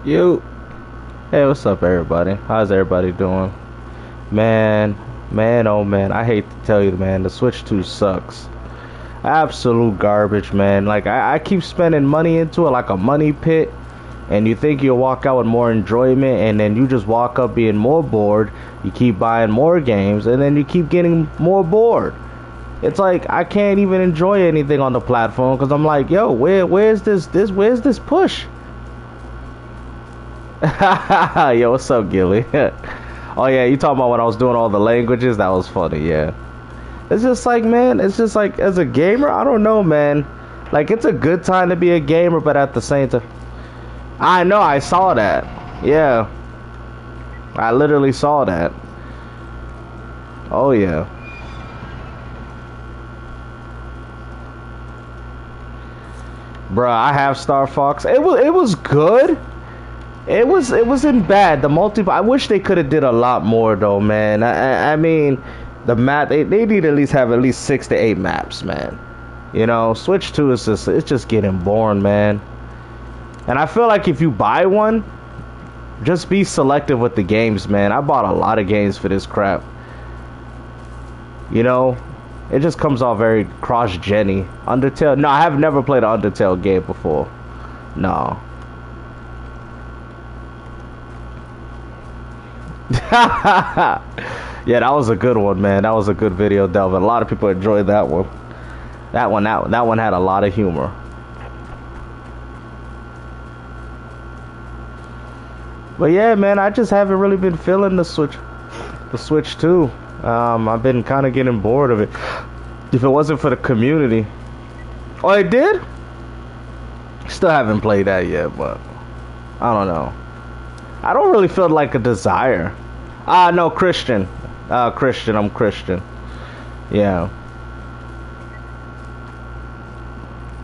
You, hey, what's up, everybody? How's everybody doing? Man, oh man, I hate to tell you, man, the Switch 2 sucks. Absolute garbage, man. Like, I keep spending money into it like a money pit, and you think you'll walk out with more enjoyment, and then you just walk up being more bored. You keep buying more games, and then you keep getting more bored. It's like I can't even enjoy anything on the platform because I'm like, yo, where's where's this push? Yo, what's up, Gilly? Oh yeah, you talking about when I was doing all the languages? That was funny, yeah. It's just like, man, it's just like as a gamer, I don't know, man. Like it's a good time to be a gamer, but at the same time, I know I saw that. Yeah, I literally saw that. Oh yeah. Bruh, I have Star Fox. It was good. It wasn't bad. The multi, I wish they could have did a lot more though, man. I mean, the map they need to at least have at least 6 to 8 maps, man. You know, Switch 2 is just it's just getting boring, man. And I feel like if you buy one, just be selective with the games, man. I bought a lot of games for this crap. You know, it just comes off very cross-genny. Undertale. No, I have never played an Undertale game before. No. Yeah, that was a good one, man. That was a good video, Delvin. A lot of people enjoyed that one. That one had a lot of humor. But yeah, man, I just haven't really been feeling the Switch 2. I've been kind of getting bored of it. If it wasn't for the community. Oh, it did? Still haven't played that yet, but I don't know. I don't really feel like a desire. No, Christian. Christian, I'm Christian. Yeah.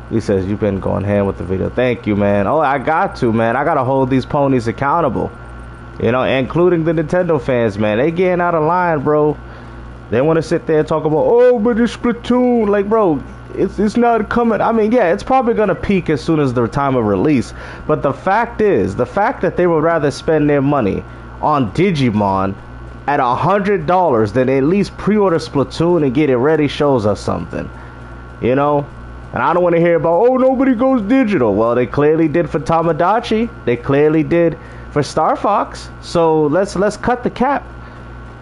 He says, you've been going hand with the video. Thank you, man. Oh, I got to, man. I got to hold these ponies accountable. You know, including the Nintendo fans, man. They getting out of line, bro. They want to sit there and talk about, oh, but it's Splatoon. Like, bro, it's not coming. I mean, yeah, it's probably going to peak as soon as the time of release. But the fact is, the fact that they would rather spend their money on Digimon at $100 than at least pre-order Splatoon and get it ready shows us something. You know? And I don't want to hear about, oh, nobody goes digital. Well, they clearly did for Tamagotchi. They clearly did for Star Fox. So let's cut the cap.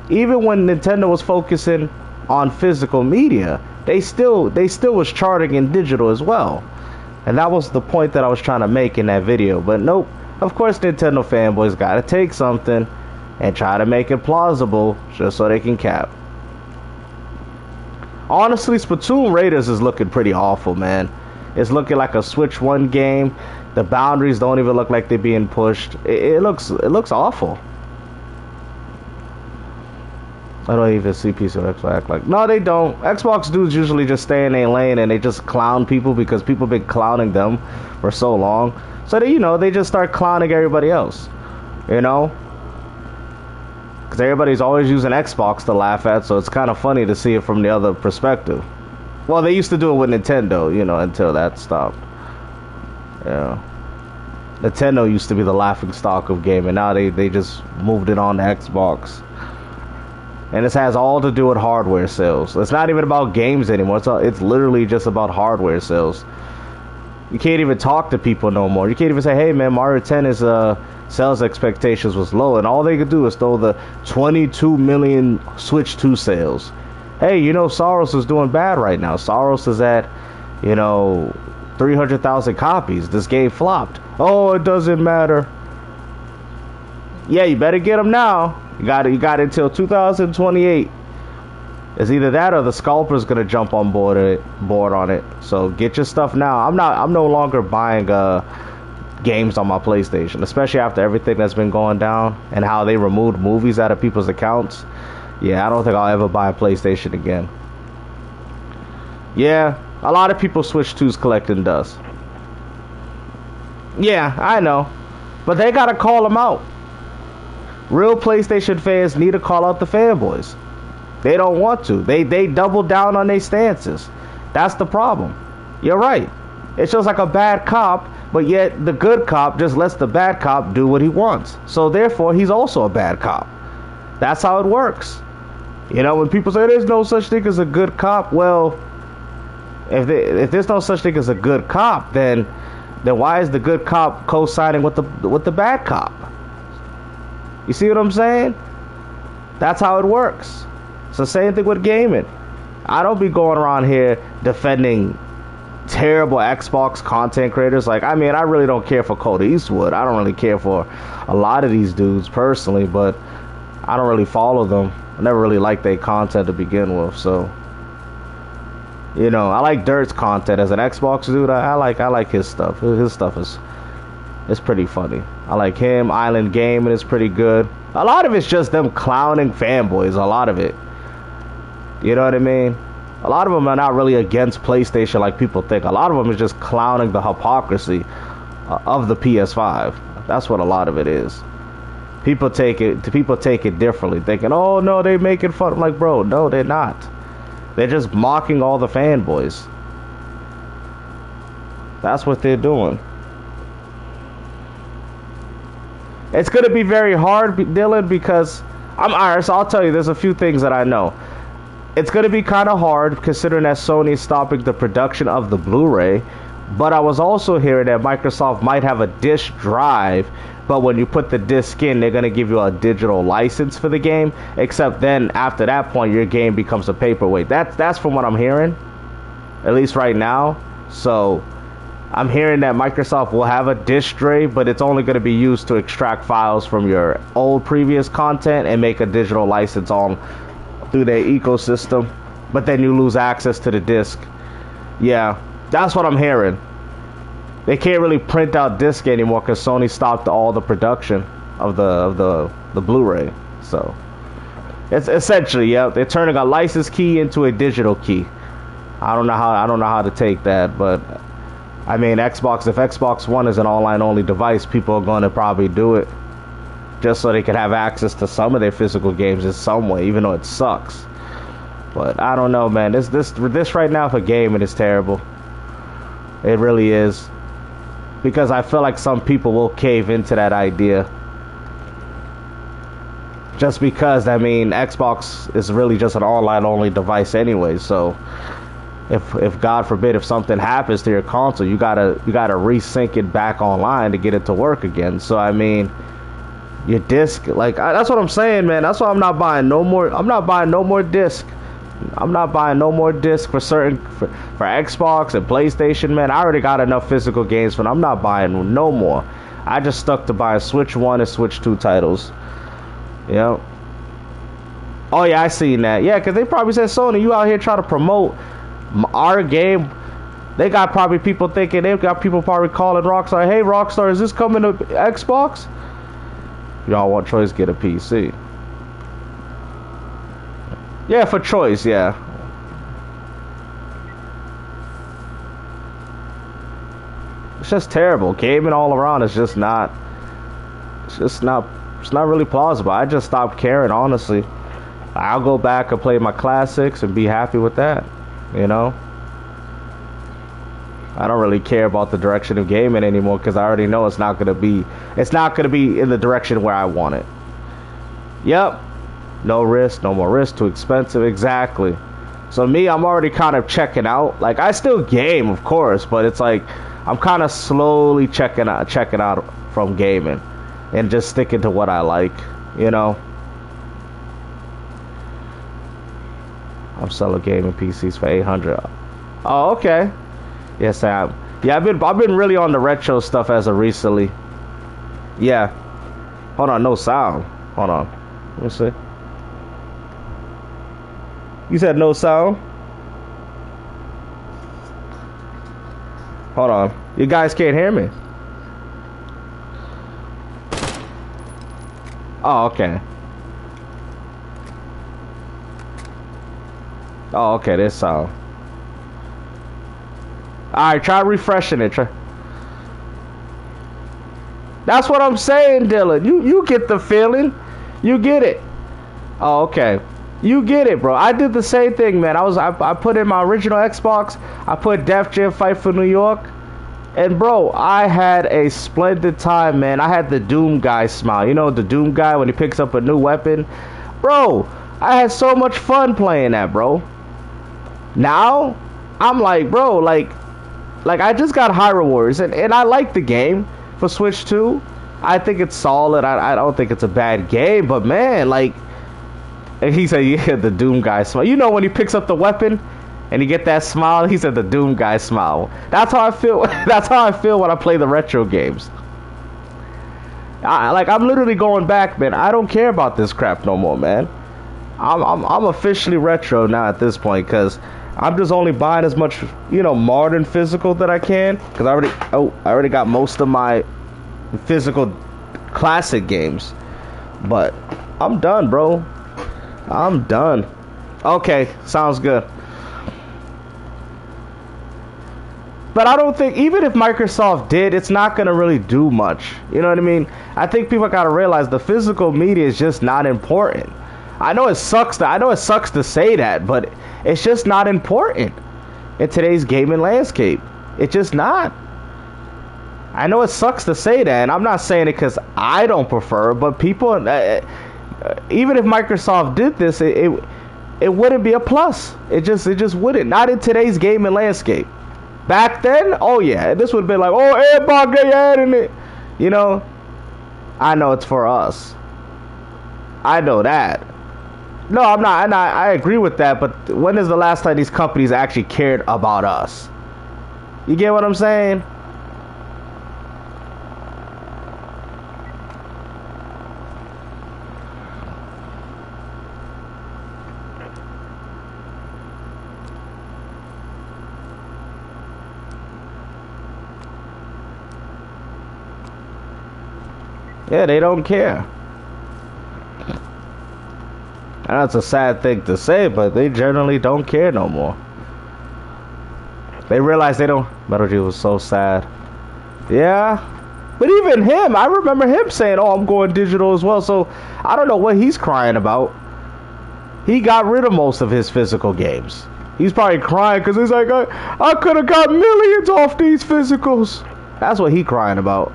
Even when Nintendo was focusing on physical media, they still was charting in digital as well. And that was the point that I was trying to make in that video. But nope. Of course, Nintendo fanboys got to take something and try to make it plausible just so they can cap. Honestly, Splatoon Raiders is looking pretty awful, man. It's looking like a Switch 1 game. The boundaries don't even look like they're being pushed. It looks awful. I don't even see PC or Xbox act like. No, they don't. Xbox dudes usually just stay in their lane and they just clown people because people been clowning them for so long. So they, you know, they just start clowning everybody else. You know? Because everybody's always using Xbox to laugh at, so it's kind of funny to see it from the other perspective. Well, they used to do it with Nintendo, you know, until that stopped. Yeah. Nintendo used to be the laughing stock of gaming. Now they just moved it on to Xbox. And this has all to do with hardware sales. It's not even about games anymore. It's literally just about hardware sales. You can't even talk to people no more. You can't even say, hey, man, Mario 10 is sales expectations was low. And all they could do is throw the 22 million Switch 2 sales. Hey, you know, Soros is doing bad right now. Soros is at, you know, 300,000 copies. This game flopped. Oh, it doesn't matter. Yeah, you better get them now. You got until 2028. It's either that or the scalper's gonna jump on board on it. So get your stuff now. I'm no longer buying games on my PlayStation, especially after everything that's been going down and how they removed movies out of people's accounts. Yeah, I don't think I'll ever buy a PlayStation again. Yeah, a lot of people Switch 2's collecting dust. Yeah, I know, but they gotta call them out. Real PlayStation fans need to call out the fanboys. They don't want to. They double down on their stances. That's the problem. You're right. It's just like a bad cop but yet the good cop just lets the bad cop do what he wants. So therefore, he's also a bad cop. That's how it works. You know, when people say there's no such thing as a good cop, well, if there's no such thing as a good cop, then why is the good cop co-signing with the bad cop? You see what I'm saying? That's how it works. It's the same thing with gaming. I don't be going around here defending terrible Xbox content creators. Like, I mean, I really don't care for Cody Eastwood. I don't really care for a lot of these dudes personally, but I don't really follow them. I never really liked their content to begin with, so you know, I like Dirt's content as an Xbox dude. I like his stuff. His stuff is pretty funny. I like him. Island Gaming is pretty good. A lot of it's just them clowning fanboys. A lot of it. You know what I mean? A lot of them are not really against PlayStation like people think. A lot of them is just clowning the hypocrisy of the PS5. That's what a lot of it is. People take it differently, thinking, "Oh no, they making fun." I'm like, bro, no, they're not. They're just mocking all the fanboys. That's what they're doing. It's going to be very hard, Dylan, because alright, so I'll tell you, there's a few things that I know. It's going to be kind of hard considering that Sony is stopping the production of the Blu-ray, but I was also hearing that Microsoft might have a disk drive, but when you put the disc in, they're going to give you a digital license for the game, except then after that point your game becomes a paperweight. That's from what I'm hearing, at least right now. So I'm hearing that Microsoft will have a disk drive, but it's only going to be used to extract files from your old previous content and make a digital license on through their ecosystem, but then you lose access to the disc. Yeah, that's what I'm hearing. They can't really print out disc anymore because Sony stopped all the production of the Blu-ray. So it's essentially, yeah, they're turning a license key into a digital key. I don't know how to take that, but I mean, if Xbox One is an online only device, people are going to probably do it just so they can have access to some of their physical games in some way, even though it sucks. But I don't know, man. This right now for gaming is terrible. It really is. Because I feel like some people will cave into that idea. Just because, I mean, Xbox is really just an online-only device anyway. So, if God forbid, if something happens to your console, you gotta resync it back online to get it to work again. So, I mean, your disc, like, that's what I'm saying, man. That's why I'm not buying no more. I'm not buying no more disc. I'm not buying no more disc for Xbox and PlayStation, man. I already got enough physical games for them. I'm not buying no more. I just stuck to buying Switch 1 and Switch 2 titles. Yep. Oh yeah, I seen that. Yeah, because they probably said, Sony, you out here trying to promote our game. They got probably people thinking, they've got people probably calling Rockstar, hey Rockstar, is this coming to Xbox? Y'all want choice, get a PC. Yeah, for choice, yeah. It's just terrible. Gaming all around is just not. It's not really plausible. I just stopped caring, honestly. I'll go back and play my classics and be happy with that. You know. I don't really care about the direction of gaming anymore because I already know it's not gonna be in the direction where I want it. Yep. No risk, no more risk, too expensive, exactly. So me, I'm already kind of checking out. Like, I still game, of course, but it's like I'm kind of slowly checking out from gaming and just sticking to what I like, you know. I'm selling gaming PCs for $800. Oh, okay. Yes, Sam. Yeah, I've been really on the retro stuff as of recently. Yeah. Hold on, no sound. Hold on. Let me see. You said no sound? Hold on. You guys can't hear me. Oh, okay. Oh, okay, there's sound. Alright, try refreshing it. That's what I'm saying, Dylan. You get the feeling. You get it. Oh, okay. You get it, bro. I did the same thing, man. I put in my original Xbox. I put Def Jam Fight for New York. And bro, I had a splendid time, man. I had the Doom guy smile. You know the Doom guy when he picks up a new weapon? Bro, I had so much fun playing that, bro. Now, I'm like, bro, like I just got High Rewards, and I like the game for Switch 2. I think it's solid. I don't think it's a bad game, but man, like, and he said, yeah, the Doom guy smile. You know when he picks up the weapon and he get that smile? He said the Doom guy smile. That's how I feel. That's how I feel when I play the retro games. I'm literally going back, man. I don't care about this crap no more, man. I'm officially retro now at this point, because I'm just only buying as much, modern physical that I can, because I already got most of my physical classic games. But I'm done, bro. I'm done. Okay, sounds good. But I don't think, even if Microsoft did, it's not going to really do much. You know what I mean? I think people got to realize the physical media is just not important. I know it sucks to say that, but it's just not important in today's gaming landscape. It's just not. I know it sucks to say that, and I'm not saying it because I don't prefer it, but people, even if Microsoft did this, it wouldn't be a plus. It just wouldn't. Not in today's gaming landscape. Back then, oh yeah, this would have been like, oh, everybody get your head in it. I know it's for us. I know that. No, I'm not. I agree with that, but when is the last time these companies actually cared about us? You get what I'm saying? Yeah, they don't care. And that's a sad thing to say, but they generally don't care no more. They realize they don't. Metal Gear was so sad. Yeah. But even him, I remember him saying, oh, I'm going digital as well. So I don't know what he's crying about. He got rid of most of his physical games. He's probably crying because he's like, I could have got millions off these physicals. That's what he crying about.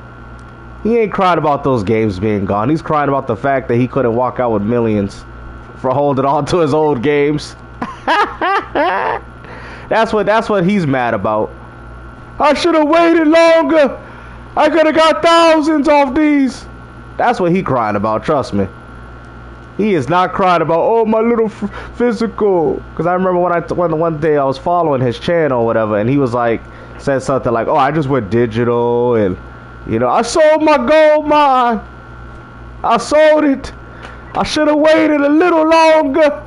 He ain't crying about those games being gone. He's crying about the fact that he couldn't walk out with millions for holding on to his old games. That's what he's mad about. I should have waited longer. I could have got thousands off these. That's what he crying about, trust me. He is not crying about, oh, my little physical. Because I remember when one day I was following his channel or whatever, and he was like, said something like, oh, I just went digital, and I sold my gold mine. I sold it. I should have waited a little longer.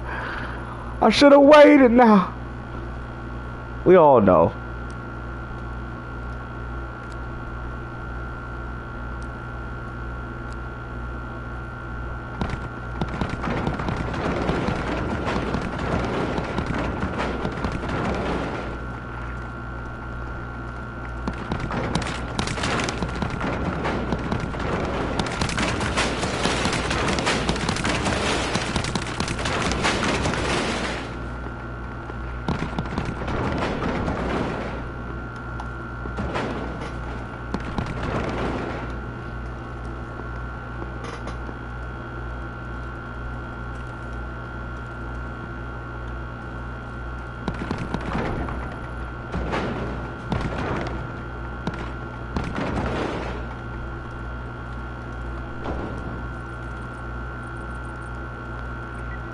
I should have waited now. We all know.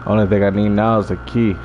Only thing I need now is the key.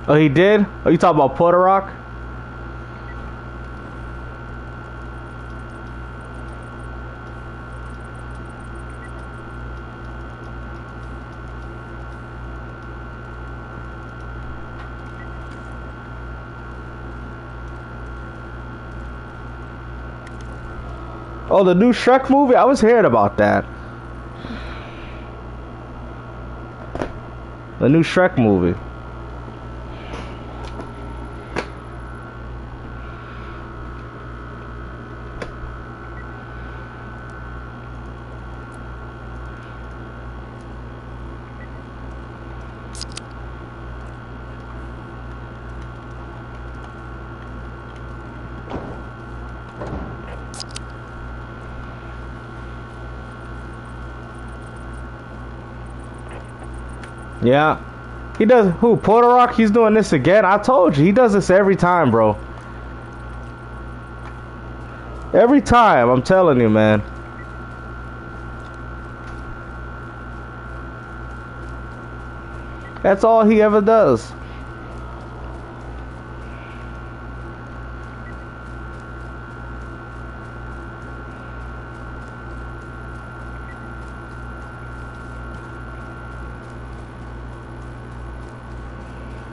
Oh, he did? Oh, you talking about Puerto Rock? Oh, the new Shrek movie? I was hearing about that. The new Shrek movie. Yeah. He does. Who? Porter Rock? He's doing this again? I told you. He does this every time, bro. Every time. I'm telling you, man. That's all he ever does.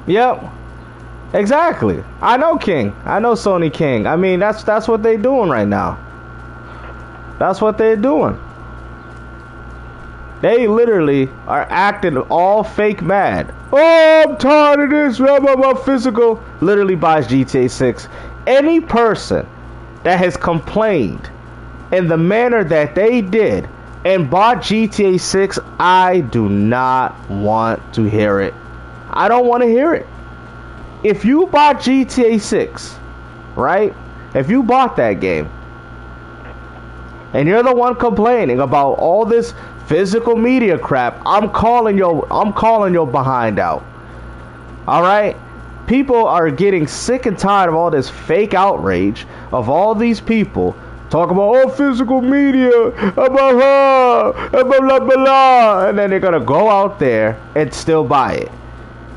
Yep. Exactly. I know King. I know Sony King. I mean, that's what they're doing right now. That's what they're doing. They literally are acting all fake mad. Oh, I'm tired of this. My physical. Literally buys GTA 6. Any person that has complained in the manner that they did and bought GTA 6, I do not want to hear it. I don't want to hear it. If you bought GTA 6, right? If you bought that game, and you're the one complaining about all this physical media crap, I'm calling your behind out. All right? People are getting sick and tired of all this fake outrage of all these people talking about all physical media, blah, blah, blah, blah, and then they're gonna go out there and still buy it.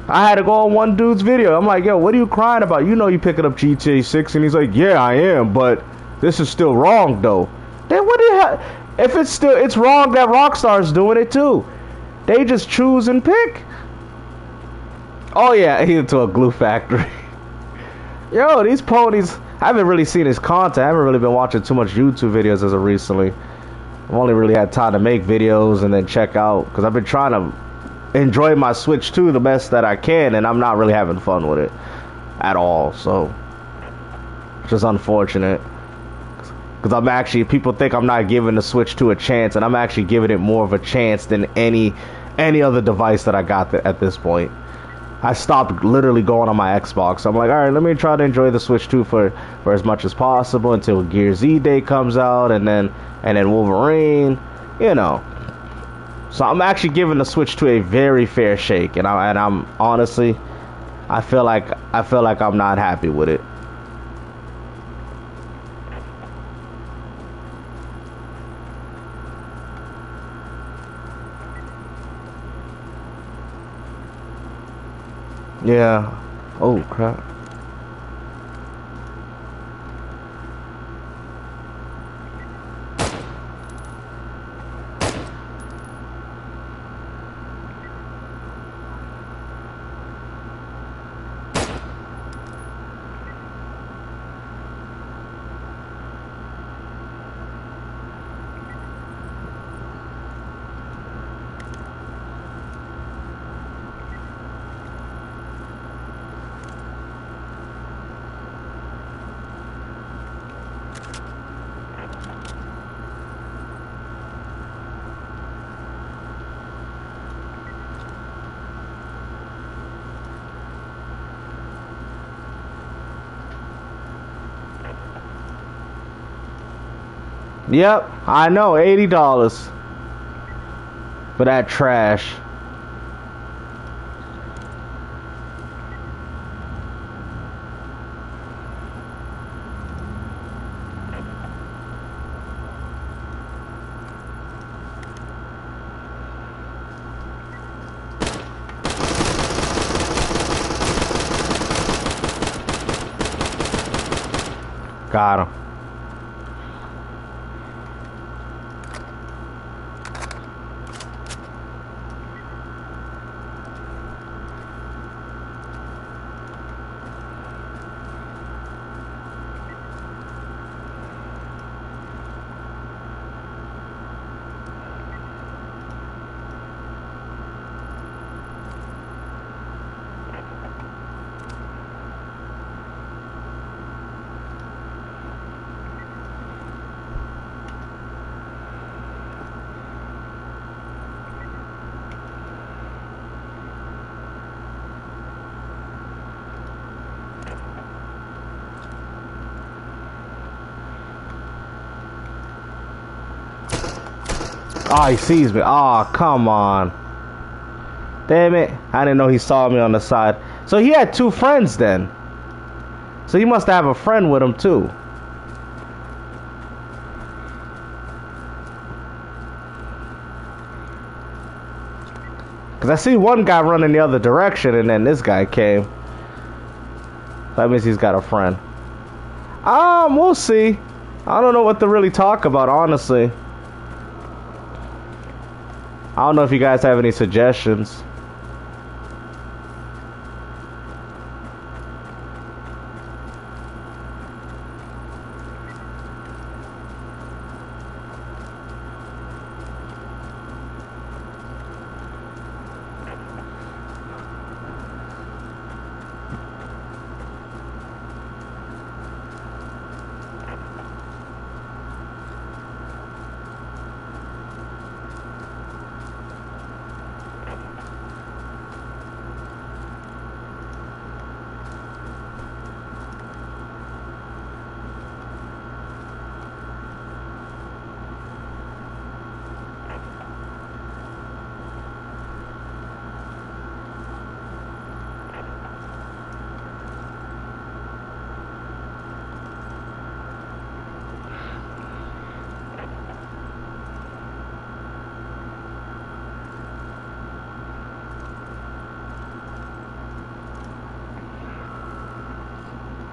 I had to go on one dude's video. I'm like, yo, what are you crying about? You know you picking up GTA 6, and he's like, yeah, I am, but this is still wrong though. Then what do you if it's wrong that Rockstar's doing it too. They just choose and pick. Oh yeah, he into a glue factory. Yo, these ponies, I haven't really seen his content. I haven't really been watching too much YouTube videos as of recently. I've only really had time to make videos and then check out, because I've been trying to enjoy my Switch 2 the best that I can, and I'm not really having fun with it at all, so it's just unfortunate, because I'm actually, people think I'm not giving the Switch 2 a chance, and I'm actually giving it more of a chance than any other device that I got at this point. I stopped literally going on my Xbox. I'm like, alright, let me try to enjoy the Switch 2 for as much as possible until Gear Z Day comes out, and then Wolverine, you know. So I'm actually giving the Switch 2 a very fair shake, and I'm honestly, I feel like I'm not happy with it. Yeah. Oh crap. Yep, I know, $80 for that trash. Got him. Oh, he sees me. Oh, come on. Damn it. I didn't know he saw me on the side. So he had two friends then. So he must have a friend with him too. Because I see one guy running the other direction and then this guy came. That means he's got a friend. We'll see. I don't know what to really talk about, honestly. I don't know if you guys have any suggestions.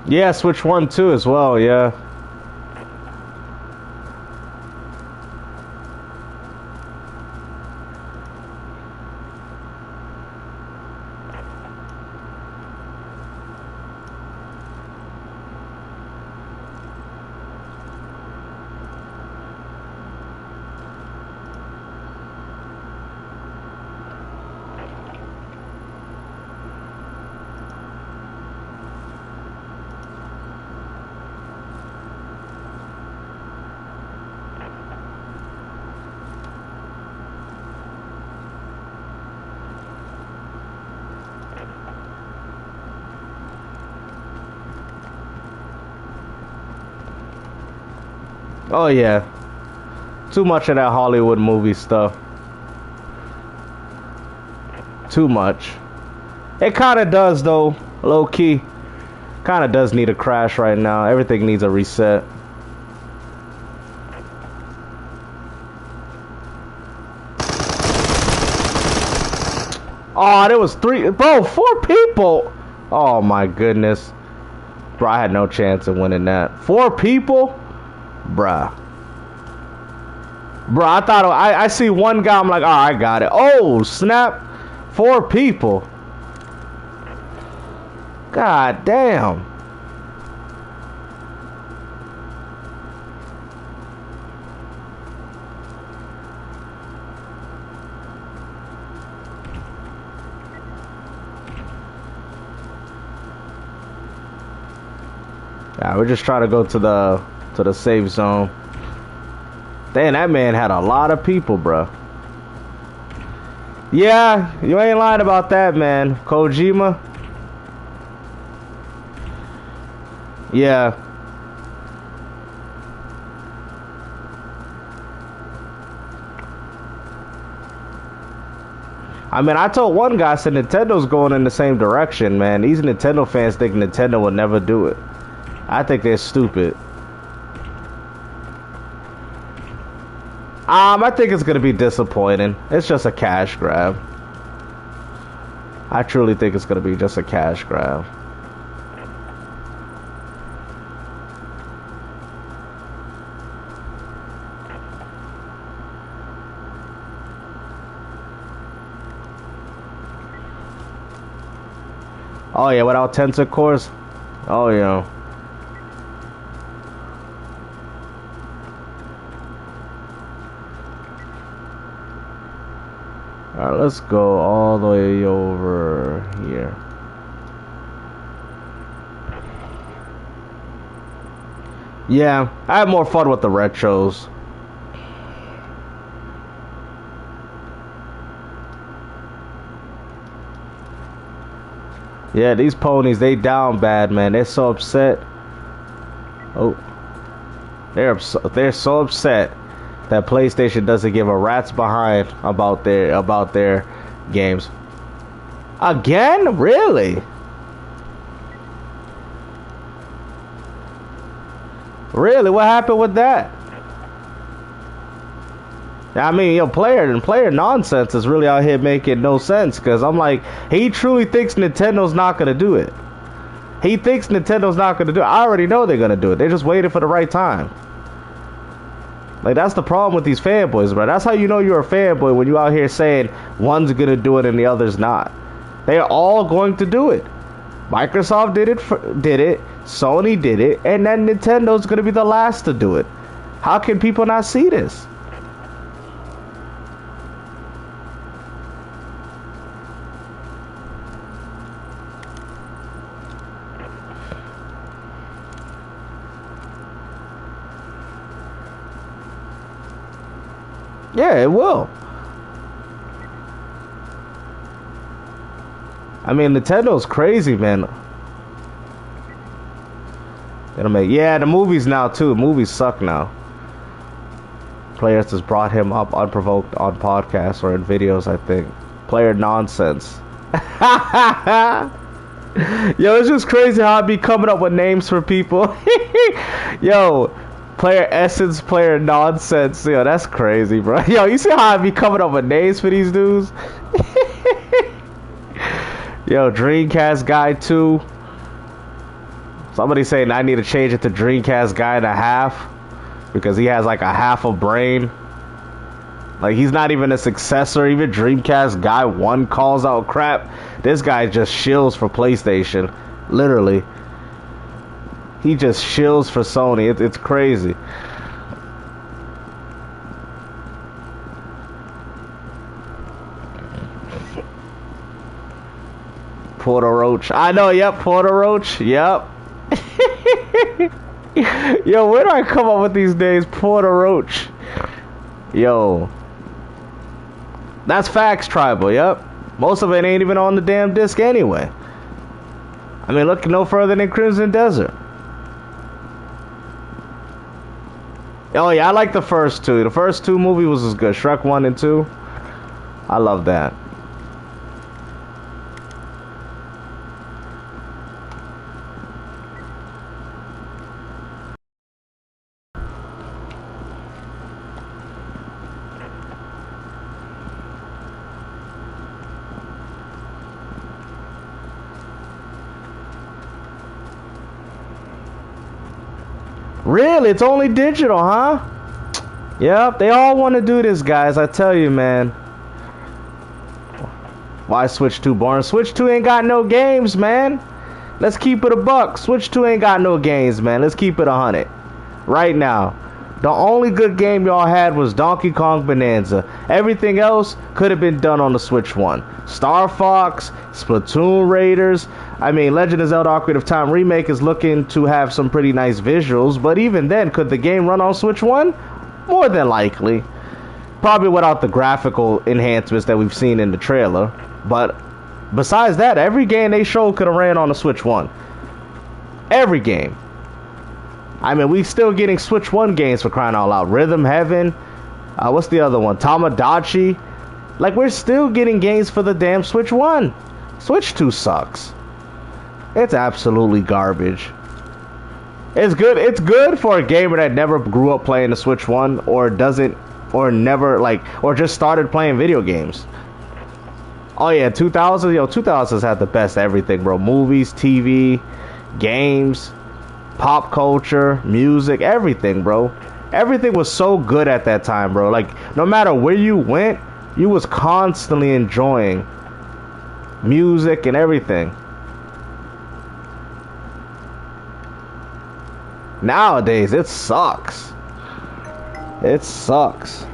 Yeah, Switch 1 too as well, yeah. Oh yeah. Too much of that Hollywood movie stuff. Too much. It kind of does though, low key. Kind of does need a crash right now. Everything needs a reset. Oh, there was four people. Oh my goodness. Bro, I had no chance of winning that. 4 people? Bruh. Bro, I thought I see one guy, I'm like, oh, I got it. Oh, snap. 4 people. God damn. Yeah, we're just trying to go to the safe zone. Damn, that man had a lot of people, bro. Yeah, you ain't lying about that, man. Kojima. Yeah. I mean, I told one guy, I said Nintendo's going in the same direction, man. These Nintendo fans think Nintendo will never do it. I think they're stupid. I think it's gonna be disappointing. It's just a cash grab. I truly think it's gonna be just a cash grab. Oh yeah, without tensor cores? Oh yeah. Alright, let's go all the way over here. Yeah, I had more fun with the retros. Yeah, these ponies, they down bad, man. They're so upset. Oh. They're so upset that PlayStation doesn't give a rat's behind about their games. Again? Really? Really? What happened with that? I mean, player nonsense is really out here making no sense, because I'm like, he truly thinks Nintendo's not going to do it. He thinks Nintendo's not going to do it. I already know they're going to do it. They're just waiting for the right time. Like, that's the problem with these fanboys, bro. That's how you know you're a fanboy, when you out here saying one's going to do it and the other's not. They're all going to do it. Microsoft did it, Sony did it, and then Nintendo's going to be the last to do it. How can people not see this? Yeah, it will. I mean, Nintendo's crazy, man. It'll make, yeah, the movies now too. Movies suck now. Players just brought him up unprovoked on podcasts or in videos, I think. Player nonsense. Yo, it's just crazy how I be coming up with names for people. Yo, player essence, player nonsense. Yo, that's crazy, bro. Yo, you see how I be coming up with names for these dudes? Yo, Dreamcast guy 2. Somebody saying I need to change it to Dreamcast guy and a half, because he has like a half a brain. Like, he's not even a successor. Even Dreamcast guy 1 calls out crap. This guy just shills for PlayStation. Literally. He just shills for Sony. It's crazy. Porter Roach. I know, yep, Porter Roach. Yep. Yo, where do I come up with these names? Porter Roach. Yo. That's facts, Tribal, yep. Most of it ain't even on the damn disc anyway. I mean, look no further than Crimson Desert. Oh yeah, I like the first two. The first two movie was as good. Shrek 1 and 2. I love that. Really? It's only digital, huh? Yep, they all want to do this, guys. I tell you, man. Why Switch 2 boring? Switch 2 ain't got no games, man. Let's keep it a buck. Switch 2 ain't got no games, man. Let's keep it 100. Right now. The only good game y'all had was Donkey Kong Bonanza. Everything else could have been done on the Switch 1. Star Fox, Splatoon Raiders. I mean, Legend of Zelda Ocarina of Time Remake is looking to have some pretty nice visuals. But even then, could the game run on Switch 1? More than likely. Probably without the graphical enhancements that we've seen in the trailer. But besides that, every game they showed could have ran on the Switch 1. Every game. I mean, we still getting Switch 1 games, for crying out loud. Rhythm Heaven. What's the other one? Tamagotchi. Like, we're still getting games for the damn Switch 1. Switch 2 sucks. It's absolutely garbage. It's good. It's good for a gamer that never grew up playing the Switch 1 or doesn't, or never, like, or just started playing video games. Oh yeah, 2000. Yo, 2000s had the best everything, bro. Movies, TV, games, pop culture, music, everything, bro. Everything was so good at that time, bro. Like, no matter where you went, you was constantly enjoying music and everything. Nowadays, it sucks. It sucks.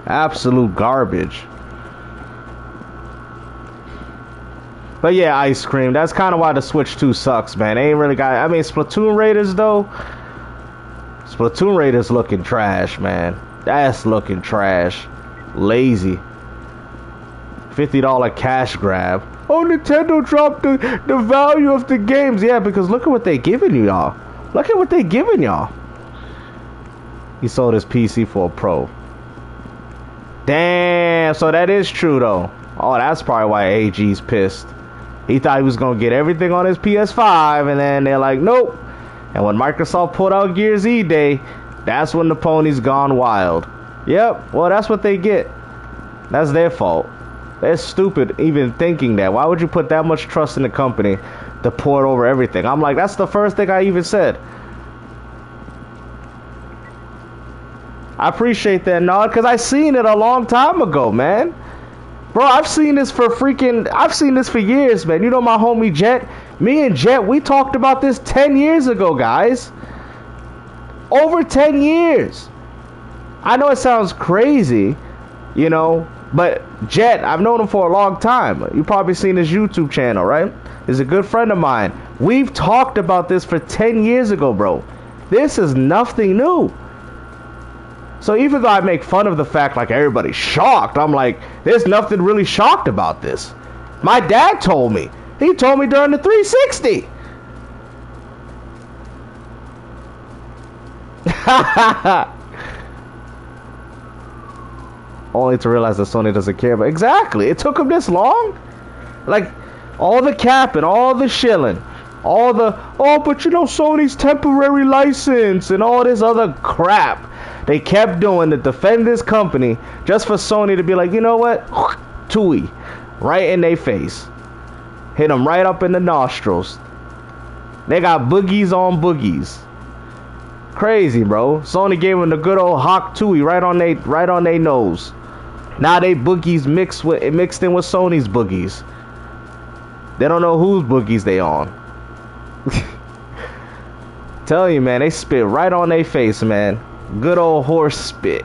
Absolute garbage. But yeah, Ice Cream. That's kind of why the Switch 2 sucks, man. They ain't really got... I mean, Splatoon Raiders, though. Splatoon Raiders looking trash, man. That's looking trash. Lazy. $50 cash grab. Oh, Nintendo dropped the value of the games. Yeah, because look at what they giving you, y'all. Look at what they giving y'all. He sold his PC for a Pro. Damn, so that is true though. Oh, that's probably why AG's pissed. He thought he was gonna get everything on his PS5, and then they're like, nope. And when Microsoft put out Gears E Day, that's when the ponies gone wild. Yep, well, that's what they get. That's their fault. They're stupid even thinking that. Why would you put that much trust in the company to port over everything? I'm like, that's the first thing I even said. I appreciate that nod, because I seen it a long time ago, man. Bro, I've seen this for years, man. You know my homie Jet? Me and Jet, we talked about this 10 years ago, guys. Over 10 years. I know it sounds crazy, you know, but Jet, I've known him for a long time. You've probably seen his YouTube channel, right? He's a good friend of mine. We've talked about this for 10 years ago, bro. This is nothing new. So even though I make fun of the fact like everybody's shocked, I'm like, there's nothing really shocked about this. My dad told me. He told me during the 360. Only to realize that Sony doesn't care. But exactly, it took him this long. Like all the capping, all the shilling, all the but you know Sony's temporary license and all this other crap they kept doing to defend this company just for Sony to be like, you know what, Tui, right in their face, hit them right up in the nostrils. They got boogies on boogies. Crazy, bro. Sony gave them the good old hawk Tui right on they nose. Now they boogies mixed in with Sony's boogies. They don't know whose boogies they on. Tell you, man, they spit right on their face, man. Good old horse spit.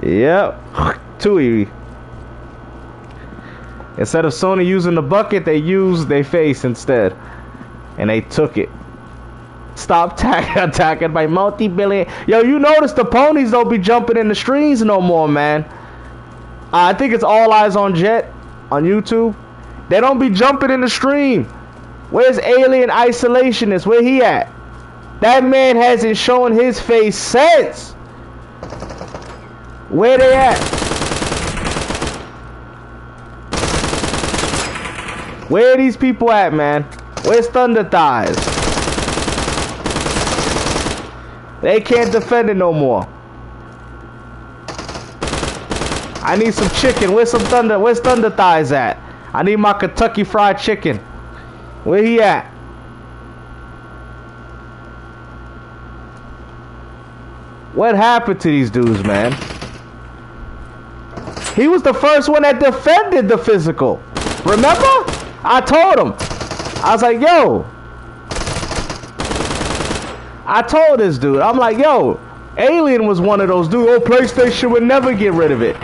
Yep. Tui. Instead of Sony using the bucket, they used their face instead. And they took it. Stop attacking my multi-billion. Yo, you notice the ponies don't be jumping in the streams no more, man. I think it's All Eyes on Jet on YouTube. They don't be jumping in the stream. Where's Alien Isolationist? Where he at? That man hasn't shown his face since. Where they at? Where are these people at, man? Where's Thunder Thighs? They can't defend it no more. I need some chicken. Where's Thunder Thighs at? I need my Kentucky Fried Chicken. Where he at? What happened to these dudes, man? He was the first one that defended the physical. Remember? I told him. I was like, yo. I told this dude. I'm like, yo. Alien was one of those dudes. Oh, PlayStation would never get rid of it.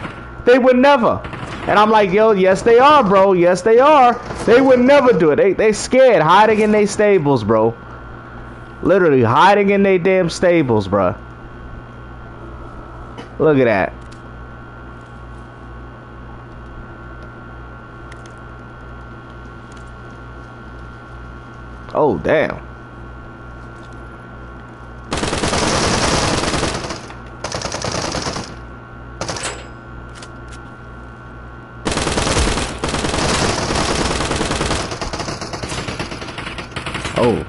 They would never. And I'm like, yo, yes they are, bro. Yes they are. They would never do it. They scared, hiding in their stables, bro. Literally hiding in their damn stables, bro. Look at that. Oh, damn. Oh.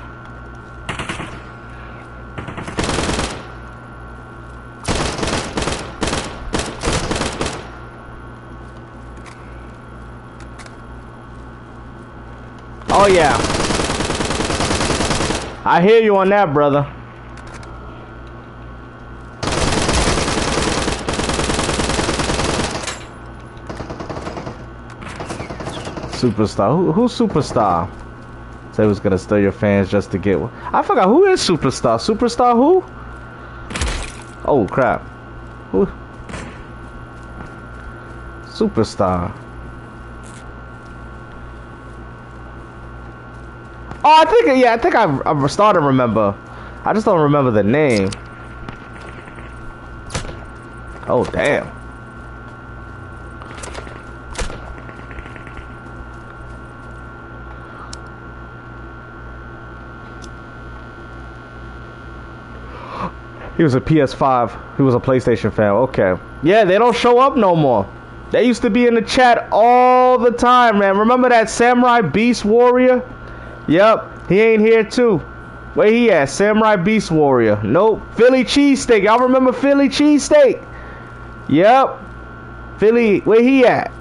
Oh yeah. I hear you on that, brother. Superstar. Who's Superstar? Say was gonna steal your fans just to get one. I forgot who is Superstar. Superstar who? Oh crap. Who? Superstar. Oh, I think I'm starting to remember. I just don't remember the name. Oh damn. He was a PS5. He was a PlayStation fan. Okay. Yeah, they don't show up no more. They used to be in the chat all the time, man. Remember that Samurai Beast Warrior? Yep. He ain't here too. Where he at? Samurai Beast Warrior. Nope. Philly Cheesesteak. Y'all remember Philly Cheesesteak? Yep. Philly. Where he at?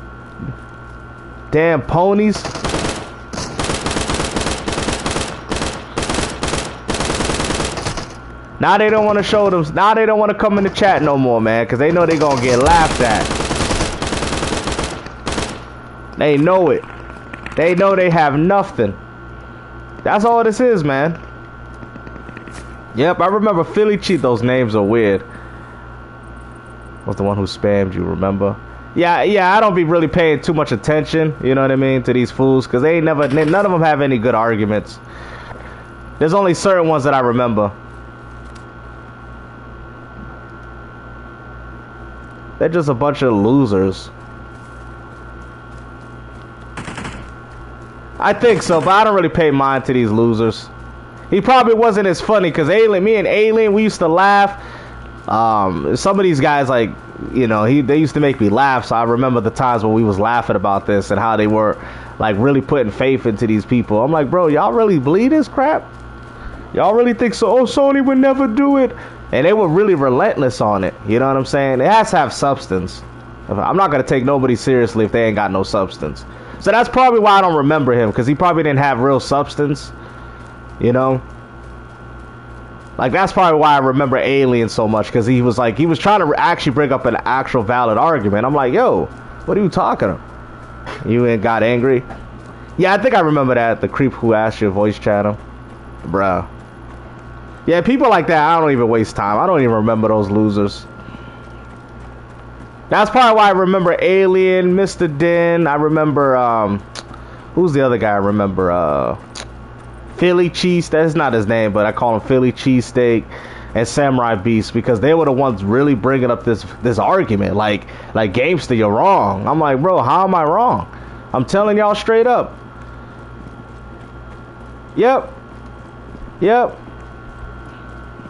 Damn ponies. Now they don't want to show them. Now they don't want to come in the chat no more, man, because they know they're going to get laughed at. They know it. They know they have nothing. That's all this is, man. Yep, I remember Philly Cheat. Those names are weird. Was the one who spammed you, remember? Yeah, I don't be really paying too much attention, you know what I mean, to these fools, because none of them have any good arguments. There's only certain ones that I remember. They're just a bunch of losers. I think so, but I don't really pay mind to these losers. He probably wasn't as funny, because me and Alien, we used to laugh. Some of these guys, like, you know, they used to make me laugh, so I remember the times when we was laughing about this and how they were, like, really putting faith into these people. I'm like, bro, y'all really believe this crap? Y'all really think so? Oh, Sony would never do it. And they were really relentless on it. You know what I'm saying? It has to have substance. I'm not going to take nobody seriously if they ain't got no substance. So that's probably why I don't remember him, because he probably didn't have real substance. You know? Like, that's probably why I remember Alien so much, because he was trying to actually bring up an actual valid argument. I'm like, yo, what are you talking about? You ain't got angry? Yeah, I think I remember that. The creep who asked your voice channel. Bruh. Yeah, people like that, I don't even waste time. I don't even remember those losers. That's probably why I remember Alien, Mr. Den. I remember, who's the other guy I remember? Philly Cheese. That's not his name, but I call him Philly Cheesesteak and Samurai Beast, because they were the ones really bringing up this argument. Like Gamester, you're wrong. I'm like, bro, how am I wrong? I'm telling y'all straight up. Yep.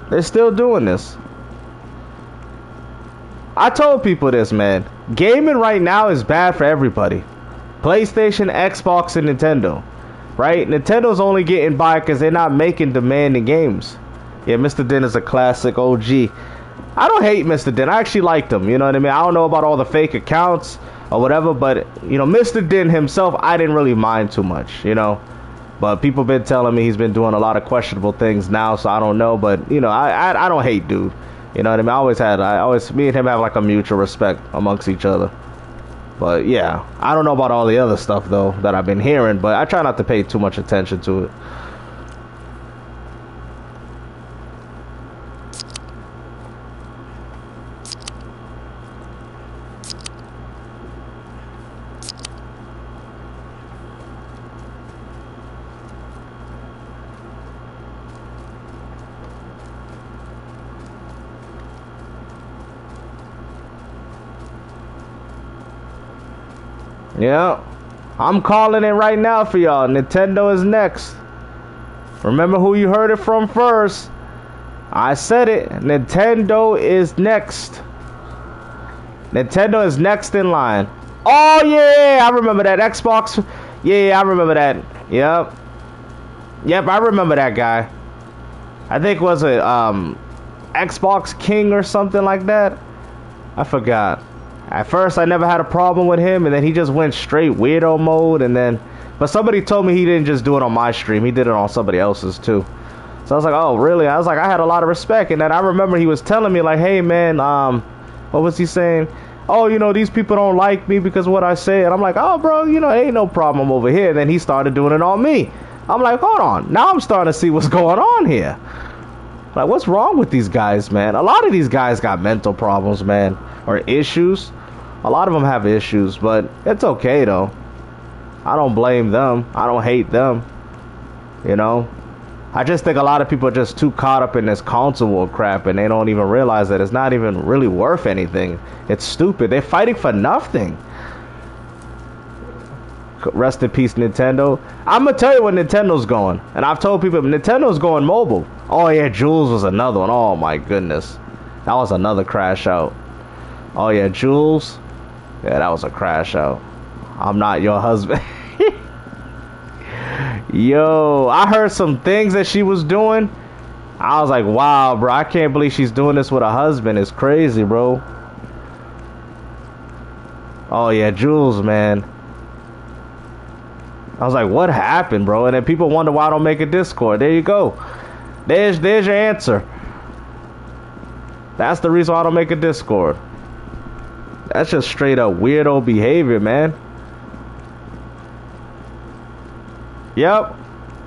They're still doing this. I told people this, man. Gaming right now is bad for everybody. PlayStation, Xbox, and Nintendo. Right? Nintendo's only getting by because they're not making demanding games. Yeah, Mr. Den is a classic OG. I don't hate Mr. Den. I actually liked him. You know what I mean? I don't know about all the fake accounts or whatever, but, you know, Mr. Den himself, I didn't really mind too much, you know? But people been telling me he's been doing a lot of questionable things now, so I don't know. But, you know, I don't hate dude. You know what I mean? Me and him have like a mutual respect amongst each other. But yeah, I don't know about all the other stuff though that I've been hearing, but I try not to pay too much attention to it. Yeah, I'm calling it right now for y'all. Nintendo is next. Remember who you heard it from first. I said it. Nintendo is next. Nintendo is next in line. Oh, yeah, I remember that. Xbox. Yeah, I remember that. Yep, I remember that guy. I think was it Xbox King or something like that. I forgot. At first, I never had a problem with him, and then he just went straight weirdo mode, and then... But somebody told me he didn't just do it on my stream. He did it on somebody else's, too. So I was like, oh, really? I was like, I had a lot of respect. And then I remember he was telling me, like, hey, man, what was he saying? Oh, you know, these people don't like me because of what I say. And I'm like, oh, bro, you know, ain't no problem over here. And then he started doing it on me. I'm like, hold on. Now I'm starting to see what's going on here. Like, what's wrong with these guys, man? A lot of these guys got mental problems, man, or issues. A lot of them have issues, but it's okay, though. I don't blame them. I don't hate them. You know? I just think a lot of people are just too caught up in this console war crap, and they don't even realize that it's not even really worth anything. It's stupid. They're fighting for nothing. Rest in peace, Nintendo. I'm gonna tell you where Nintendo's going, and I've told people Nintendo's going mobile. Oh yeah, Jules was another one. Oh my goodness, that was another crash out. Oh yeah, Jules. Yeah, that was a crash out. I'm not your husband. Yo, I heard some things that she was doing. I was like, wow, bro, I can't believe she's doing this with a husband. It's crazy, bro. Oh yeah, Jules, man. I was like, what happened, bro? And then people wonder why I don't make a Discord. There you go. There's your answer. That's the reason why I don't make a Discord. That's just straight up weirdo behavior, man. Yep.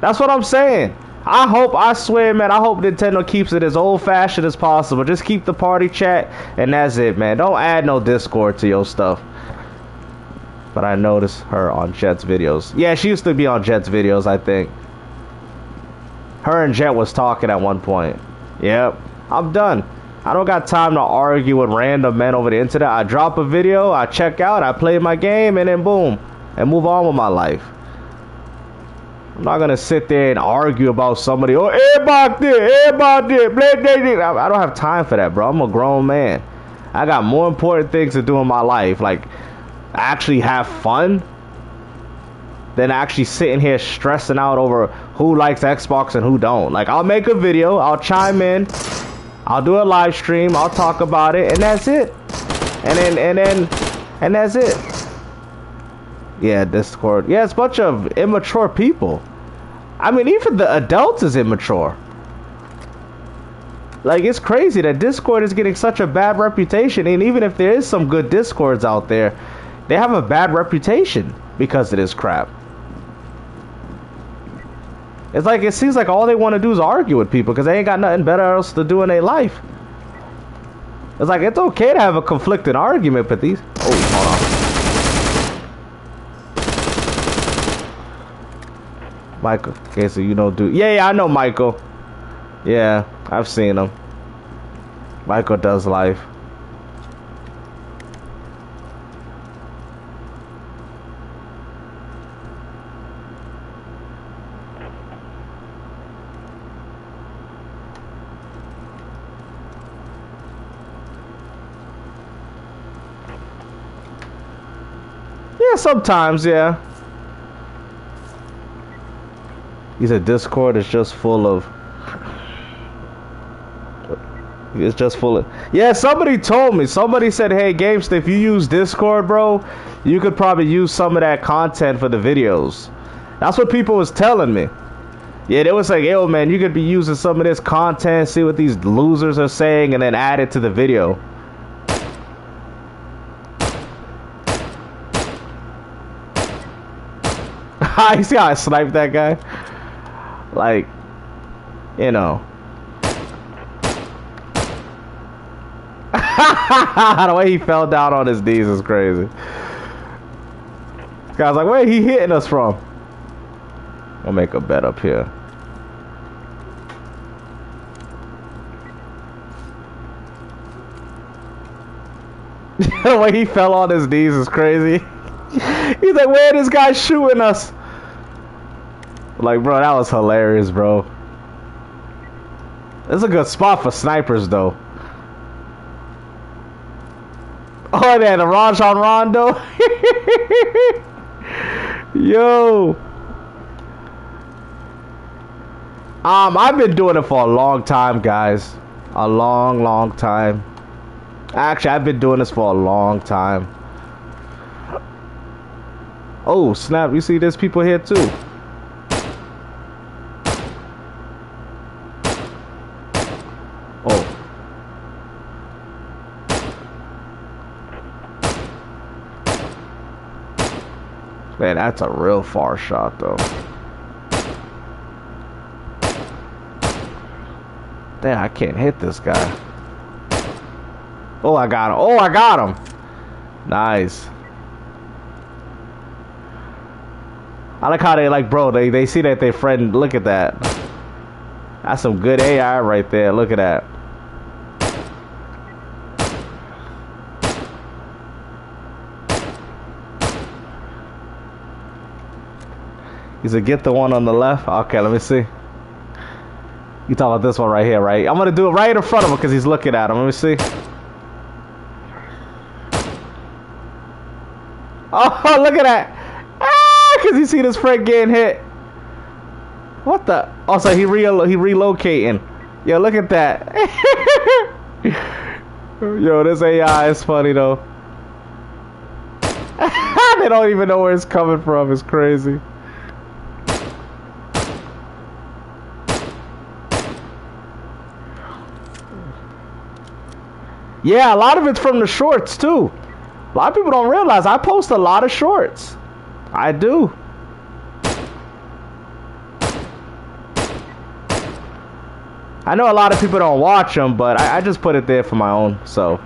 That's what I'm saying. I swear, man, I hope Nintendo keeps it as old-fashioned as possible. Just keep the party chat, and that's it, man. Don't add no Discord to your stuff. But I noticed her on Jet's videos. Yeah, she used to be on Jet's videos, I think. Her and Jet was talking at one point. Yep. I'm done. I don't got time to argue with random men over the internet. I drop a video, I check out, I play my game, and then boom. And move on with my life. I'm not gonna sit there and argue about somebody. Oh, everybody did, I don't have time for that, bro. I'm a grown man. I got more important things to do in my life, like actually have fun, than actually sitting here stressing out over who likes Xbox and who don't. Like, I'll make a video, I'll chime in, I'll do a live stream, I'll talk about it, and that's it. And that's it. Yeah, Discord. Yeah, it's a bunch of immature people. I mean, even the adults is immature. Like, it's crazy that Discord is getting such a bad reputation. And even if there is some good Discords out there, they have a bad reputation because of this crap. It's like, it seems like all they want to do is argue with people because they ain't got nothing better else to do in their life. It's like, it's okay to have a conflicted argument, but these... Oh, hold on. Michael. Okay, so you don't do... Yeah, I know Michael. Yeah, I've seen him. Michael does life. Yeah, sometimes, yeah. He said Discord is just full of... It's just full of... Yeah, somebody told me. Somebody said, hey, Gamester, if you use Discord, bro, you could probably use some of that content for the videos. That's what people was telling me. Yeah, they was like, yo, man, you could be using some of this content, see what these losers are saying, and then add it to the video. You see how I sniped that guy? Like, you know. The way he fell down on his knees is crazy. This guy's like, where he hitting us from? I'll make a bet up here. The way he fell on his knees is crazy. He's like, where this guy shooting us? Like, bro, that was hilarious, bro. It's a good spot for snipers, though. Oh, man, the Rajon Rondo. Yo. I've been doing it for a long time, guys. A long time. Actually, I've been doing this for a long time. Oh, snap. You see there's people here, too. Oh. Man, that's a real far shot, though. Damn, I can't hit this guy. Oh, I got him. Oh, I got him. Nice. I like how they, like, bro, they see that their friend. Look at that. That's some good AI right there. Look at that. He said, get the one on the left. Okay, let me see. You talking about this one right here, right? I'm gonna do it right in front of him because he's looking at him. Let me see. Oh, look at that! Ah, because you see this friend getting hit. What the? Also, he relocating. Yo, look at that. Yo, this AI is funny though. They don't even know where it's coming from. It's crazy. Yeah, a lot of it's from the shorts too. A lot of people don't realize I post a lot of shorts. I do. I know a lot of people don't watch them, but I just put it there for my own, so.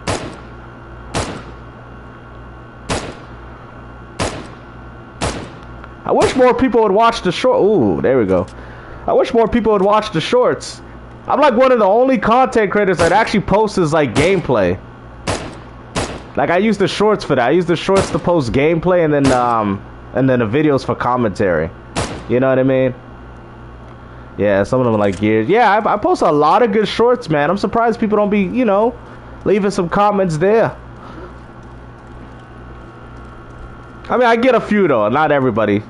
I wish more people would watch the short. Ooh, there we go. I wish more people would watch the shorts. I'm like one of the only content creators that actually posts like gameplay. Like I use the shorts for that. I use the shorts to post gameplay and then the videos for commentary. You know what I mean? Yeah, some of them are like gears. Yeah, I post a lot of good shorts, man. I'm surprised people don't be, you know, leaving some comments there. I mean, I get a few though. Not everybody.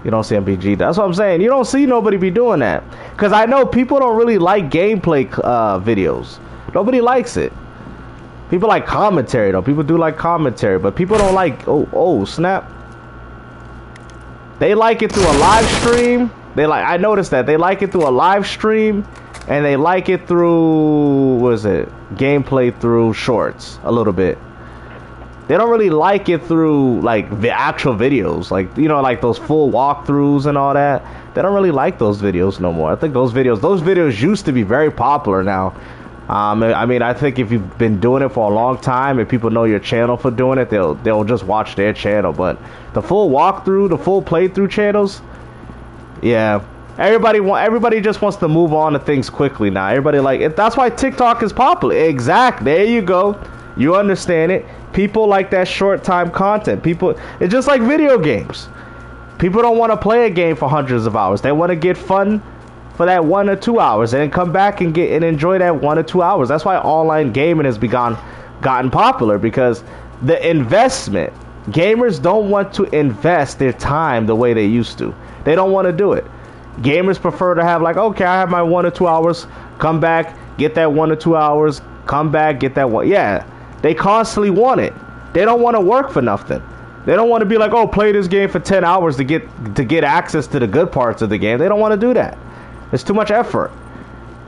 You don't see MPG. That's what I'm saying. You don't see nobody be doing that. Because I know people don't really like gameplay videos. Nobody likes it. People like commentary though. People do like commentary. But people don't like... Oh, snap. They like it through a live stream. I noticed that. They like it through a live stream. And they like it through... What is it? Gameplay through shorts. A little bit. They don't really like it through like the actual videos, like, you know, like those full walkthroughs and all that. They don't really like those videos no more. I think those videos used to be very popular now. I mean, I think if you've been doing it for a long time and people know your channel for doing it, they'll just watch their channel. But the full walkthrough, the full playthrough channels, yeah, everybody just wants to move on to things quickly now. Everybody that's why TikTok is popular. Exactly. There you go. You understand it. People like that short time content. It's just like video games. People don't want to play a game for hundreds of hours. They want to get fun for that 1 or 2 hours and then come back and enjoy that 1 or 2 hours. That's why online gaming has gotten popular, because the investment. Gamers don't want to invest their time the way they used to. They don't want to do it. Gamers prefer to have like, okay, I have my 1 or 2 hours, come back, get that 1 or 2 hours, come back, get that one. Yeah. They constantly want it. They don't want to work for nothing. They don't want to be like, oh, play this game for 10 hours to get access to the good parts of the game. They don't want to do that. It's too much effort.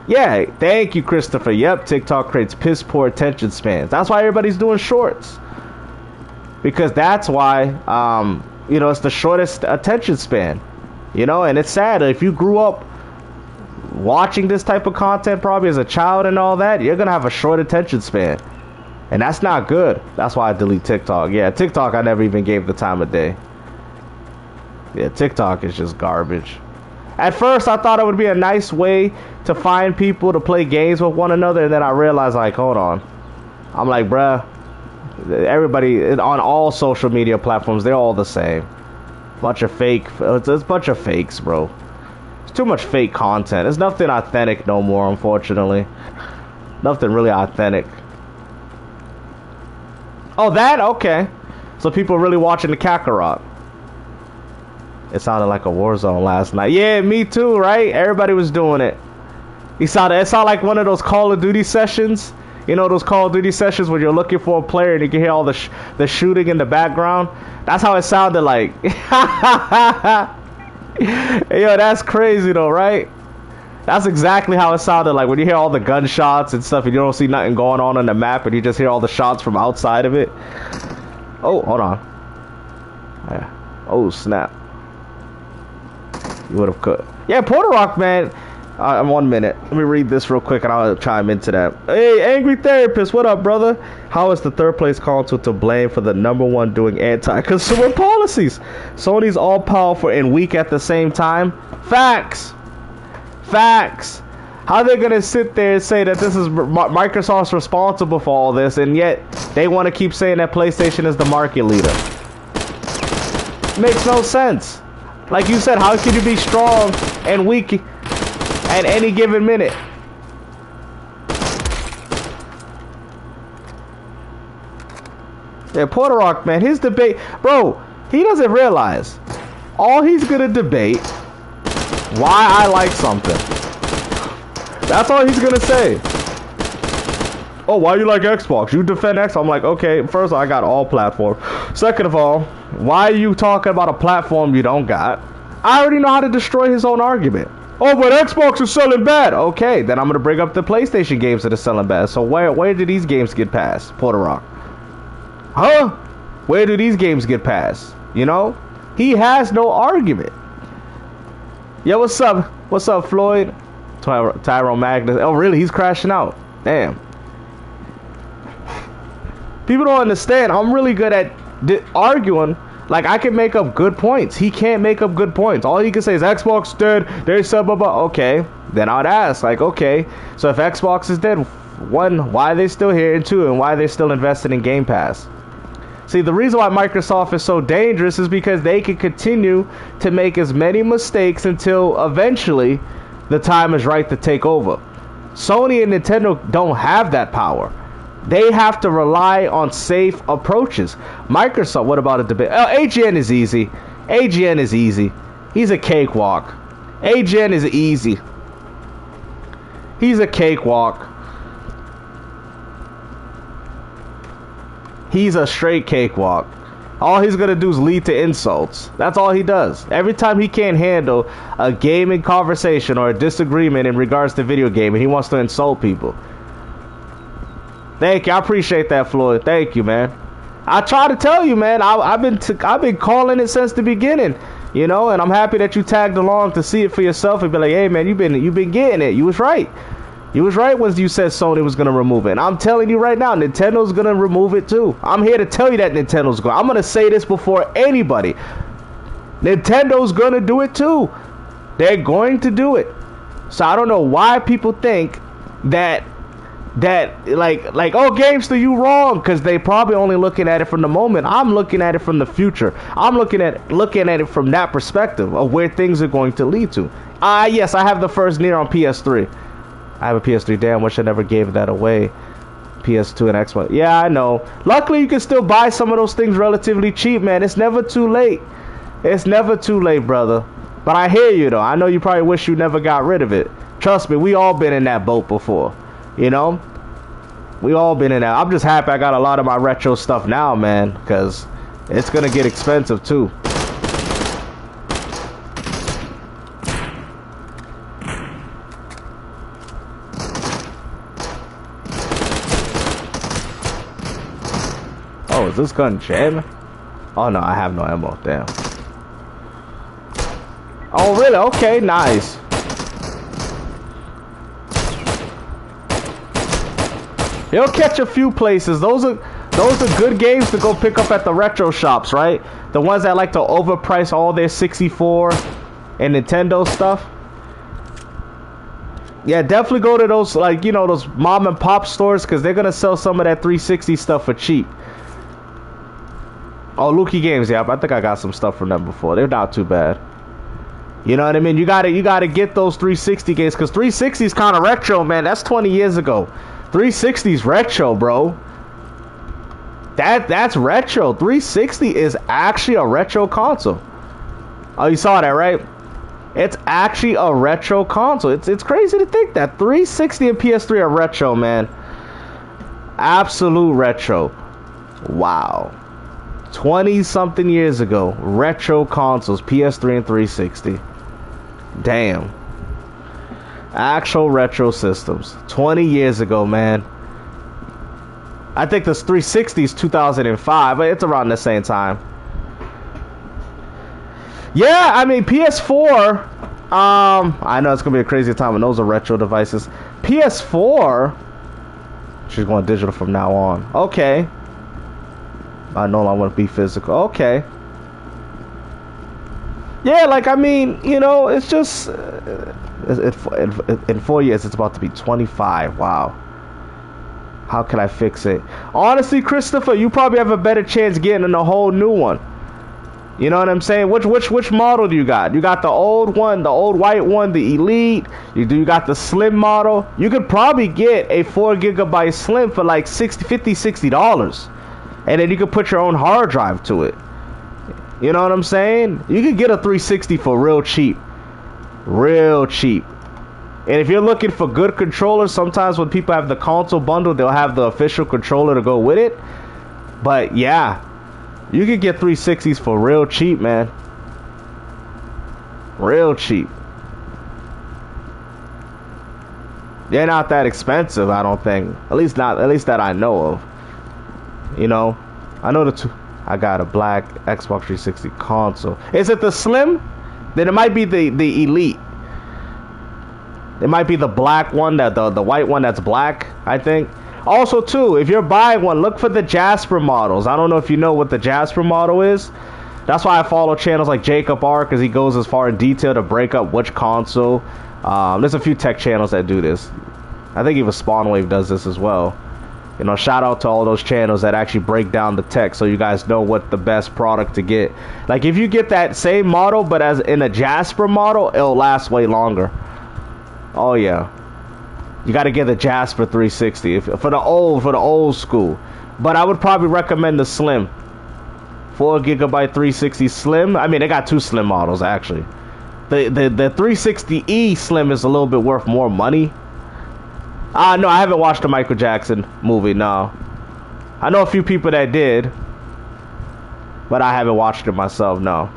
Yeah, thank you, Christopher. Yep, TikTok creates piss poor attention spans. That's why everybody's doing shorts. Because that's why, you know, it's the shortest attention span. You know, and it's sad. If you grew up watching this type of content probably as a child and all that, you're going to have a short attention span. And that's not good. That's why I delete TikTok. Yeah, TikTok I never even gave the time of day. Yeah, TikTok is just garbage. At first, I thought it would be a nice way to find people to play games with one another. And then I realized, like, hold on. I'm like, bruh, everybody on all social media platforms, they're all the same. Bunch of fake. It's a bunch of fakes, bro. It's too much fake content. There's nothing authentic no more, unfortunately. Nothing really authentic. Oh, that? Okay. So people really watching the Kakarot. It sounded like a war zone last night. Yeah, me too, right? Everybody was doing it. It sounded like one of those Call of Duty sessions. You know, those Call of Duty sessions where you're looking for a player and you can hear all the shooting in the background. That's how it sounded like. Yo, that's crazy though, right? That's exactly how it sounded like when you hear all the gunshots and stuff and you don't see nothing going on the map and you just hear all the shots from outside of it. Oh, hold on. Yeah. Oh, snap. You would have cut. Yeah, Porter Rock, man. 1 minute. Let me read this real quick and I'll chime into that. Hey, Angry Therapist, what up, brother? How is the third place console to blame for the #1 doing anti-consumer policies? Sony's all powerful and weak at the same time? Facts. Facts. How are they gonna sit there and say that this is Microsoft's responsible for all this, and yet they want to keep saying that PlayStation is the market leader? Makes no sense. Like you said, how can you be strong and weak at any given minute? Yeah, Porter Rock, man, his debate, bro, he doesn't realize all he's gonna debate why I like something. That's all he's gonna say. Oh, why you like Xbox? You defend Xbox. I'm like, okay, first of all, I got all platforms. Second of all, why are you talking about a platform you don't got? I already know how to destroy his own argument. Oh, but Xbox is selling bad. Okay, then I'm gonna bring up the PlayStation games that are selling bad. So where did these games get passed, Porter Rock? Huh? Where do these games get passed? You know? He has no argument. Yo, what's up? What's up, Floyd? Tyrone Magnus. Oh, really? He's crashing out. Damn. People don't understand. I'm really good at arguing. Like, I can make up good points. He can't make up good points. All he can say is Xbox dead. They said blah blah. Okay, then I'd ask, like, okay, so if Xbox is dead, one, why are they still here? And two, and why are they still invested in Game Pass? See, the reason why Microsoft is so dangerous is because they can continue to make as many mistakes until eventually the time is right to take over. Sony and Nintendo don't have that power. They have to rely on safe approaches. Microsoft, what about a debate? Oh, AGN is easy. AGN is easy. He's a cakewalk. AGN is easy. He's a cakewalk. He's a straight cakewalk. All he's gonna do is lead to insults. That's all he does. Every time he can't handle a gaming conversation or a disagreement in regards to video gaming, he wants to insult people. Thank you. I appreciate that, Floyd. Thank you, man. I try to tell you, man. I've been calling it since the beginning, you know, and I'm happy that you tagged along to see it for yourself and be like, hey, man, you've been getting it. You was right. You was right when you said Sony was gonna remove it. And I'm telling you right now, Nintendo's gonna remove it too. I'm here to tell you that Nintendo's going. I'm gonna say this before anybody. Nintendo's gonna do it too. They're going to do it. So I don't know why people think that like oh, Gamester, you wrong, because they probably only looking at it from the moment. I'm looking at it from the future. I'm looking at it from that perspective of where things are going to lead to. Yes, I have the first Nier on PS3. I have a PS3. Damn, wish I never gave that away. PS2 and Xbox. Yeah, I know. Luckily, you can still buy some of those things relatively cheap, man. It's never too late. It's never too late, brother. But I hear you, though. I know you probably wish you never got rid of it. Trust me, we all been in that boat before. You know? We all been in that. I'm just happy I got a lot of my retro stuff now, man. Because it's going to get expensive, too. Oh, is this gun jamming? Oh, no, I have no ammo. Damn. Oh, really? Okay, nice. He'll catch a few places. Those are good games to go pick up at the retro shops, right? The ones that like to overprice all their 64 and Nintendo stuff. Yeah, definitely go to those, like, you know, those mom and pop stores, because they're gonna sell some of that 360 stuff for cheap. Oh, Lukey Games, yeah, I think I got some stuff from them before. They're not too bad. You know what I mean? You gotta get those 360 games, because 360 is kind of retro, man. That's 20 years ago. 360's retro, bro. That's retro. 360 is actually a retro console. Oh, you saw that, right? It's actually a retro console. It's crazy to think that 360 and PS3 are retro, man. Absolute retro. Wow. 20 something years ago, retro consoles, PS3 and 360. Damn. Actual retro systems. 20 years ago, man. I think this 360 is 2005, but it's around the same time. Yeah, I mean, PS4, I know it's gonna be a crazy time when those are retro devices. PS4, she's going digital from now on. Okay. I no longer want to be physical. Okay. Yeah, like, I mean, you know, it's just in 4 years it's about to be 25. Wow. How can I fix it? Honestly, Christopher, you probably have a better chance getting a whole new one. You know what I'm saying? Which model do you got? You got the old one, the old white one, the Elite. You got the Slim model. You could probably get a 4 GB Slim for like $60. And then you could put your own hard drive to it. You know what I'm saying? You could get a 360 for real cheap. Real cheap. And if you're looking for good controllers, sometimes when people have the console bundle, they'll have the official controller to go with it. But yeah, you could get 360s for real cheap, man. Real cheap. They're not that expensive, I don't think. At least that I know of. You know, I know the two. I got a black Xbox 360 console. Is it the Slim? Then it might be the Elite. It might be the black one, that the white one that's black, I think. Also, too, if you're buying one, look for the Jasper models. I don't know if you know what the Jasper model is. That's why I follow channels like Jacob R, because he goes as far in detail to break up which console. There's a few tech channels that do this. I think even Spawnwave does this as well. You know, shout out to all those channels that actually break down the tech so you guys know what the best product to get. Like, if you get that same model, but as in a Jasper model, it'll last way longer. Oh yeah, you got to get the Jasper 360 for the old school. But I would probably recommend the Slim, 4 GB 360 Slim. I mean, they got two Slim models actually. The 360e Slim is a little bit worth more money. No, I haven't watched the Michael Jackson movie. No, I know a few people that did, but I haven't watched it myself. No.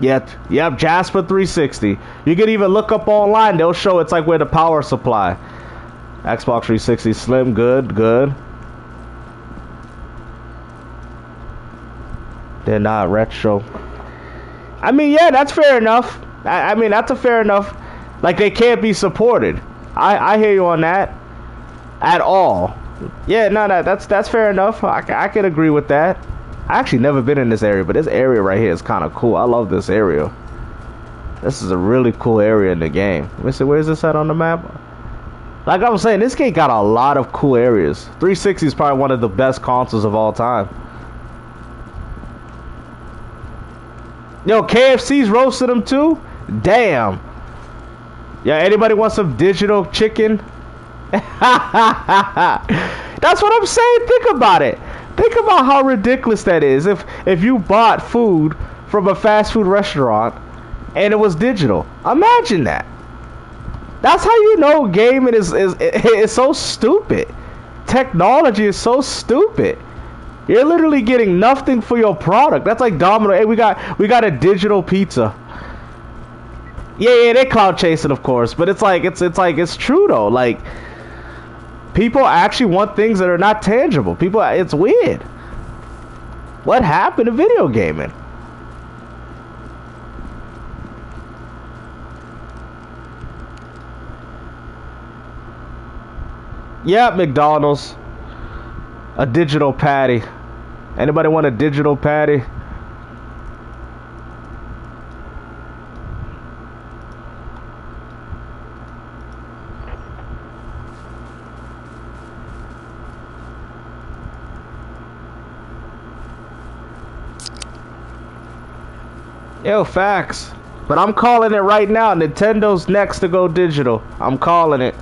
Yep, Jasper 360. You can even look up online. They'll show it's like where the power supply. Xbox 360 Slim, good. They're not retro. I mean, yeah, that's fair enough. I mean, that's a fair enough. Like, they can't be supported. I hear you on that. At all. Yeah, no, that's fair enough. I can agree with that. I actually never been in this area, but this area right here is kind of cool. I love this area. This is a really cool area in the game. Let me see, where is this at on the map? Like I was saying, this game got a lot of cool areas. 360 is probably one of the best consoles of all time. Yo, KFC's roasted them too? Damn. Yeah, anybody want some digital chicken? That's what I'm saying. Think about it. Think about how ridiculous that is. If you bought food from a fast food restaurant and it was digital, imagine that. That's how you know gaming is so stupid. Technology is so stupid. You're literally getting nothing for your product. That's like Domino. Hey, we got a digital pizza. Yeah, they cloud chasing, of course, but it's true though. Like, people actually want things that are not tangible. It's weird. What happened to video gaming? Yeah, McDonald's. A digital patty. Anybody want a digital patty? Yo, facts. But I'm calling it right now. Nintendo's next to go digital. I'm calling it.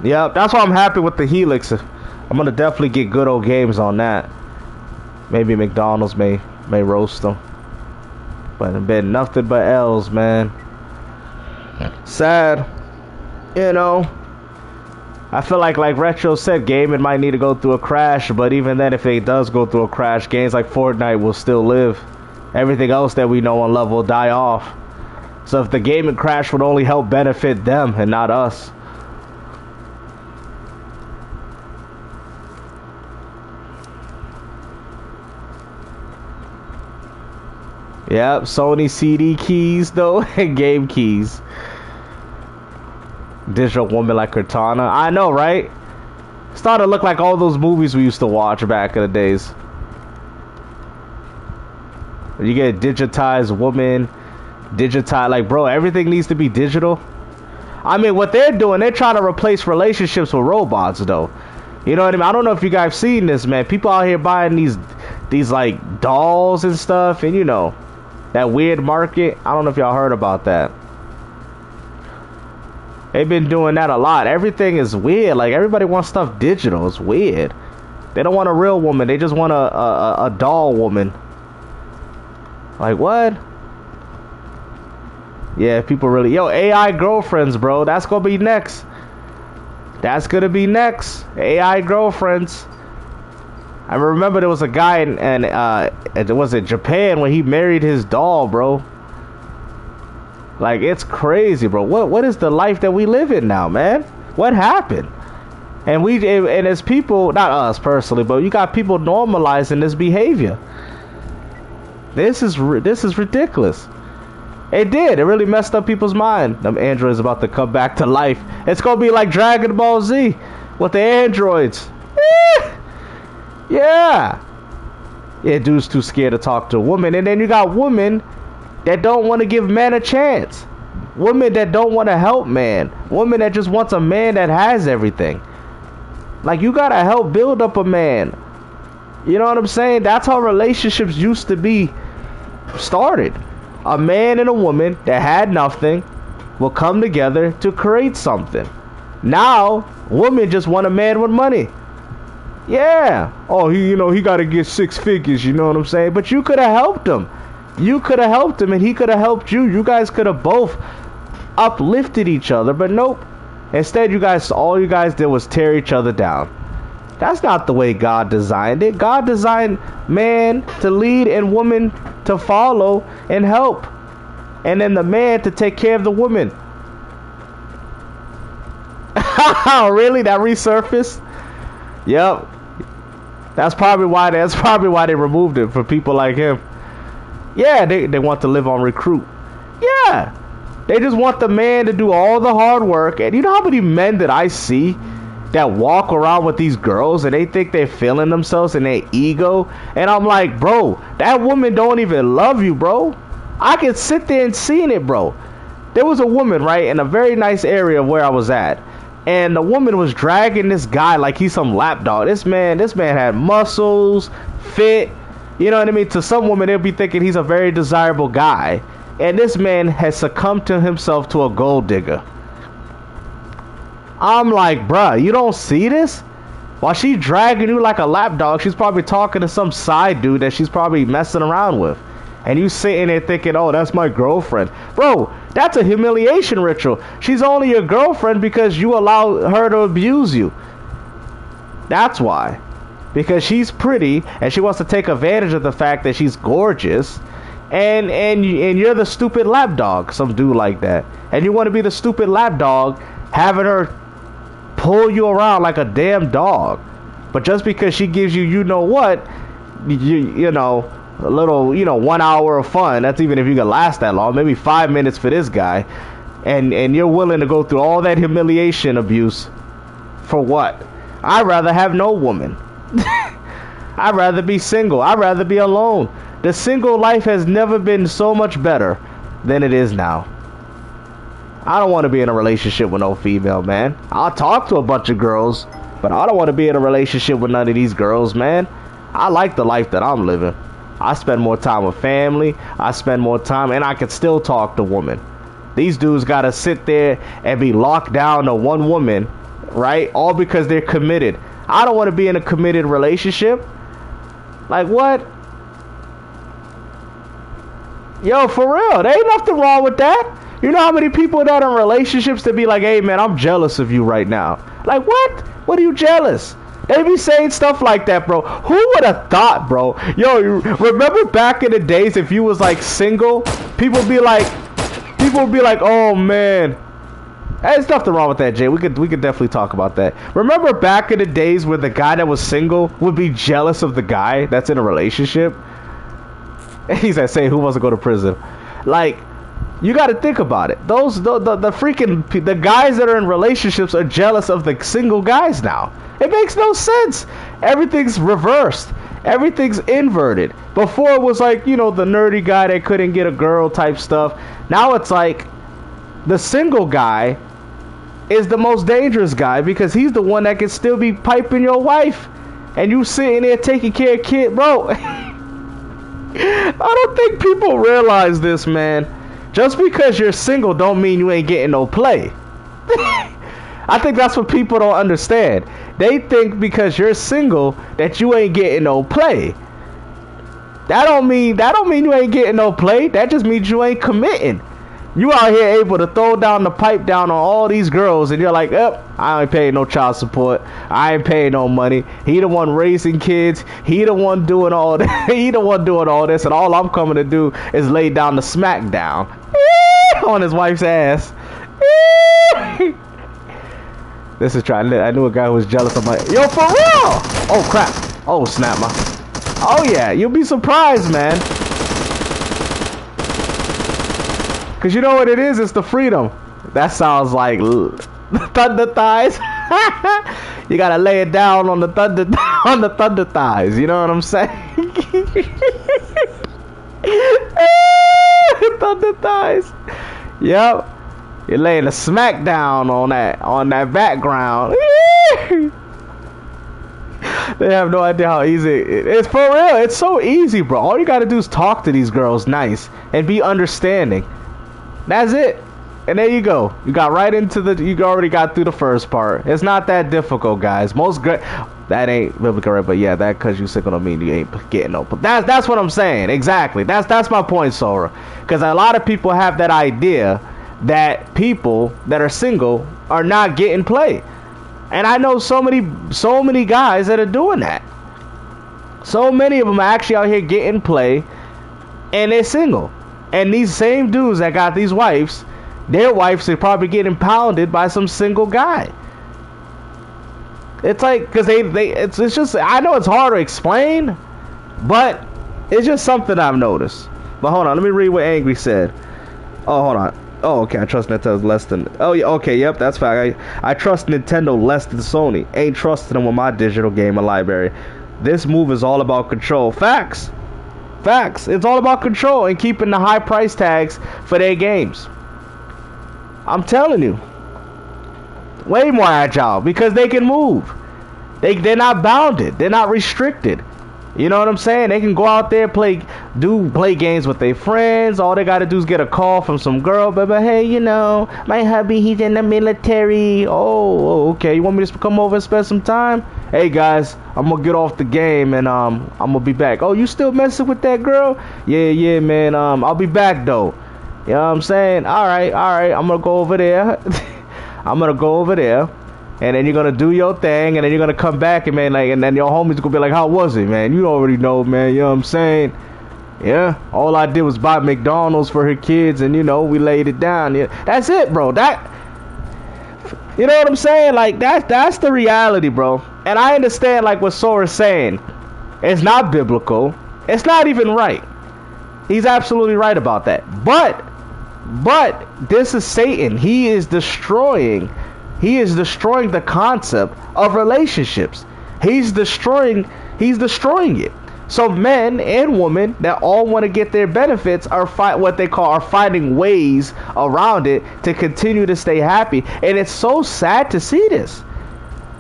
Yep, that's why I'm happy with the Helix. I'm gonna definitely get good old games on that. Maybe McDonald's may roast them. But it's been nothing but L's, man. Sad. You know. I feel like Retro said, gaming might need to go through a crash. But even then, if it does go through a crash, games like Fortnite will still live. Everything else that we know and love will die off. So if the gaming crash would only help benefit them and not us. Yep, Sony CD keys though, and game keys. Digital woman like Cortana. I know, right? Starting to look like all those movies we used to watch back in the days. You get a digitized woman, digitized, like, bro, everything needs to be digital. I mean, what they're doing, they're trying to replace relationships with robots, though. You know what I mean? I don't know if you guys seen this, man. People out here buying these like dolls and stuff, and you know, that weird market. I don't know if y'all heard about that. They've been doing that a lot. Everything is weird. Like, everybody wants stuff digital. It's weird. They don't want a real woman. They just want a doll woman. Like, what? Yeah, people really... Yo, AI girlfriends, bro. That's gonna be next. That's gonna be next. AI girlfriends. I remember there was a guy in was it Japan when he married his doll, bro. Like, it's crazy, bro. What is the life that we live in now, man? What happened? And as people, not us personally, but you got people normalizing this behavior. This is ridiculous. It did. It really messed up people's mind. Them androids about to come back to life. It's gonna be like Dragon Ball Z with the androids. Yeah. Yeah, dude's too scared to talk to a woman. And then you got women that don't want to give men a chance. Women that don't want to help man. Women that just wants a man that has everything. Like, you gotta help build up a man. You know what I'm saying? That's how relationships used to be started. A man and a woman that had nothing will come together to create something. Now, women just want a man with money. Yeah. Oh, he gotta get 6 figures, you know what I'm saying? But you could have helped him. You could have helped him and he could have helped you. You guys could have both uplifted each other, but nope. Instead, all you guys did was tear each other down. That's not the way God designed it. God designed man to lead and woman to follow and help. And then the man to take care of the woman. Really? That resurfaced? Yep. That's probably why they removed it for people like him. Yeah, they want to live on recruit. Yeah. They just want the man to do all the hard work. And you know how many men that I see that walk around with these girls and they think they're feeling themselves and their ego? And I'm like, bro, that woman don't even love you, bro. I can sit there and see it, bro. There was a woman, right, in a very nice area where I was at. And the woman was dragging this guy like he's some lapdog. This man had muscles, fit. You know what I mean? To some women, they'll be thinking he's a very desirable guy. And this man has succumbed to himself to a gold digger. I'm like, bruh, you don't see this? While she's dragging you like a lapdog, she's probably talking to some side dude that she's probably messing around with. And you sitting there thinking, oh, that's my girlfriend. Bro, that's a humiliation ritual. She's only your girlfriend because you allow her to abuse you. That's why. Because she's pretty and she wants to take advantage of the fact that she's gorgeous. And you're the stupid lapdog, some dude like that. And you want to be the stupid lapdog, having her pull you around like a damn dog. But just because she gives you, you know what, you know, a little, 1 hour of fun. That's even if you can last that long. Maybe 5 minutes for this guy. And you're willing to go through all that humiliation abuse for what? I'd rather have no woman. I'd rather be single. I'd rather be alone. The single life has never been so much better than it is now. I don't want to be in a relationship with no female, man. I'll talk to a bunch of girls, but I don't want to be in a relationship with none of these girls, man. I like the life that I'm living. I spend more time with family. I spend more time, and I can still talk to women. These dudes got to sit there and be locked down to one woman, right? All because they're committed. I don't want to be in a committed relationship. Like, what? Yo, for real, there ain't nothing wrong with that. You know how many people that are in relationships that be like, hey, man, I'm jealous of you right now. Like, what? What are you jealous? They be saying stuff like that, bro. Who would have thought, bro? Yo, you remember back in the days if you was, like, single? People would be like, oh, man. There's nothing wrong with that, Jay. We could definitely talk about that. Remember back in the days where the guy that was single would be jealous of the guy that's in a relationship? He's like, say, who wants to go to prison? Like, you got to think about it. The freaking the guys that are in relationships are jealous of the single guys now. It makes no sense. Everything's reversed. Everything's inverted. Before it was like, the nerdy guy that couldn't get a girl type stuff. Now it's like the single guy is the most dangerous guy because he's the one that can still be piping your wife, and you sitting there taking care of kid, bro. I don't think people realize this, man. Just because you're single don't mean you ain't getting no play. I think that's what people don't understand. They think because you're single that you ain't getting no play. That don't mean you ain't getting no play. That just means you ain't committing. You out here able to throw down the pipe down on all these girls, and you're like, I ain't paying no child support. I ain't paying no money. He the one raising kids. He the one doing all that. He the one doing all this, and all I'm coming to do is lay down the smackdown on his wife's ass. This is trying. I knew a guy who was jealous of my. Yo, for real? Oh crap! Oh snap, my. Oh yeah, you'll be surprised, man. Cause you know what it is? It's the freedom. That sounds like thunder thighs. You gotta lay it down on the thunder thighs. You know what I'm saying? Thunder thighs. Yep. You're laying a smackdown on that background. They have no idea how easy it is. For real. It's so easy, bro. All you gotta do is talk to these girls nice and be understanding. That's it. And there you go. You got right into you already got through the first part. It's not that difficult, guys. That ain't biblical, right? But yeah, that because you single don't mean you ain't getting no. But that's what I'm saying. Exactly. That's my point, Sora. Because a lot of people have that idea that people that are single are not getting play. And I know so many guys that are doing that. So many of them are actually out here getting play, and they're single. And these same dudes that got these wives, their wives are probably getting pounded by some single guy. It's like, because it's just, I know it's hard to explain, but it's just something I've noticed. But hold on, let me read what Angry said. Oh, hold on. Oh, okay, I trust Nintendo less than... Oh, yeah, okay, yep, that's fact. I trust Nintendo less than Sony. Ain't trusting them with my digital gamer library. This move is all about control. Facts. Facts. It's all about control and keeping the high price tags for their games. I'm telling you. Way more agile because they can move. They're not bounded. They're not restricted. You know what I'm saying? They can go out there, play games with their friends. All they gotta do is get a call from some girl, baby. Hey, you know, my hubby, he's in the military. Oh, okay. You want me to come over and spend some time? Hey guys, I'm gonna get off the game and I'm gonna be back. Oh, you still messing with that girl? Yeah, man. I'll be back though. You know what I'm saying? All right. I'm gonna go over there. And then you're gonna do your thing, and then you're gonna come back and and then your homies gonna be like, how was it, man? You already know, man. You know what I'm saying? Yeah. All I did was buy McDonald's for her kids, and we laid it down. Yeah. That's it, bro. You know what I'm saying? Like that's the reality, bro. And I understand like what Sora's saying. It's not biblical. It's not even right. He's absolutely right about that. But this is Satan. He is destroying the concept of relationships. He's destroying it. So men and women that all want to get their benefits are finding ways around it to continue to stay happy. And it's so sad to see this.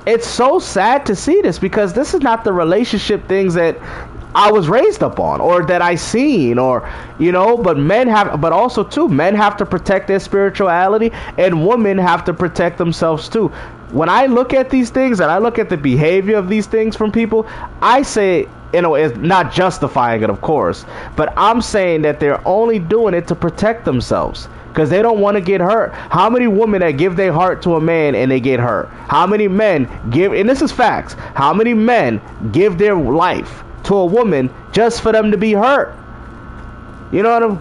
It's so sad to see this because this is not the relationship things that I was raised up on or that I seen but men have to protect their spirituality and women have to protect themselves too. When I look at these things and I look at the behavior of these things from people, I say, it's not justifying it, of course, but I'm saying that they're only doing it to protect themselves because they don't want to get hurt. How many women that give their heart to a man and they get hurt? How many men and this is facts, how many men give their life to a woman just for them to be hurt? You know what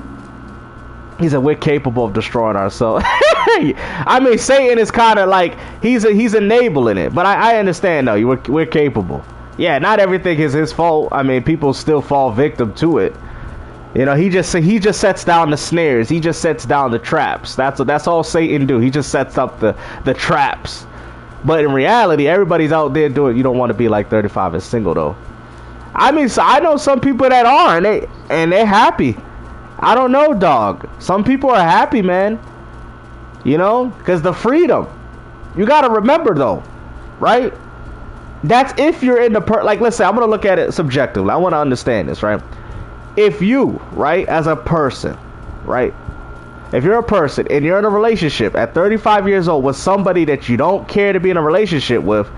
he said, we're capable of destroying ourselves. I mean, Satan is kind of like he's enabling it, but I understand though. We're capable. Yeah, not everything is his fault. I mean, people still fall victim to it. He just sets down the snares. He just sets down the traps. That's all Satan do. He just sets up the traps. But in reality, everybody's out there doing. You don't want to be like 35 and single though. I mean, so I know some people that are, and they're happy. I don't know, dog. Some people are happy, man. Because the freedom. You gotta remember though, right? That's if you're in the like, let's say I'm gonna look at it subjectively. I want to understand this, right? If you, right, as a person, right, if you're a person and you're in a relationship at 35 years old with somebody that you don't care to be in a relationship with,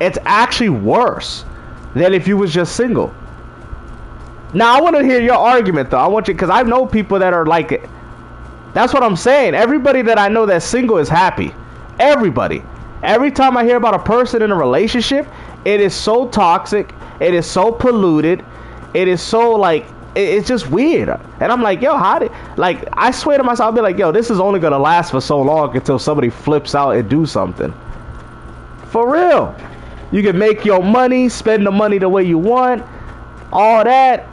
it's actually worse than if you was just single. Now I want to hear your argument though. I want you, because I know people that are like it. That's what I'm saying. Everybody that I know that's single is happy. Everybody. Every time I hear about a person in a relationship, it is so toxic. It is so polluted. It is so like, it's just weird. And I'm like, yo, how did, like, I swear to myself, I'll be like, yo, this is only going to last for so long until somebody flips out and do something. For real. You can make your money, spend the money the way you want, all that.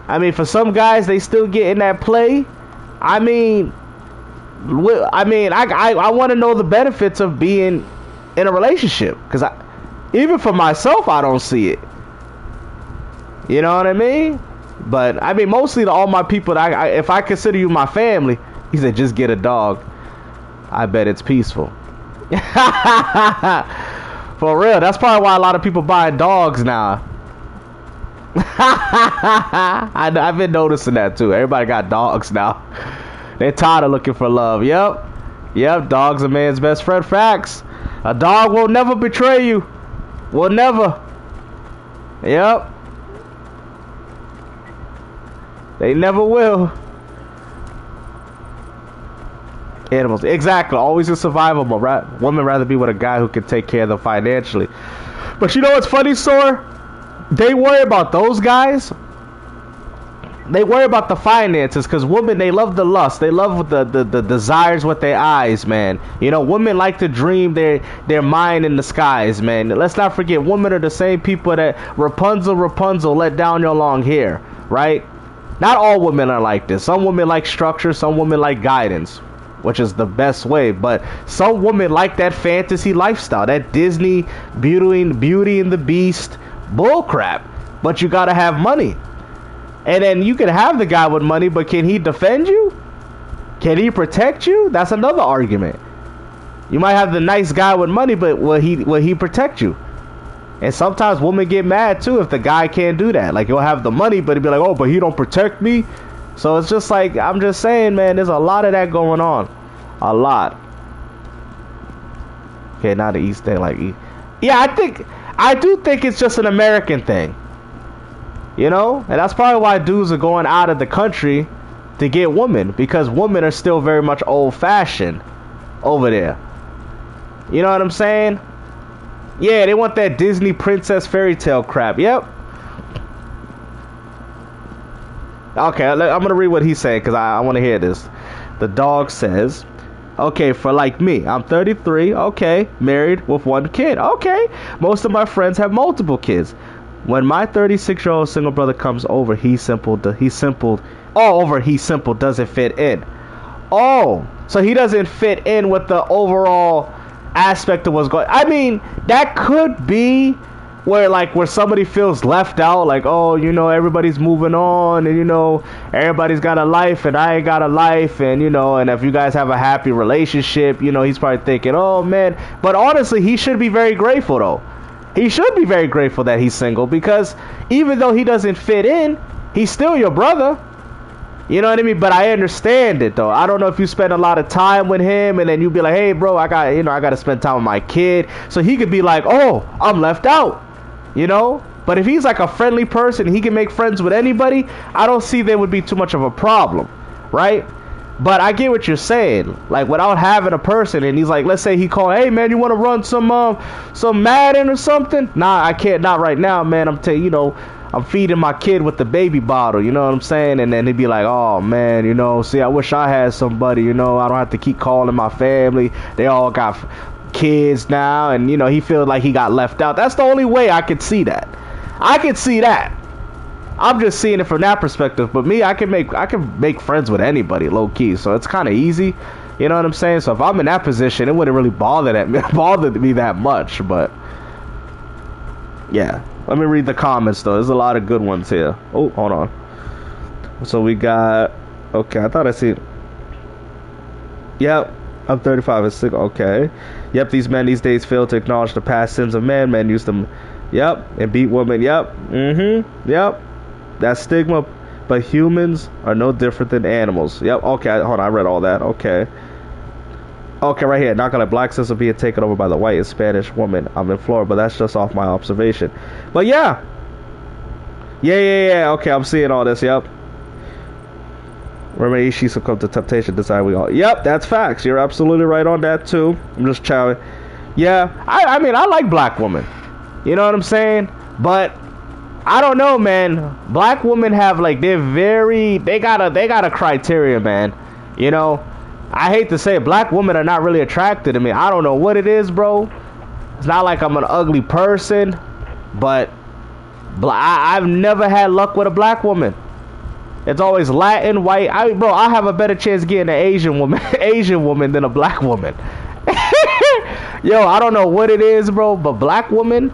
I mean, for some guys, they still get in that play. I mean, I want to know the benefits of being in a relationship, because even for myself, I don't see it. You know what I mean? But I mean, mostly to all my people that if I consider you my family, he said just get a dog. I bet it's peaceful. For real, that's probably why a lot of people buy dogs now. I've been noticing that too. Everybody got dogs now. They're tired of looking for love. Yep, dog's a man's best friend. Facts. A dog will never betray you. Will never. Yep. They never will. Animals. Exactly. Always a survival mode, right? Women rather be with a guy who can take care of them financially. But you know what's funny, Sor? They worry about those guys. They worry about the finances, because women, they love the lust. They love the desires with their eyes, man. You know, women like to dream their mind in the skies, man. Let's not forget, women are the same people that Rapunzel let down your long hair, right? Not all women are like this. Some women like structure. Some women like guidance, which is the best way. But some women like that fantasy lifestyle, that Disney Beauty and the Beast bullcrap. But you gotta have money. And then you can have the guy with money, but can he defend you? Can he protect you? That's another argument. You might have the nice guy with money, but will he protect you? And sometimes women get mad too if the guy can't do that. Like, he'll have the money, but he'll be like, oh, but he don't protect me. So it's just like, I'm just saying, man, there's a lot of that going on. A lot. Okay, now the East thing, like, yeah, I do think it's just an American thing. You know? And that's probably why dudes are going out of the country to get women, because women are still very much old-fashioned over there. You know what I'm saying? Yeah, they want that Disney princess fairy tale crap. Yep. Okay, I'm going to read what he's saying, because I want to hear this. The dog says, okay, for like me, I'm 33, okay, married with 1 kid. Okay, most of my friends have multiple kids. When my 36-year-old single brother comes over, he simple doesn't fit in. Oh, so he doesn't fit in with the overall aspect of what's going. I mean, that could be where somebody feels left out, like, oh, you know, everybody's moving on, and you know, everybody's got a life and I ain't got a life, and you know, and if you guys have a happy relationship, you know, he's probably thinking, oh man. But honestly, he should be very grateful though. He should be very grateful that he's single, because even though he doesn't fit in, he's still your brother. You know what I mean? But I understand it though. I don't know if you spend a lot of time with him and then you be like, hey bro, I got to spend time with my kid. So he could be like, oh, I'm left out. You know? But if he's like a friendly person, he can make friends with anybody, I don't see there would be too much of a problem, right? But I get what you're saying. Like, without having a person, and he's like, let's say he called, hey man, you want to run some Madden or something? Nah, I can't, not right now, man. I'm feeding my kid with the baby bottle, you know what I'm saying? And then he'd be like, oh man, you know, see, I wish I had somebody, you know, I don't have to keep calling my family. They all got kids now, and you know, he feels like he got left out. That's the only way I could see that. I could see that. I'm just seeing it from that perspective. But me, I can make friends with anybody, low key. So it's kind of easy. You know what I'm saying? So if I'm in that position, it wouldn't really bother me that much. But yeah, let me read the comments though. There's a lot of good ones here. Oh, hold on. So we got. Okay, I thought I see. Yep, I'm 35 and 6. Okay. Yep, these men these days fail to acknowledge the past sins of men. Men use them, yep, and beat women. Yep, yep. That's stigma. But humans are no different than animals. Yep, okay, hold on, I read all that. Okay. Okay, right here. Not gonna black sisters being taken over by the white and Spanish woman. I'm in Florida, but that's just off my observation. But yeah. Yeah. Okay, I'm seeing all this. Yep. Remember, she succumbed to temptation. Decide we all. Yep, that's facts. You're absolutely right on that too. I'm just chowing. Yeah, I mean, I like black women. You know what I'm saying? But I don't know, man. Black women have like they got a criteria, man. You know, I hate to say it, black women are not really attracted to me. I don't know what it is, bro. It's not like I'm an ugly person, but I've never had luck with a black woman. It's always Latin, white. I have a better chance getting an Asian woman than a black woman. Yo, I don't know what it is, bro, but black women,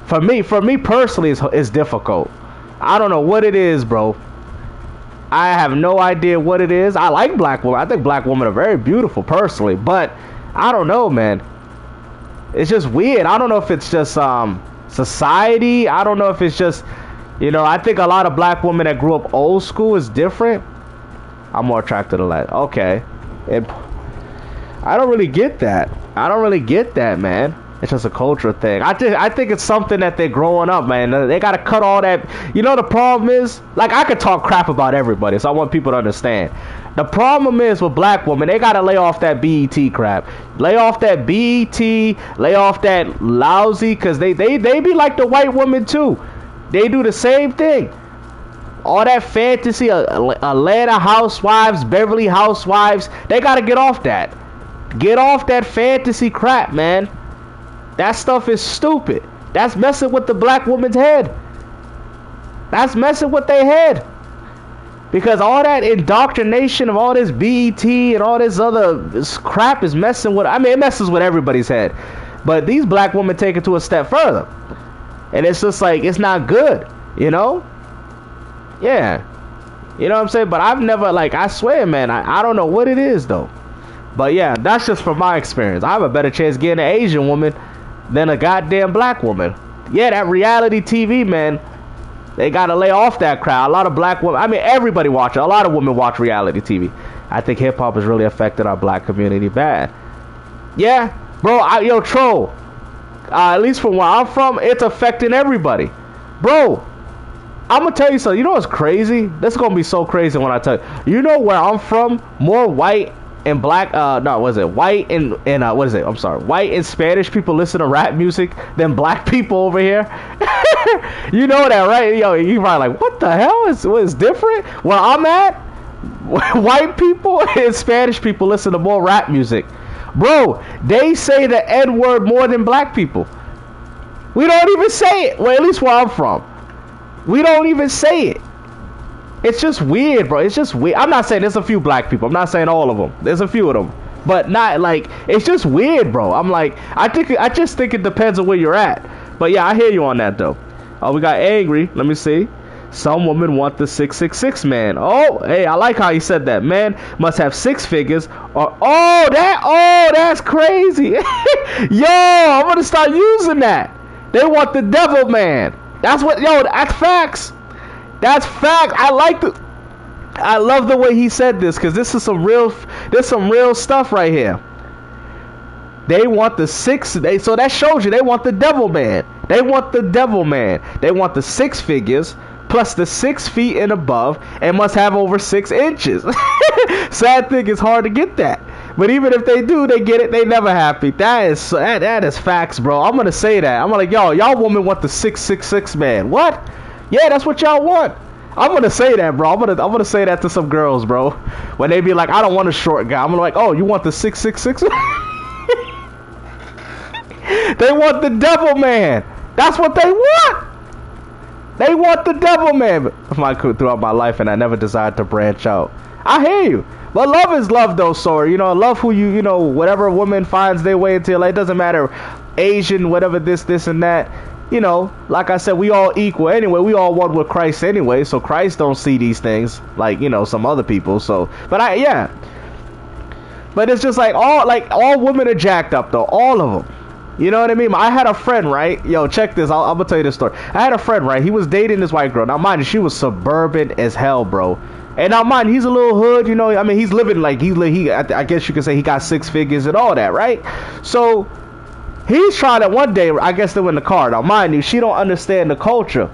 for me personally, is difficult. I don't know what it is, bro. I have no idea what it is. I like black women. I think black women are very beautiful, personally, but I don't know, man. It's just weird. I don't know if it's just society. I don't know if it's just, you know, I think a lot of black women that grew up old school is different. I'm more attracted to that. Okay. I don't really get that. Man. It's just a culture thing. I think it's something that they're growing up, man. They gotta cut all that. You know, the problem is, like, I could talk crap about everybody, so I want people to understand. The problem is with black women, they gotta lay off that BET crap. Lay off that BET. Lay off that lousy, because they be like the white woman too. They do the same thing. All that fantasy, Atlanta Housewives, Beverly Housewives, they gotta get off that. Get off that fantasy crap, man. That stuff is stupid. That's messing with the black woman's head. That's messing with their head. Because all that indoctrination of all this BET and all this crap is messing with, I mean, it messes with everybody's head. But these black women take it to a step further. And it's just like, it's not good, you know? Yeah. You know what I'm saying? But I've never, like, I swear, man, I don't know what it is, though. But yeah, that's just from my experience. I have a better chance getting an Asian woman than a goddamn black woman. Yeah, that reality TV, man, they gotta lay off that crowd. A lot of black women, I mean, everybody watch it. A lot of women watch reality TV. I think hip-hop has really affected our black community bad. Yeah, bro, yo, troll. At least from where I'm from, it's affecting everybody. Bro, I'm gonna tell you something. You know what's crazy? This is gonna be so crazy when I tell you. You know where I'm from? More white and black, white and Spanish people listen to rap music than black people over here. You know that, right? Yo, you probably like, what the hell? Is different? Where I'm at, white people and Spanish people listen to more rap music. Bro, they say the N-word more than black people. We don't even say it. Well, at least where I'm from. We don't even say it. It's just weird, bro. It's just weird. I'm not saying there's a few black people. I'm not saying all of them. There's a few of them. But not like, it's just weird, bro. I'm like, I just think it depends on where you're at. But yeah, I hear you on that, though. Oh, we got angry. Let me see. Some women want the 666 man. Oh, hey, I like how you said that. Man must have 6 figures. Or that's crazy. Yo, I'm gonna start using that. They want the devil man. That's facts. That's fact. I love the way he said this, because this is some real stuff right here. They want the 6. So that shows you they want the devil man. They want the devil man. They want the 6 figures plus the 6 feet and above, and must have over 6 inches. Sad thing, it's hard to get that. But even if they do, they get it. They never happy. That is facts, bro. I'm gonna say that. I'm like, y'all women want the 666 man. What? Yeah, that's what y'all want. I'm gonna say that, bro. I'm gonna say that to some girls, bro. When they be like, I don't want a short guy. I'm gonna like, oh, you want the 666? They want the devil man. That's what they want. They want the devil man. Throughout my life, and I never desired to branch out. I hear you. But love is love, though, sorry. You know, love who you know, whatever woman finds their way into. Like, it doesn't matter, Asian, whatever, this, and that. You know, like I said, we all equal anyway. We all one with Christ anyway. So Christ don't see these things like, you know, some other people. So, but But it's just like all women are jacked up though, all of them. You know what I mean? I had a friend, right? Yo, check this. I'm gonna tell you this story. I had a friend, right? He was dating this white girl. Now, mind you, she was suburban as hell, bro. And now, mind, he's a little hood, you know. I mean, he's living like I guess you could say he got 6 figures and all that, right? So he's trying to one day. I guess they were in the car. Now, mind you, she don't understand the culture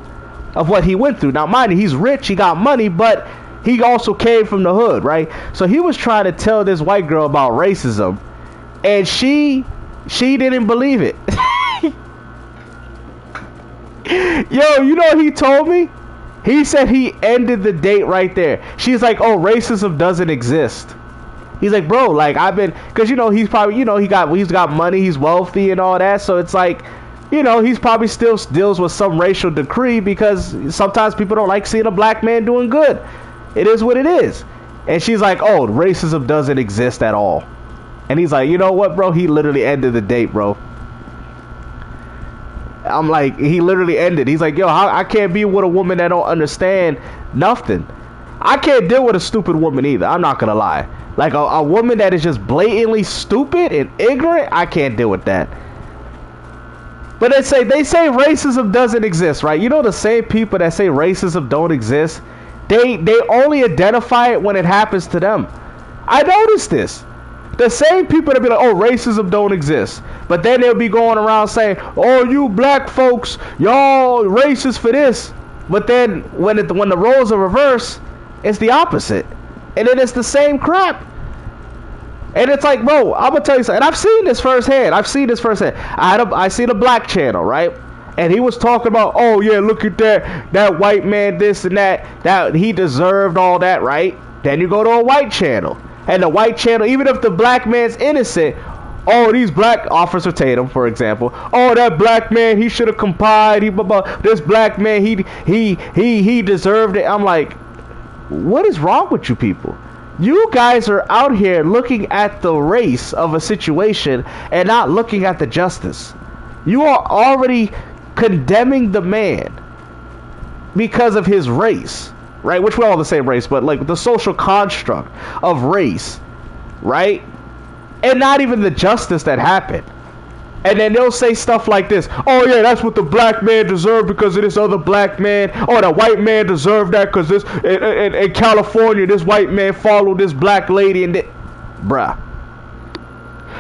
of what he went through. Now, mind you, he's rich, he got money, but he also came from the hood, right? So he was trying to tell this white girl about racism, and she didn't believe it. Yo, you know what he told me? He said he ended the date right there. She's like, oh, racism doesn't exist. He's like, bro, like I've been, because you know he's probably, you know, he's got money, he's wealthy and all that, so it's like, you know, he's probably still deals with some racial decree because sometimes people don't like seeing a black man doing good. It is what it is. And she's like, oh, racism doesn't exist at all. And he's like, you know what, bro? He literally ended the date, bro. I'm like, he literally ended. He's like, yo, I can't be with a woman that don't understand nothing. I can't deal with a stupid woman either. I'm not gonna lie. Like a woman that is just blatantly stupid and ignorant, I can't deal with that. But they say racism doesn't exist, right? You know, the same people that say racism don't exist, they only identify it when it happens to them. I noticed this. The same people that be like, oh, racism don't exist, but then they'll be going around saying, oh, you black folks, y'all racist for this. But then when the roles are reversed, it's the opposite, and then it's the same crap. And it's like, bro, I'm gonna tell you something. And I've seen this firsthand. I seen a black channel, right? And he was talking about, oh yeah, look at that white man, this and that he deserved all that, right? Then you go to a white channel. And the white channel, even if the black man's innocent, oh, these black, Officer Tatum, for example, oh, that black man, he should have complied. This black man, he deserved it. I'm like, what is wrong with you people? You guys are out here looking at the race of a situation and not looking at the justice. You are already condemning the man because of his race. Right, which we're all the same race, but like the social construct of race, right? And not even the justice that happened. And then they'll say stuff like this, oh yeah, that's what the black man deserved because of this other black man. Oh, the white man deserved that because this in California, this white man followed this black lady and bruh.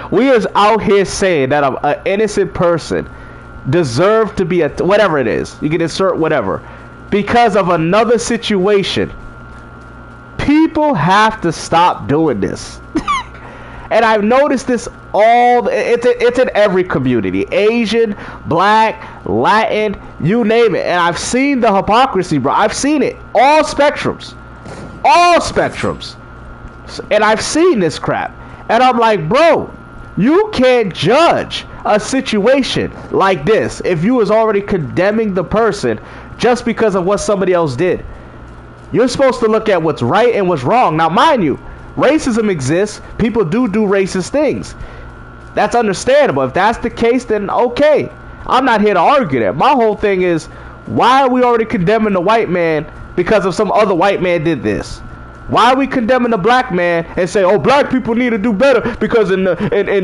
We is out here saying that an innocent person deserved to be whatever it is. You can insert whatever. Because of another situation. People have to stop doing this. And I've noticed this it's in every community. Asian, black, Latin, you name it. And I've seen the hypocrisy, bro. I've seen it. All spectrums. And I've seen this crap. And I'm like, bro, you can't judge a situation like this if you was already condemning the person just because of what somebody else did. You're supposed to look at what's right and what's wrong. Now, mind you, racism exists. People do racist things. That's understandable. If that's the case, then okay. I'm not here to argue that. My whole thing is, why are we already condemning the white man because of some other white man did this? Why are we condemning the black man and say, oh, black people need to do better because in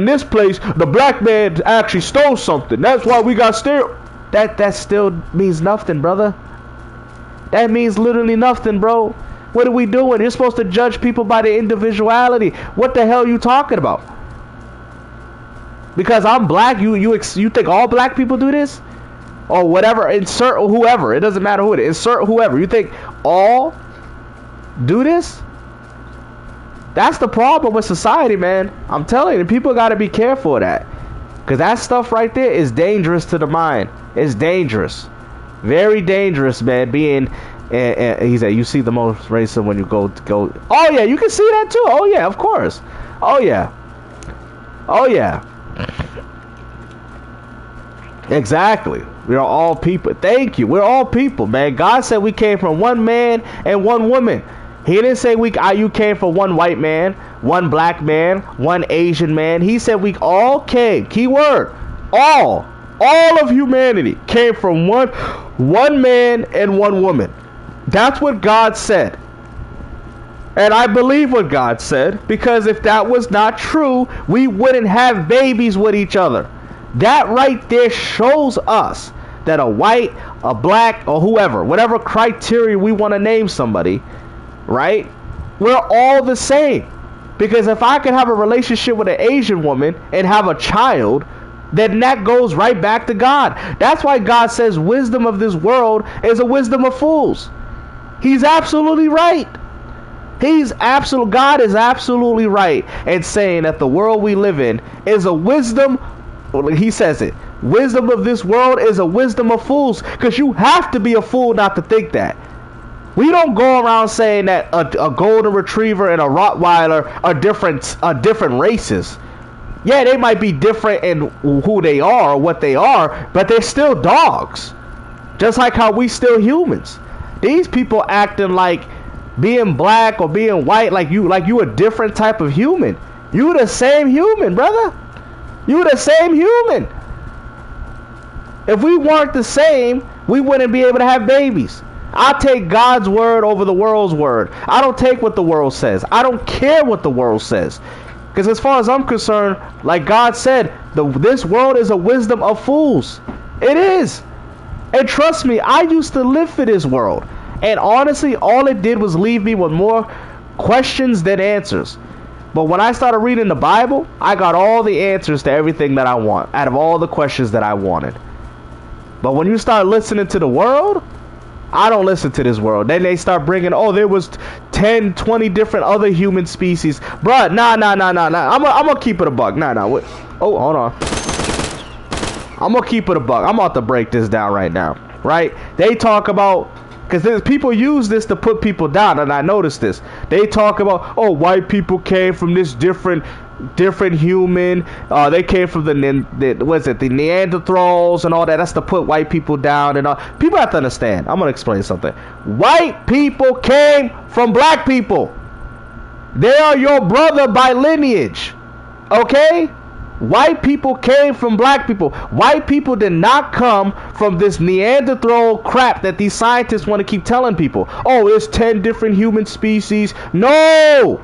this place, the black man actually stole something. That's why we got steal. That still means nothing, brother. That means literally nothing, bro. What are we doing? You're supposed to judge people by their individuality. What the hell are you talking about? Because I'm black, you think all black people do this? Or whatever, insert whoever. It doesn't matter who it is. Insert whoever. You think all do this? That's the problem with society, man. I'm telling you, people got to be careful of that. Because that stuff right there is dangerous to the mind. It's dangerous. Very dangerous, man. Being, he said, you see the most racism when you go. Oh, yeah, you can see that too. Oh, yeah, of course. Oh, yeah. Oh, yeah. Exactly. We are all people. Thank you. We're all people, man. God said we came from one man and one woman. He didn't say you came from one white man, one black man, one Asian man. He said we all came. Key word. All of humanity came from one man and one woman. That's what God said. And I believe what God said, because if that was not true, we wouldn't have babies with each other. That right there shows us that a white, a black, or whoever, whatever criteria we want to name somebody, right? We're all the same. Because if I can have a relationship with an Asian woman and have a child, then that goes right back to God. That's why God says wisdom of this world is a wisdom of fools. He's absolutely right. God is absolutely right in saying that the world we live in is a wisdom. He says it. Wisdom of this world is a wisdom of fools, because you have to be a fool not to think that. We don't go around saying that a golden retriever and a Rottweiler are different races. Yeah, they might be different in who they are or what they are, but they're still dogs. Just like how we still humans. These people acting like being black or being white, like you a different type of human. You the same human, brother. You the same human. If we weren't the same, we wouldn't be able to have babies. I take God's word over the world's word. I don't take what the world says. I don't care what the world says. Because as far as I'm concerned, like God said, this world is a wisdom of fools. It is. And trust me, I used to live for this world. And honestly, all it did was leave me with more questions than answers. But when I started reading the Bible, I got all the answers to everything that I want, out of all the questions that I wanted. But when you start listening to the world, I don't listen to this world. Then they start bringing, oh, there was 10, 20 different other human species. Bruh, nah. I'm gonna keep it a buck. Wait. Oh, hold on. I'm gonna keep it a buck. I'm about to break this down right now. Right? They talk about, because people use this to put people down, and I noticed this. They talk about, oh, white people came from this different human. They came from the Neanderthals and all that. That's to put white people down and all. People have to understand. I'm gonna explain something. White people came from black people. They are your brother by lineage. Okay? White people came from black people. White people did not come from this Neanderthal crap that these scientists want to keep telling people. Oh, it's 10 different human species. No!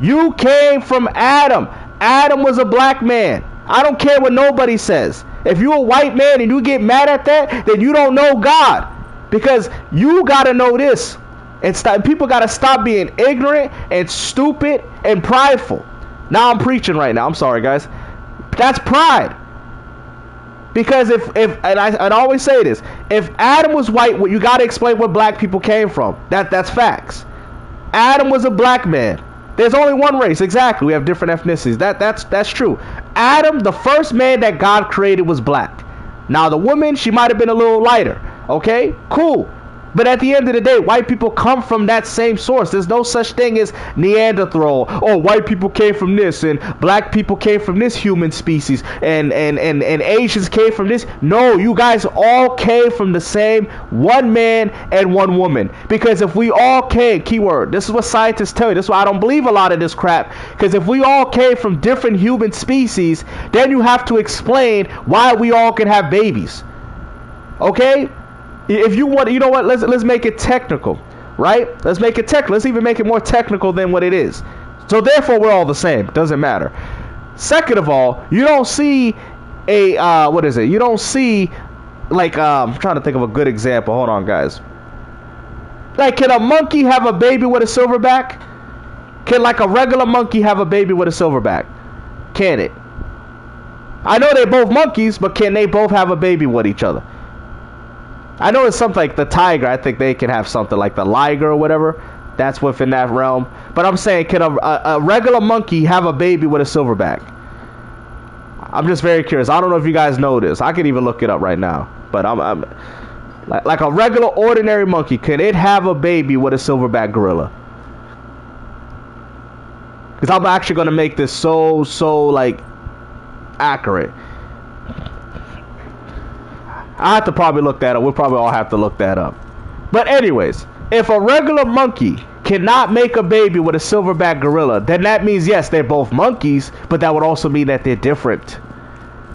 You came from Adam. Adam was a black man. I don't care what nobody says. If you're a white man and you get mad at that, then you don't know God. Because you got to know this. People got to stop being ignorant and stupid and prideful. Now I'm preaching right now. I'm sorry, guys. That's pride. Because and I always say this, if Adam was white, you got to explain where black people came from. That's facts. Adam was a black man. There's only one race, exactly. We have different ethnicities. That's true. Adam, the first man that God created, was black. Now the woman, she might have been a little lighter. Okay, cool. But at the end of the day, white people come from that same source. There's no such thing as Neanderthal. Oh, white people came from this, and black people came from this human species, and Asians came from this. No, you guys all came from the same one man and one woman. Because if we all came, keyword, this is what scientists tell you. This is why I don't believe a lot of this crap. Because if we all came from different human species, then you have to explain why we all can have babies. Okay? If you want, you know what? Let's make it technical, right? Let's make it technical. Let's even make it more technical than what it is. So therefore, we're all the same. Doesn't matter. Second of all, you don't see a what is it? You don't see like I'm trying to think of a good example. Hold on, guys. Like, can a monkey have a baby with a silverback? Can like a regular monkey have a baby with a silverback? Can it? I know they're both monkeys, but can they both have a baby with each other? I know it's something like the tiger. I think they can have something like the liger or whatever. That's within that realm. But I'm saying, can a regular monkey have a baby with a silverback? I'm just very curious. I don't know if you guys know this. I can even look it up right now. But I'm like a regular ordinary monkey. Can it have a baby with a silverback gorilla? Because I'm actually going to make this so like accurate. I have to probably look that up. We'll probably all have to look that up. But anyways, if a regular monkey cannot make a baby with a silverback gorilla, then that means, yes, they're both monkeys, but that would also mean that they're different.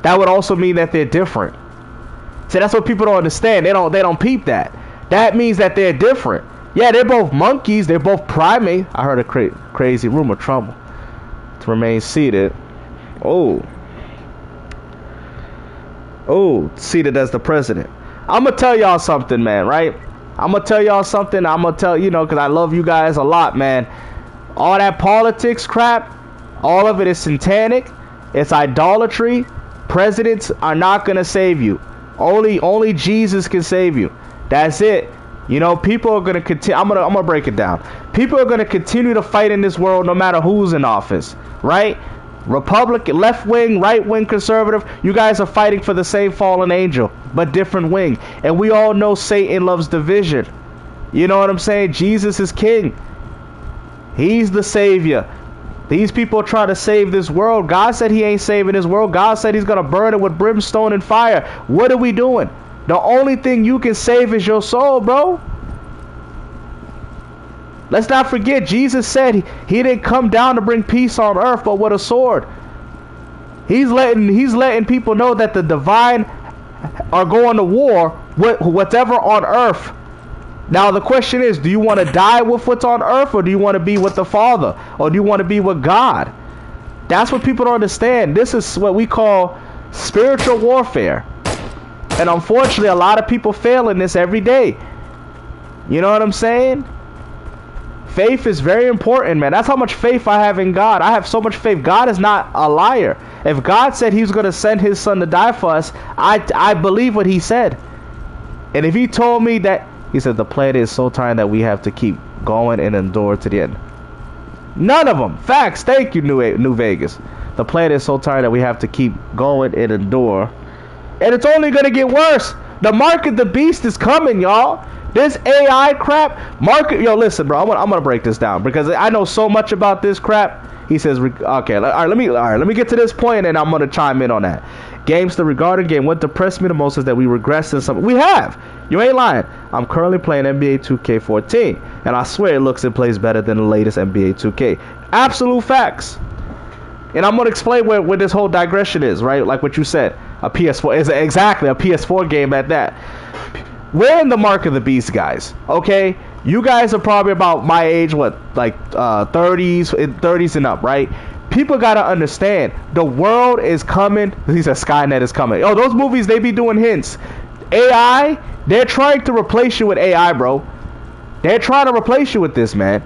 That would also mean that they're different. See, that's what people don't understand. They don't peep that. That means that they're different. Yeah, they're both monkeys. They're both primates. I heard a crazy rumor. Trump to remain seated. Oh. Oh, seated as the president. I'm going to tell y'all something, man, right? I'm going to tell y'all something. I'm going to tell, because I love you guys a lot, man. All that politics crap, all of it is satanic. It's idolatry. Presidents are not going to save you. Only Jesus can save you. That's it. People are going to continue. I'm going to break it down. People are going to continue to fight in this world no matter who's in office, right? Republican, left wing, right wing, conservative, you guys are fighting for the same fallen angel, but different wing. And we all know Satan loves division. You know what I'm saying? Jesus is king. He's the savior. These people try to save this world. God said he ain't saving this world. God said he's going to burn it with brimstone and fire. What are we doing? The only thing you can save is your soul, bro. Let's not forget, Jesus said he didn't come down to bring peace on earth, but with a sword. He's letting people know that the divine are going to war with whatever on earth. Now the question is, do you want to die with what's on earth, or do you want to be with the Father, or do you want to be with God? That's what people don't understand. This is what we call spiritual warfare. And unfortunately, a lot of people fail in this every day. You know what I'm saying? Faith is very important, man. That's how much faith I have in God. I have so much faith. God is not a liar. If God said he's going to send his son to die for us, I believe what he said. And if he told me that, he said the planet is so tired that we have to keep going and endure to the end. None of them. Facts. Thank you, New Vegas. The planet is so tired that we have to keep going and endure. And it's only going to get worse. The mark of the beast is coming, y'all. This AI crap, yo, listen, bro. I'm gonna break this down because I know so much about this crap. He says, okay, all right, let me get to this point, and I'm gonna chime in on that. Games, the regarding game, what depressed me the most is that we regressed in some. We have. You ain't lying. I'm currently playing NBA 2K14, and I swear it looks and plays better than the latest NBA 2K. Absolute facts. And I'm gonna explain where this whole digression is, right? Like what you said, a PS4 is exactly a PS4 game at that. We're in the mark of the beast, guys. Okay, you guys are probably about my age, what, like 30s and up, right? People gotta understand the world is coming. He said Skynet is coming. Oh, those movies, they be doing hints. AI, they're trying to replace you with AI, bro. They're trying to replace you with this, man.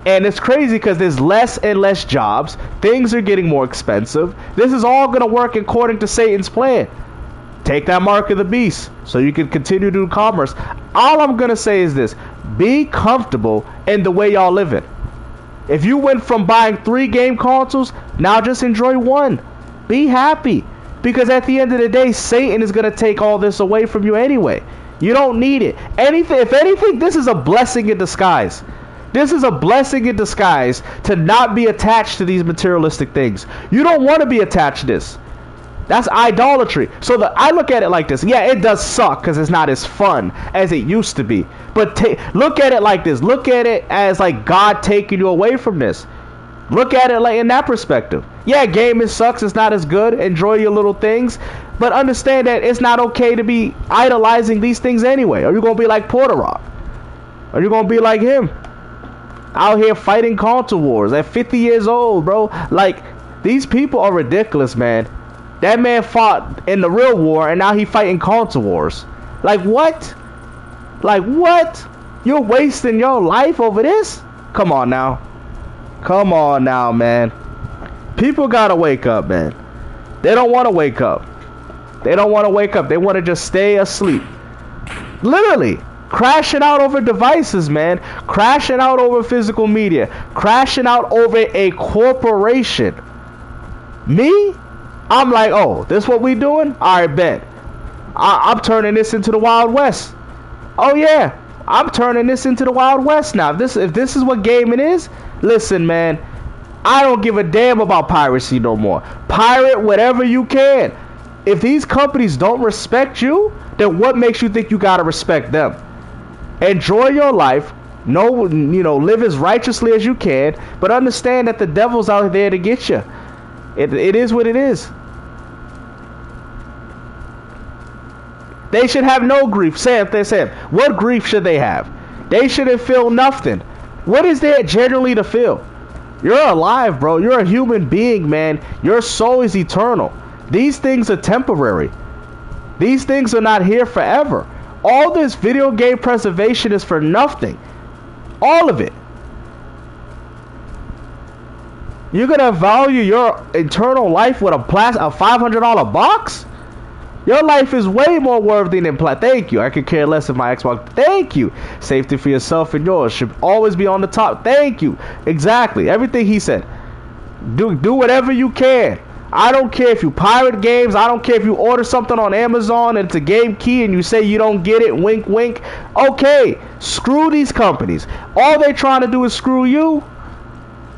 And it's crazy because there's less and less jobs. Things are getting more expensive. This is all gonna work according to Satan's plan. Take that mark of the beast so you can continue to do commerce. All I'm going to say is this. Be comfortable in the way y'all living. If you went from buying 3 game consoles, now just enjoy 1. Be happy. Because at the end of the day, Satan is going to take all this away from you anyway. You don't need it. If anything, this is a blessing in disguise. This is a blessing in disguise to not be attached to these materialistic things. You don't want to be attached to this. That's idolatry. So I look at it like this. Yeah, it does suck because it's not as fun as it used to be. But look at it like this. Look at it as like God taking you away from this. Look at it like in that perspective. Yeah, gaming sucks. It's not as good. Enjoy your little things. But understand that it's not okay to be idolizing these things anyway. Are you going to be like Porter Rock? Are you going to be like him? Out here fighting console wars at 50 years old, bro. Like, these people are ridiculous, man. That man fought in the real war, and now he fighting console wars. Like, what? Like, what? You're wasting your life over this? Come on now. Come on now, man. People gotta wake up, man. They don't want to wake up. They don't want to wake up. They want to just stay asleep. Literally. Crashing out over devices, man. Crashing out over physical media. Crashing out over a corporation. Me? I'm like, oh, this what we doing? All right, bet. I'm turning this into the Wild West. Oh yeah, I'm turning this into the Wild West now. If this is what gaming is, listen, man. I don't give a damn about piracy no more. Pirate whatever you can. If these companies don't respect you, then what makes you think you gotta respect them? Enjoy your life. Live as righteously as you can, but understand that the devil's out there to get you. It is what it is. They should have no grief. Sam, what grief should they have? They shouldn't feel nothing. What is there generally to feel? You're alive, bro. You're a human being, man. Your soul is eternal. These things are temporary. These things are not here forever. All this video game preservation is for nothing. All of it. You're gonna value your eternal life with a $500 box? Your life is way more worthy than Thank you. I could care less if my Xbox. Thank you. Safety for yourself and yours should always be on the top. Thank you. Exactly. Everything he said. Do whatever you can. I don't care if you pirate games. I don't care if you order something on Amazon and it's a game key and you say you don't get it. Wink, wink. Okay. Screw these companies. All they trying to do is screw you.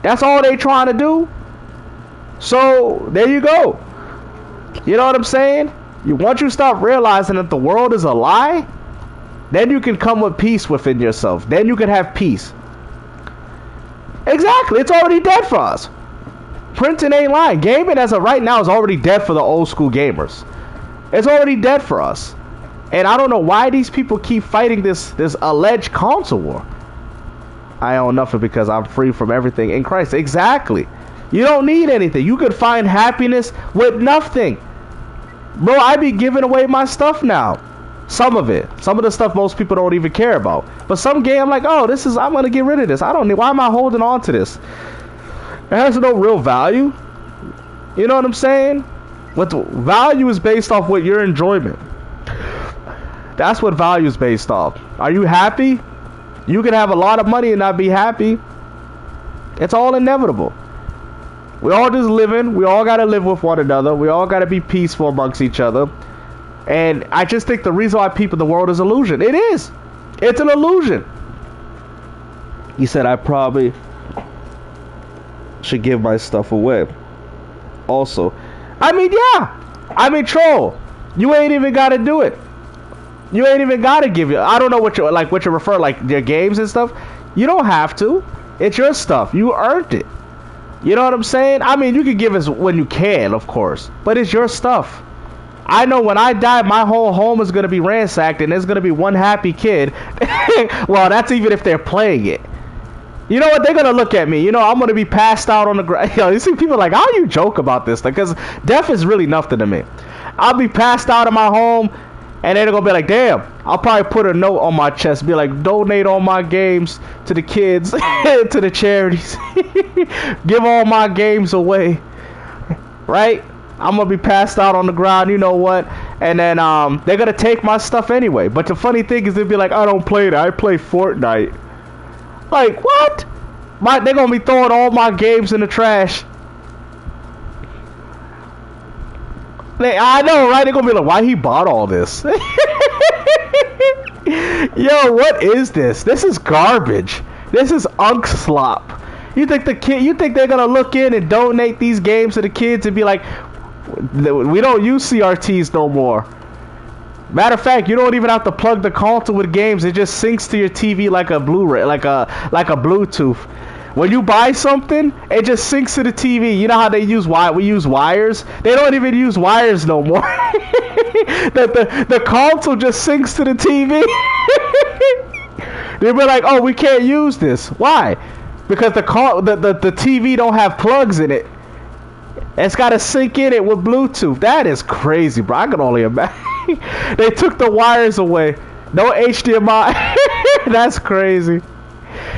That's all they trying to do. So there you go. You know what I'm saying? Once you stop realizing that the world is a lie, then you can come with peace within yourself. Then you can have peace. Exactly. It's already dead for us. Printing ain't lying. Gaming as of right now is already dead for the old school gamers. It's already dead for us. And I don't know why these people keep fighting this alleged console war. I own nothing because I'm free from everything in Christ. Exactly. You don't need anything. You could find happiness with nothing. Bro, I be giving away my stuff now. Some of it. Some of the stuff most people don't even care about. But some game, I'm like, oh, I'm going to get rid of this. I don't need, why am I holding on to this? It has no real value. You know what I'm saying? What value is based off what your enjoyment. That's what value is based off. Are you happy? You can have a lot of money and not be happy. It's all inevitable. We all just living. We all got to live with one another. We all got to be peaceful amongst each other. And I just think the reason why the world is illusion. It is. It's an illusion. He said I probably should give my stuff away. Also, I mean, yeah. I mean, troll. You ain't even got to do it. You ain't even got to give it. I don't know what you refer, like your games and stuff. You don't have to. It's your stuff. You earned it. You know what I'm saying? I mean, you can give us when you can, of course. But it's your stuff. I know when I die, my whole home is going to be ransacked and there's going to be one happy kid. Well, that's even if they're playing it. You know what? They're going to look at me. You know, I'm going to be passed out on the ground. You see people like, how you joke about this? Because death is really nothing to me. I'll be passed out in my home. And they're going to be like, damn, I'll probably put a note on my chest. Be like, donate all my games to the kids, to the charities. Give all my games away. Right? I'm going to be passed out on the ground, you know what? And then they're going to take my stuff anyway. But the funny thing is they'll be like, I don't play that. I play Fortnite. Like, what? They're going to be throwing all my games in the trash. I know, right? They're gonna be like, why he bought all this? Yo, what is this? This is garbage. This is unk slop. You think they're gonna look in and donate these games to the kids and be like, we don't use CRTs no more. Matter of fact, you don't even have to plug the console with games. It just syncs to your TV like a Blu-ray, like a Bluetooth. When you buy something, it just syncs to the TV. You know how we use wires? They don't even use wires no more. the console just syncs to the TV. They'll be like, oh, we can't use this. Why? Because the TV don't have plugs in it. It's got to sync in it with Bluetooth. That is crazy, bro. I can only imagine. They took the wires away. No HDMI. That's crazy.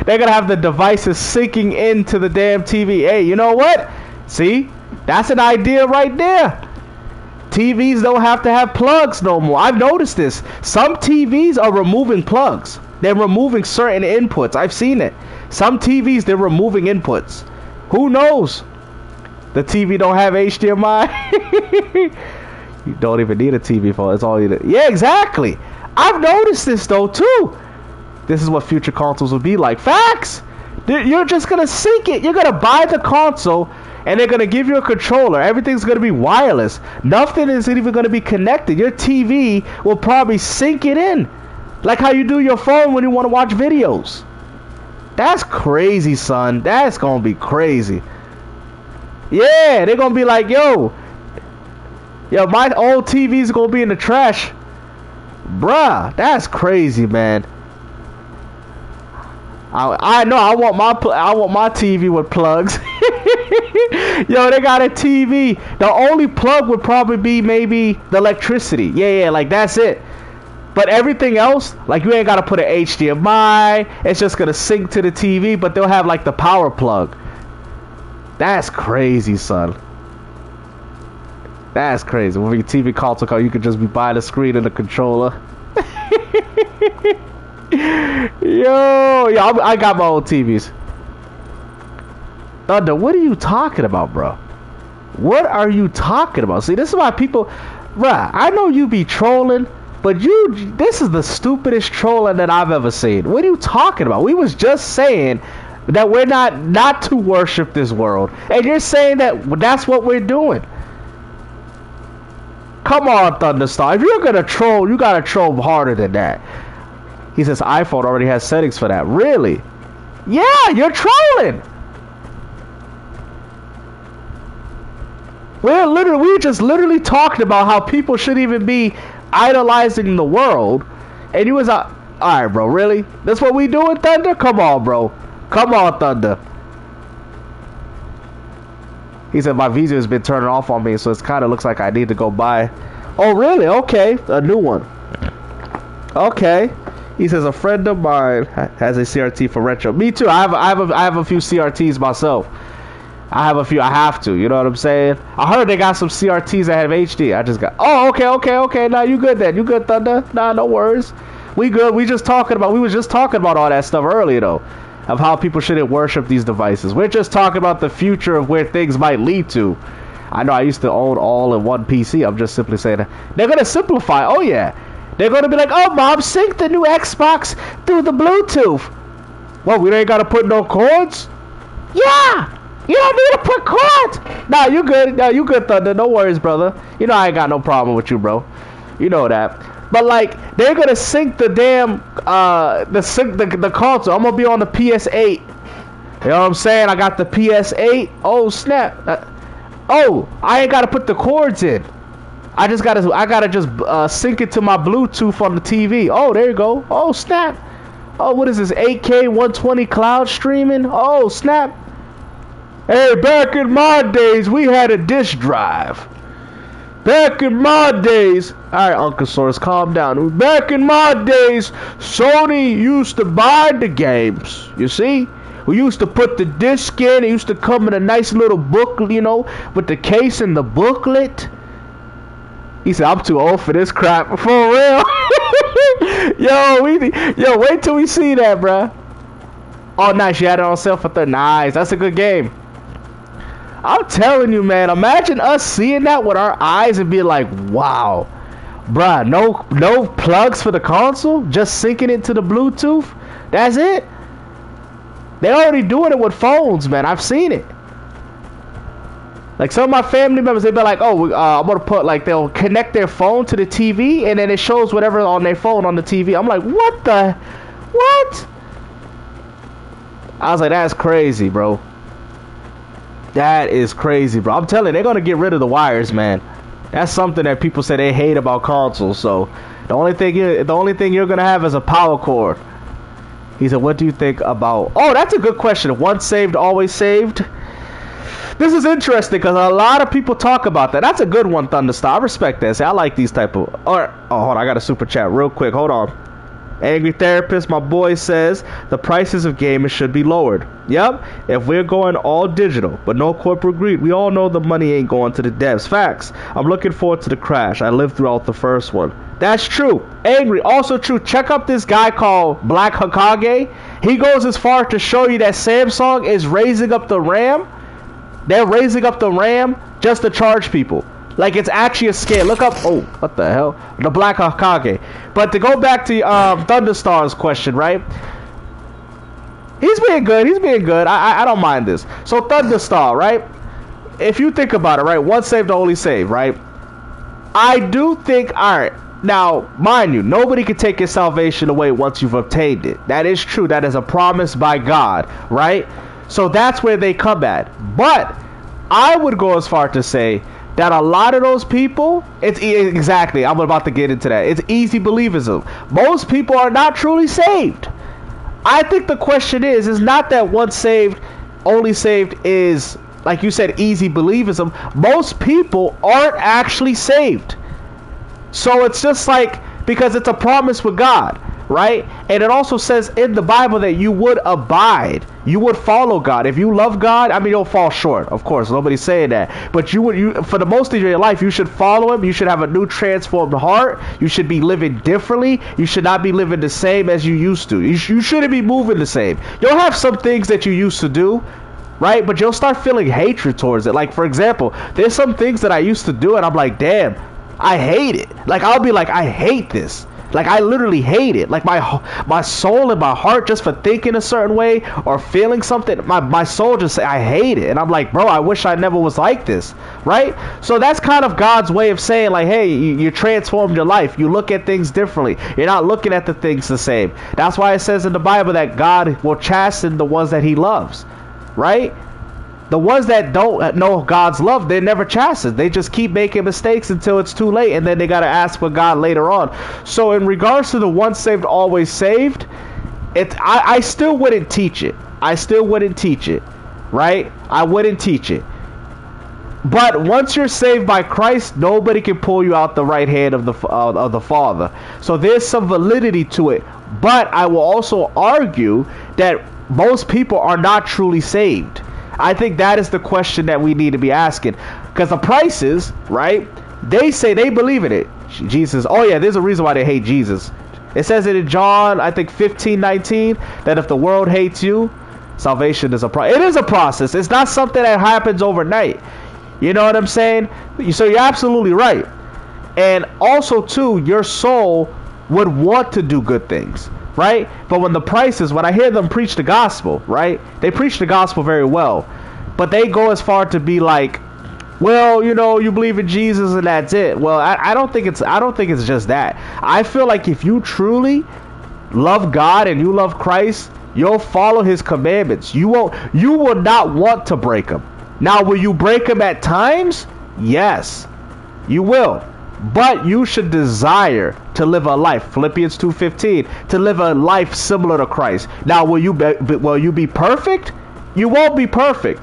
They're going to have the devices syncing into the damn TV. Hey, you know what? See? That's an idea right there. TVs don't have to have plugs no more. I've noticed this. Some TVs are removing plugs. They're removing certain inputs. I've seen it. Some TVs, they're removing inputs. Who knows? The TV don't have HDMI. You don't even need a TV for it. It's all you need. Yeah, exactly. I've noticed this though too. This is what future consoles will be like. Facts! You're just going to sync it. You're going to buy the console, and they're going to give you a controller. Everything's going to be wireless. Nothing is even going to be connected. Your TV will probably sync it in. Like how you do your phone when you want to watch videos. That's crazy, son. That's going to be crazy. Yeah, they're going to be like, yo, my old TV's going to be in the trash. Bruh, that's crazy, man. I know. I want my TV with plugs. Yo, they got a TV. The only plug would probably be maybe the electricity. Yeah, like that's it. But everything else, like you ain't gotta put an HDMI. It's just gonna sync to the TV. But they'll have like the power plug. That's crazy, son. That's crazy. With your TV console, you could just be buying the screen and the controller. Yo, I got my own TVs. Thunder, what are you talking about, bro? What are you talking about? See, this is why people, bruh, I know you be trolling, but this is the stupidest trolling that I've ever seen. What are you talking about? We was just saying that we're not to worship this world, and you're saying that that's what we're doing. Come on, Thunderstar. If you're gonna troll, you gotta troll harder than that. He says iPhone already has settings for that. Really? Yeah, you're trolling. We just literally talked about how people should even be idolizing the world, and you was all right, bro. Really? That's what we doing, Thunder? Come on, bro. Come on, Thunder. He said my Visa has been turning off on me, so it kind of looks like I need to go buy. Oh, really? Okay, a new one. Okay. He says a friend of mine has a CRT for retro. Me too. I have a few CRTs myself. I have a few. I have to. You know what I'm saying? I heard they got some CRTs that have HD. I just got. Oh, okay. Nah, you good then? You good, Thunder? Nah, no worries. We good. We was just talking about all that stuff earlier though, of how people shouldn't worship these devices. We're just talking about the future of where things might lead to. I know I used to own all in one PC. I'm just simply saying that they're gonna simplify. Oh yeah, they're gonna be like, oh mom, sync the new Xbox through the Bluetooth. Well, we ain't gotta put no cords. Yeah. You don't need to put cords. Nah, you good. No, you good, Thunder. No worries, brother. You know I ain't got no problem with you, bro. You know that. But like, they're gonna sync the damn the console. I'm gonna be on the PS8. You know what I'm saying? I got the PS8. Oh snap. Oh, I ain't gotta put the cords in. I gotta just sync it to my Bluetooth on the TV. Oh, there you go. Oh snap. Oh, what is this? 8K 120 cloud streaming? Oh snap. Hey, back in my days, we had a disk drive. Back in my days, alright, Uncle Source, calm down. Back in my days, Sony used to buy the games. You see? We used to put the disc in. It used to come in a nice little book, you know, with the case and the booklet. He said, I'm too old for this crap. For real. Yo, wait till we see that, bruh. Oh, nice. You had it on sale for $30. Nice. That's a good game. I'm telling you, man, imagine us seeing that with our eyes and being like, wow, bruh, no plugs for the console, just syncing it to the Bluetooth. That's it. They're already doing it with phones, man. I've seen it. Like some of my family members, they'll be like, oh, I'm gonna put, like, they'll connect their phone to the TV and then it shows whatever on their phone on the TV. I'm like, what? I was like, that's crazy, bro. That is crazy, bro. I'm telling you, they're gonna get rid of the wires, man. That's something that people say they hate about consoles. So the only thing you're gonna have is a power cord. He said, what do you think about... Oh, that's a good question. Once saved, always saved. This is interesting because a lot of people talk about that. That's a good one, Thunderstar. I respect that. See, I like these type of... Oh, hold on. I got a super chat real quick. Hold on. Angry Therapist, my boy, says the prices of gaming should be lowered. Yep, if we're going all digital, but no corporate greed. We all know the money ain't going to the devs. Facts. I'm looking forward to the crash. I lived throughout the first one. That's true. Angry. Also true. Check up this guy called Black Hokage. He goes as far to show you that Samsung is raising up the RAM. They're raising up the RAM just to charge people. Like, it's actually a scam. Look up... Oh, what the hell? The Black Hokage. But to go back to Thunderstar's question, right? He's being good. I don't mind this. So, Thunderstar, right? If you think about it, right? Once saved, always saved, right? I do think... Alright. Now, mind you, nobody can take your salvation away once you've obtained it. That is true. That is a promise by God, right? So, that's where they come at. But, I would go as far to say... that a lot of those people, I'm about to get into that. It's easy believism. Most people are not truly saved. I think the question is not that once saved, only saved is, like you said, easy believism. Most people aren't actually saved. So it's just like, because it's a promise with God, right? And it also says in the Bible that you would abide, you would follow God. If you love God, I mean, you'll fall short, of course, nobody's saying that, but you for the most of your life, you should follow him. You should have a new transformed heart. You should be living differently. You should not be living the same as you used to. You shouldn't be moving the same. You'll have some things that you used to do, right? But you'll start feeling hatred towards it. Like, for example, there's some things that I used to do and I'm like, damn, I hate it. Like, I'll be like, I hate this. Like, I literally hate it. Like, my soul and my heart, just for thinking a certain way or feeling something, my soul just say, I hate it. And I'm like, bro, I wish I never was like this, right? So that's kind of God's way of saying, like, hey, you transformed your life. You look at things differently. You're not looking at the things the same. That's why it says in the Bible that God will chasten the ones that he loves, right? The ones that don't know God's love, they're never chastened. They just keep making mistakes until it's too late, and then they got to ask for God later on. So in regards to the once saved, always saved, I still wouldn't teach it. I still wouldn't teach it, right? I wouldn't teach it. But once you're saved by Christ, nobody can pull you out the right hand of the Father. So there's some validity to it. But I will also argue that most people are not truly saved. I think that is the question that we need to be asking, because the prices, right? They say they believe in it. Jesus. Oh yeah, there's a reason why they hate Jesus. It says it in John, I think 15:19, that if the world hates you, salvation is a process. It is a process. It's not something that happens overnight. You know what I'm saying? So you're absolutely right. And also too, your soul would want to do good things, right? But when I hear them preach the gospel, right? They preach the gospel very well, but they go as far to be like, well, you know, you believe in Jesus and that's it. Well, I don't think it's just that. I feel like if you truly love God and you love Christ, you'll follow his commandments. You will not want to break them. Now, will you break them at times? Yes, you will. But you should desire to live a life, Philippians 2:15, to live a life similar to Christ. Now, will you be perfect? You won't be perfect.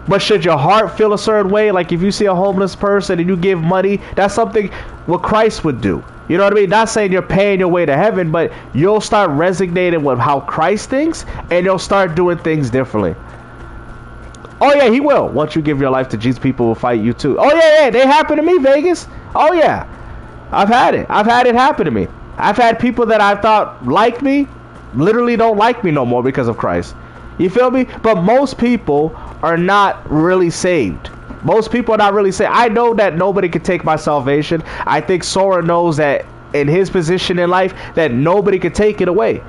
But should your heart feel a certain way? Like if you see a homeless person and you give money, that's something what Christ would do. You know what I mean? Not saying you're paying your way to heaven, but you'll start resonating with how Christ thinks, and you'll start doing things differently. Oh yeah, he will. Once you give your life to Jesus, people will fight you too. Oh yeah, they happen to me, Vegas. Oh yeah, I've had it happen to me. I've had people that I thought liked me literally don't like me no more because of Christ. You feel me? But most people are not really saved. Most people are not really saved. I know that nobody can take my salvation. I think Sora knows that in his position in life that nobody can take it away.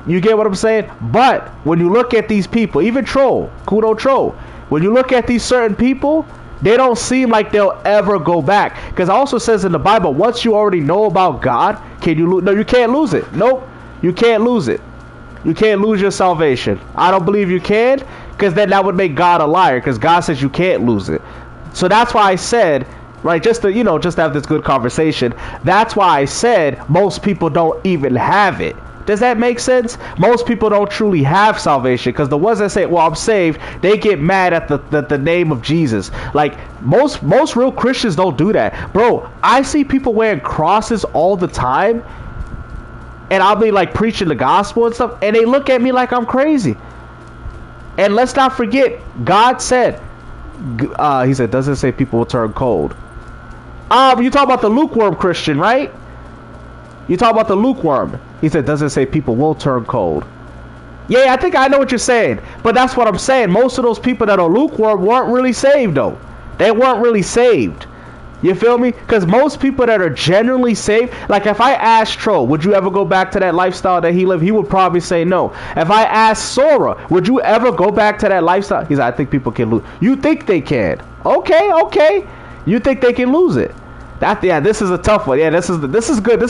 You get what I'm saying? But when you look at these people, even Kudo Troll, when you look at these certain people, they don't seem like they'll ever go back. Because it also says in the Bible, once you already know about God, can you lose? No, you can't lose it. Nope, you can't lose it. You can't lose your salvation. I don't believe you can, because then that would make God a liar, because God says you can't lose it. So that's why I said, right, just to have this good conversation, that's why I said most people don't even have it. Does that make sense? Most people don't truly have salvation, because the ones that say, well, I'm saved, they get mad at the name of Jesus. Like, most real Christians don't do that. Bro, I see people wearing crosses all the time, and I'll be like preaching the gospel and stuff, and they look at me like I'm crazy. And let's not forget, God said, he said, doesn't say people will turn cold. You talk about the lukewarm Christian, right? You talk about the lukewarm. He said, doesn't say people will turn cold. Yeah, I think I know what you're saying. But that's what I'm saying. Most of those people that are lukewarm weren't really saved, though. They weren't really saved. You feel me? Because most people that are genuinely saved, like if I asked Tro, would you ever go back to that lifestyle that he lived? He would probably say no. If I asked Sora, would you ever go back to that lifestyle? He said, I think people can lose. You think they can? Okay. You think they can lose it? This is a tough one. Yeah, this is good.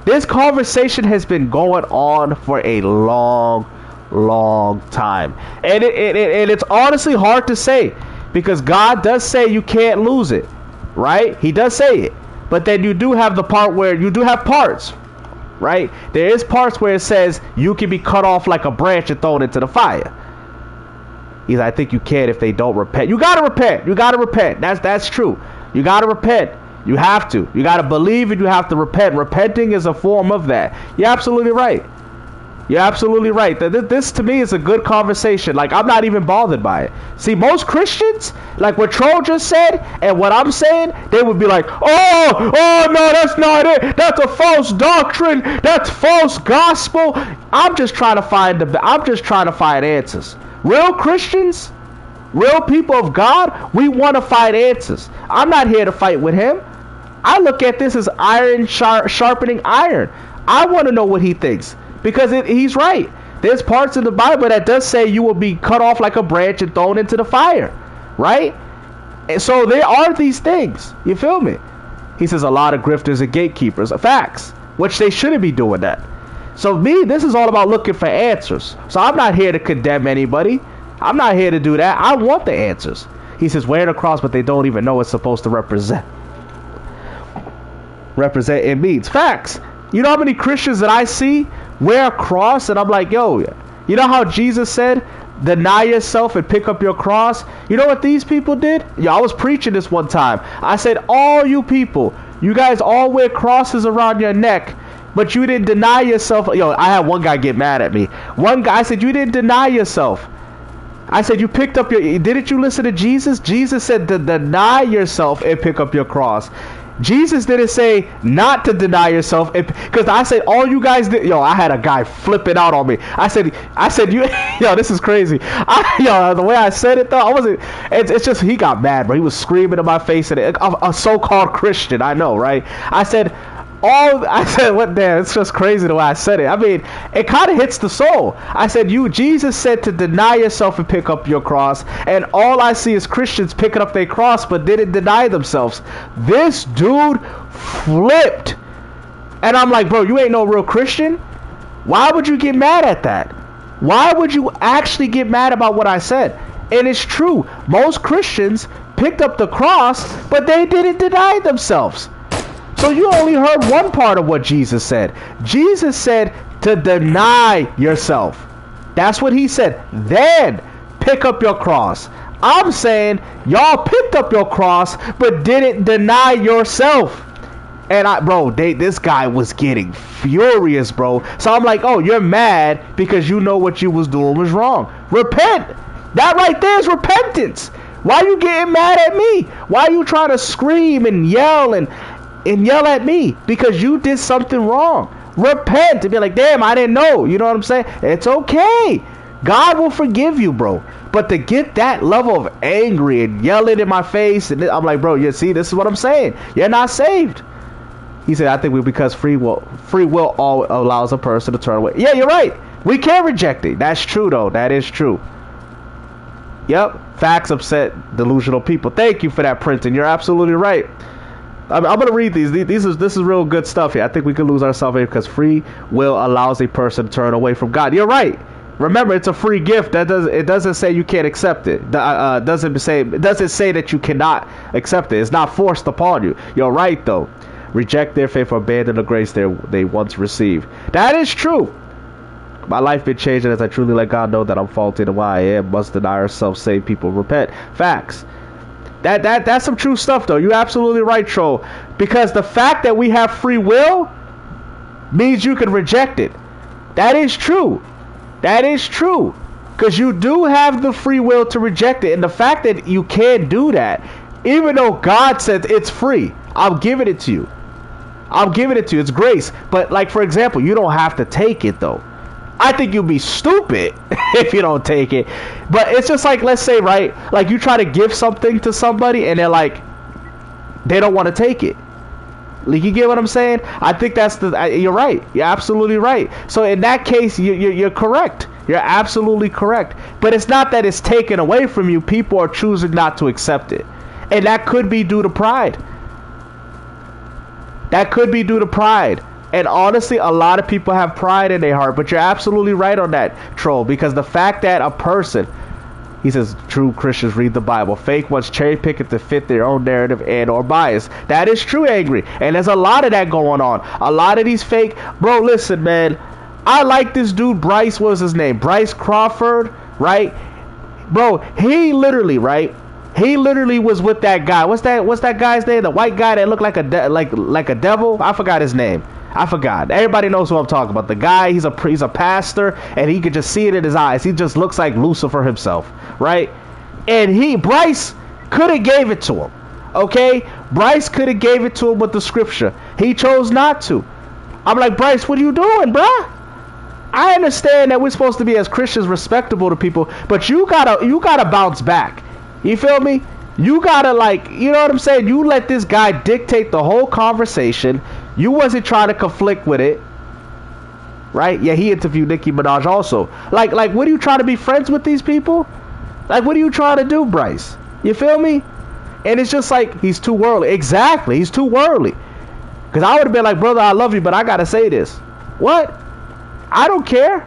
This conversation has been going on for a long time, and it's honestly hard to say, because God does say you can't lose it, right? He does say it, but then you do have the part where you do have parts. right? There is parts where it says you can be cut off like a branch and thrown into the fire. He's like, I think you can if they don't repent. You gotta repent. You gotta repent. That's true. You gotta repent. You have to. You gotta believe and you have to repent. Repenting is a form of that. You're absolutely right. You're absolutely right. This to me is a good conversation. Like, I'm not even bothered by it. See, most Christians, like what Troll just said and what I'm saying, they would be like, oh no, that's not it. That's a false doctrine. That's false gospel. I'm just trying to find answers. Real Christians, real people of God, we want to find answers. I'm not here to fight with him. I look at this as iron sharpening iron. I want to know what he thinks. Because he's right. There's parts in the Bible that does say you will be cut off like a branch and thrown into the fire. Right? And so there are these things. You feel me? He says a lot of grifters and gatekeepers. Facts. Which they shouldn't be doing that. So me, this is all about looking for answers. So I'm not here to condemn anybody. I'm not here to do that. I want the answers. He says wearing a cross, but they don't even know it's supposed to represent. Represent it means. Facts. You know how many Christians that I see wear a cross and I'm like, yo, you know how Jesus said, deny yourself and pick up your cross? You know what these people did? Yo, I was preaching this one time. I said, all you people, you guys all wear crosses around your neck, but you didn't deny yourself. Yo, I had one guy get mad at me. One guy, I said, you didn't deny yourself. I said, you picked up didn't you listen to Jesus? Jesus said to deny yourself and pick up your cross. Jesus didn't say not to deny yourself, because I said all you guys did. Yo, I had a guy flipping out on me. I said you. Yo, this is crazy. The way I said it though, I wasn't. It's just he got mad, bro. He was screaming in my face, and a so-called Christian. I know, right? I said, what? Damn, it's just crazy the way I said it. I mean, it kind of hits the soul. I said, Jesus said to deny yourself and pick up your cross, and all I see is Christians picking up their cross but didn't deny themselves. This dude flipped, and I'm like, bro, you ain't no real Christian. Why would you get mad at that? Why would you actually get mad about what I said? And it's true. Most Christians picked up the cross, but they didn't deny themselves. So you only heard one part of what Jesus said. Jesus said to deny yourself. That's what he said. Then pick up your cross. I'm saying y'all picked up your cross but didn't deny yourself. And this guy was getting furious, bro. So I'm like, oh, you're mad because you know what you was doing was wrong. Repent. That right there is repentance. Why you getting mad at me? Why you trying to scream and yell at me? Because you did something wrong. Repent and be like, damn, I didn't know. You know what I'm saying? It's okay. God will forgive you, bro. But to get that level of angry and yelling in my face, and I'm like, bro, you see, this is what I'm saying. You're not saved. He said, I think because free will all allows a person to turn away. Yeah, you're right. We can reject it. That's true, though. That is true. Yep. Facts upset delusional people. Thank you for that, Princeton. You're absolutely right. I'm going to read these. This is real good stuff here. I think we could lose our salvation because free will allows a person to turn away from God. You're right. Remember, it's a free gift. It doesn't say you can't accept it. It doesn't say that you cannot accept it. It's not forced upon you. You're right, though. Reject their faith or abandon the grace they once received. That is true. My life been changing as I truly let God know that I'm faulty and why I am. Must deny ourselves, save people, repent. Facts. That's some true stuff, though. You're absolutely right, Troll. Because the fact that we have free will means you can reject it. That is true. That is true. Because you do have the free will to reject it. And the fact that you can do that, even though God said it's free, I'm giving it to you. I'm giving it to you. It's grace. But, like, for example, you don't have to take it, though. I think you'll be stupid if you don't take it. But it's just like, let's say, right, like you try to give something to somebody and they're like, they don't want to take it. Like, you get what I'm saying? I think you're right. You're absolutely right. So in that case, you're correct. You're absolutely correct. But it's not that it's taken away from you. People are choosing not to accept it. And that could be due to pride. That could be due to pride. And honestly, a lot of people have pride in their heart. But you're absolutely right on that, Troll. Because the fact that a person He says true Christians read the Bible. Fake ones cherry pick it to fit their own narrative and or bias. That is true, Angry. And there's a lot of that going on. A lot of these fake... Bro, listen, man. I like this dude, Bryce, what was his name? Bryce Crawford, right? Bro, he literally, right? He literally was with that guy. What's that guy's name? The white guy that looked like a devil? I forgot his name. I forgot. Everybody knows who I'm talking about. The guy, he's a pastor, and he could just see it in his eyes. He just looks like Lucifer himself, right? And Bryce could have gave it to him, okay? Bryce could have gave it to him with the scripture. He chose not to. I'm like, Bryce, what are you doing, bruh? I understand that we're supposed to be as Christians respectable to people, but you gotta bounce back. You feel me? You gotta, like, you know what I'm saying? You let this guy dictate the whole conversation. You wasn't trying to conflict with it, right? Yeah, he interviewed Nicki Minaj also. Like, what are you trying to be friends with these people? Like, what are you trying to do, Bryce? You feel me? And it's just like, he's too worldly. Exactly, he's too worldly. Because I would have been like, brother, I love you, but I gotta say this. What? I don't care.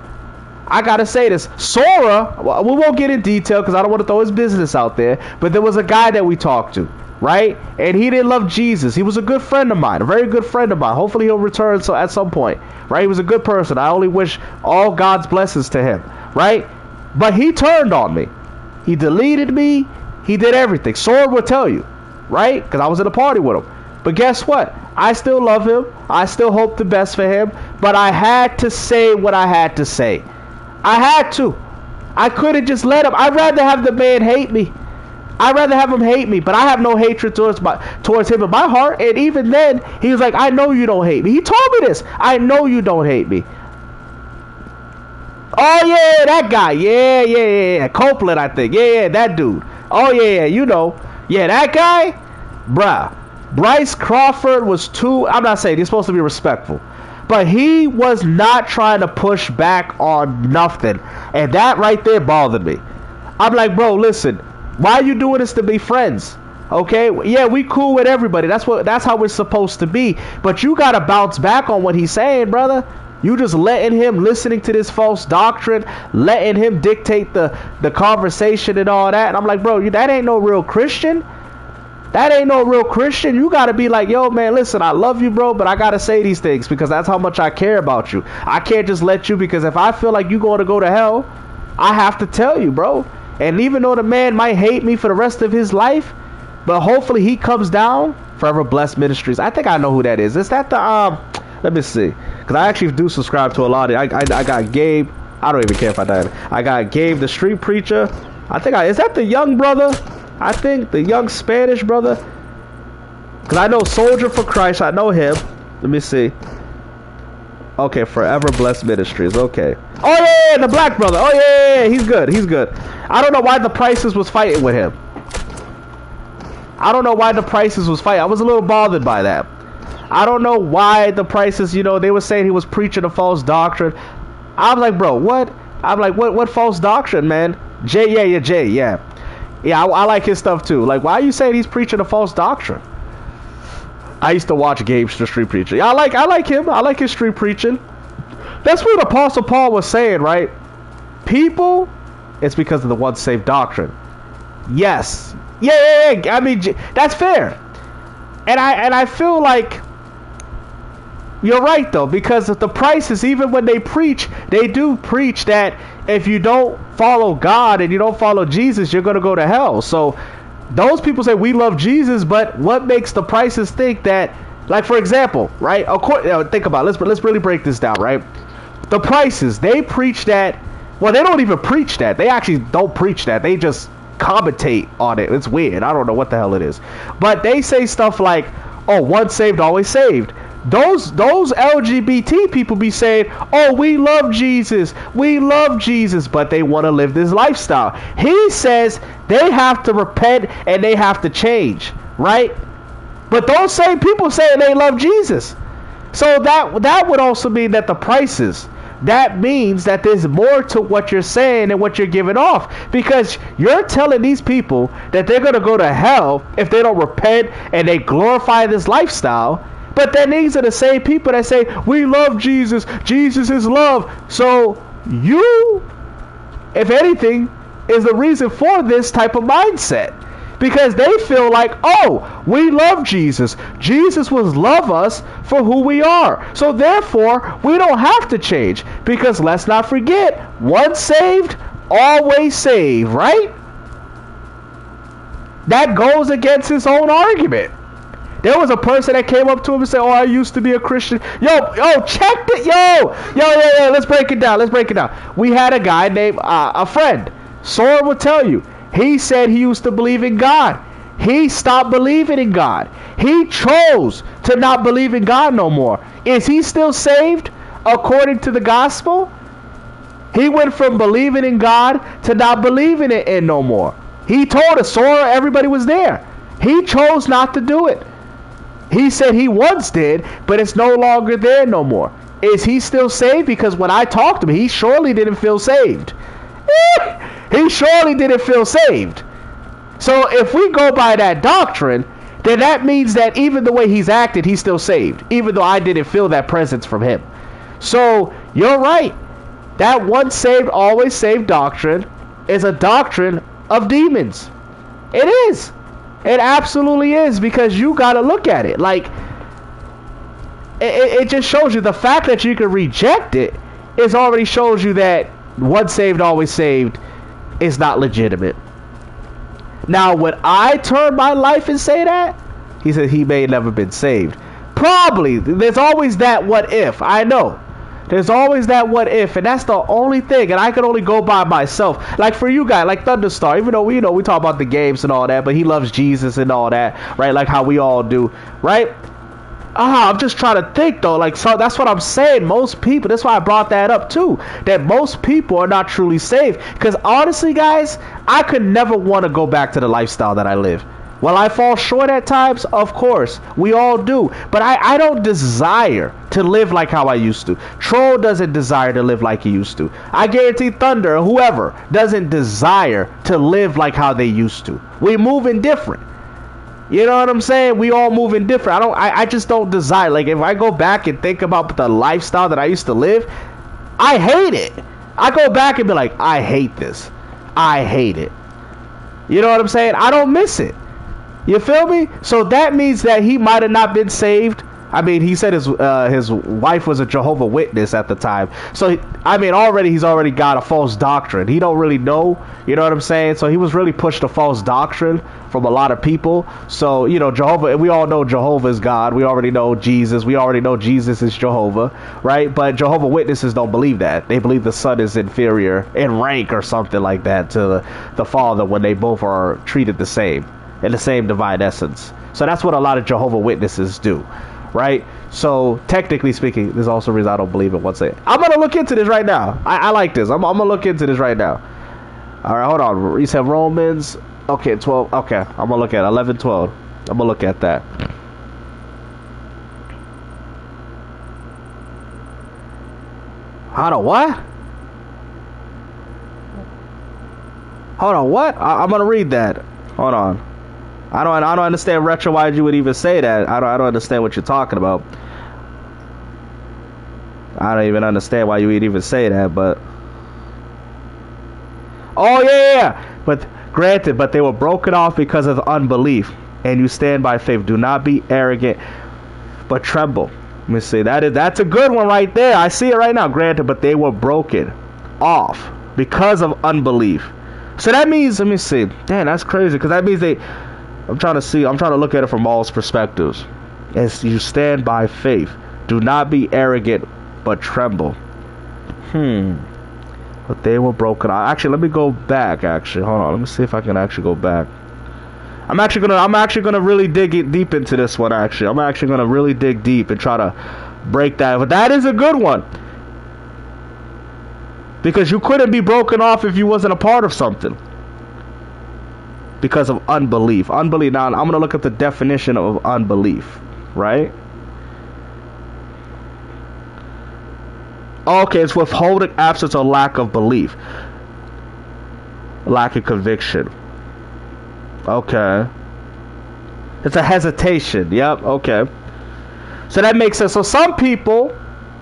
I gotta say this. Sora, we won't get in detail because I don't want to throw his business out there, but there was a guy that we talked to, right? And he didn't love Jesus. He was a good friend of mine, a very good friend of mine. Hopefully he'll return at some point, right? He was a good person. I only wish all God's blessings to him, right? But he turned on me. He deleted me. He did everything. Sora will tell you, right? Because I was at a party with him. But guess what? I still love him. I still hope the best for him. But I had to say what I had to say. I had to. I couldn't just let him. I'd rather have the man hate me. I'd rather have him hate me. But I have no hatred towards him in my heart. And even then, he was like, I know you don't hate me. He told me this. I know you don't hate me. Oh, yeah, that guy. Yeah. Copeland, I think. Yeah, that dude. Oh, yeah, you know. Yeah, that guy. Bruh. Bryce Crawford was I'm not saying he's supposed to be respectful, but he was not trying to push back on nothing. And that right there bothered me. I'm like, bro, listen, why are you doing this to be friends? Okay, yeah, we cool with everybody. That's how we're supposed to be. But you gotta bounce back on what he's saying, brother. You just letting him listening to this false doctrine, letting him dictate the conversation and all that. And I'm like, bro, that ain't no real Christian. That ain't no real Christian. You gotta be like, yo, man, listen, I love you, bro, but I gotta say these things because that's how much I care about you. I can't just let you, because if I feel like you're going to go to hell, I have to tell you, bro. And even though the man might hate me for the rest of his life, but hopefully he comes down. Forever Blessed Ministries. I think I know who that is. Is that the let me see, because I actually do subscribe to a lot of it. I got Gabe. I don't even care if I die. I got Gabe, the street preacher. I think is that the young brother? I think the young Spanish brother, because I know Soldier for Christ. I know him. Let me see. Okay, Forever Blessed Ministries. Okay. Oh yeah, the black brother. Oh yeah, he's good. He's good. I don't know why the Prices was fighting with him. I don't know why the Prices was fighting. I was a little bothered by that. I don't know why the Prices. You know, they were saying he was preaching a false doctrine. I'm like, bro, what? I'm like, what false doctrine, man? Jay, yeah. Yeah, I like his stuff too. Like, why are you saying he's preaching a false doctrine? I used to watch Gabe's the street preacher. Yeah, I like him. I like his street preaching. That's what Apostle Paul was saying, right? People, it's because of the once saved doctrine. Yes. Yeah. I mean, that's fair. And I feel like you're right though, because of the Prices, even when they preach, they do preach that if you don't follow God and you don't follow Jesus, you're going to go to hell. So those people say we love Jesus, but what makes the Prices think that, like, for example, right? Of course, think about it. Let's really break this down, right? The Prices, they preach that. Well, they don't even preach that. They actually don't preach that. They just commentate on it. It's weird. I don't know what the hell it is. But they say stuff like, oh, once saved, always saved. Those LGBT people be saying, oh, we love Jesus, but they want to live this lifestyle. He says they have to repent and they have to change, right? But those same people saying they love Jesus. So that would also mean that the Prices, that means that there's more to what you're saying and what you're giving off, because you're telling these people that they're going to go to hell if they don't repent and they glorify this lifestyle. But then these are the same people that say, we love Jesus. Jesus is love. So you, if anything, is the reason for this type of mindset. Because they feel like, oh, we love Jesus. Jesus will love us for who we are. So therefore, we don't have to change. Because let's not forget, once saved, always saved, right? That goes against his own argument. There was a person that came up to him and said, oh, I used to be a Christian. Yo, check it. Yo, let's break it down. We had a guy named, a friend. Sora will tell you. He said he used to believe in God. He stopped believing in God. He chose to not believe in God no more. Is he still saved according to the gospel? He went from believing in God to not believing in no more. He told us, Sora, everybody was there. He chose not to do it. He said he once did, but it's no longer there no more. Is he still saved? Because when I talked to him, he surely didn't feel saved. He surely didn't feel saved. So if we go by that doctrine, then that means that even the way he's acted, he's still saved, even though I didn't feel that presence from him. So you're right. That once saved, always saved doctrine is a doctrine of demons. It is. It absolutely is, because you got to look at it. Like, it just shows you the fact that you can reject it is already shows you that once saved, always saved is not legitimate. Now, would I turn my life and say that? He said he may have never been saved. Probably. There's always that what if. I know. There's always that what if, and that's the only thing, and I can only go by myself. Like for you guys, like Thunderstar, even though we talk about the games and all that, but he loves Jesus and all that, right? Like how we all do, right? I'm just trying to think though, like, so that's what I'm saying. Most people, that's why I brought that up too, that most people are not truly saved. Because honestly, guys, I could never want to go back to the lifestyle that I live. Will I fall short at times? Of course, we all do. But I don't desire to live like how I used to. Troll doesn't desire to live like he used to. I guarantee Thunder or whoever doesn't desire to live like how they used to. We moving different. You know what I'm saying? We all moving different. I just don't desire. Like if I go back and think about the lifestyle that I used to live, I hate it. I go back and be like, I hate this. I hate it. You know what I'm saying? I don't miss it. You feel me? So that means that he might have not been saved. I mean, he said his wife was a Jehovah's Witness at the time. So, I mean, he's already got a false doctrine. He don't really know, you know what I'm saying? So he was really pushed a false doctrine from a lot of people. So, you know, Jehovah, we all know Jehovah is God. We already know Jesus. We already know Jesus is Jehovah, right? But Jehovah's Witnesses don't believe that. They believe the Son is inferior in rank or something like that to the Father when they both are treated the same, in the same divine essence. So that's what a lot of Jehovah's Witnesses do. Right? So technically speaking, there's also a reason I don't believe in what's it. I'm gonna look into this right now. I like this. I'm gonna look into this right now. Alright, hold on. You said Romans. Okay, 12. Okay, I'm gonna look at 11, 12. I'm gonna look at that. Hold on, what? Hold on, what? I'm gonna read that. Hold on. I don't understand, Retro, why you would even say that. I don't understand what you're talking about. I don't even understand why you would even say that, but... Oh, yeah. But granted, but they were broken off because of unbelief. And you stand by faith. Do not be arrogant, but tremble. Let me see. That's a good one right there. I see it right now. Granted, but they were broken off because of unbelief. So that means, let me see. Damn, that's crazy. Because that means they... I'm trying to look at it from all perspectives. As you stand by faith, do not be arrogant, but tremble. But they were broken. Actually, let me go back. Actually, hold on. Let me see if I can actually go back. I'm actually gonna really dig deep into this one. Actually, I'm actually gonna really dig deep and try to break that. But that is a good one, because you couldn't be broken off if you wasn't a part of something. Because of unbelief. Unbelief. Now, I'm going to look at the definition of unbelief. Right? Okay, it's withholding, absence, or lack of belief. Lack of conviction. Okay. It's a hesitation. Yep, okay. So that makes sense. So some people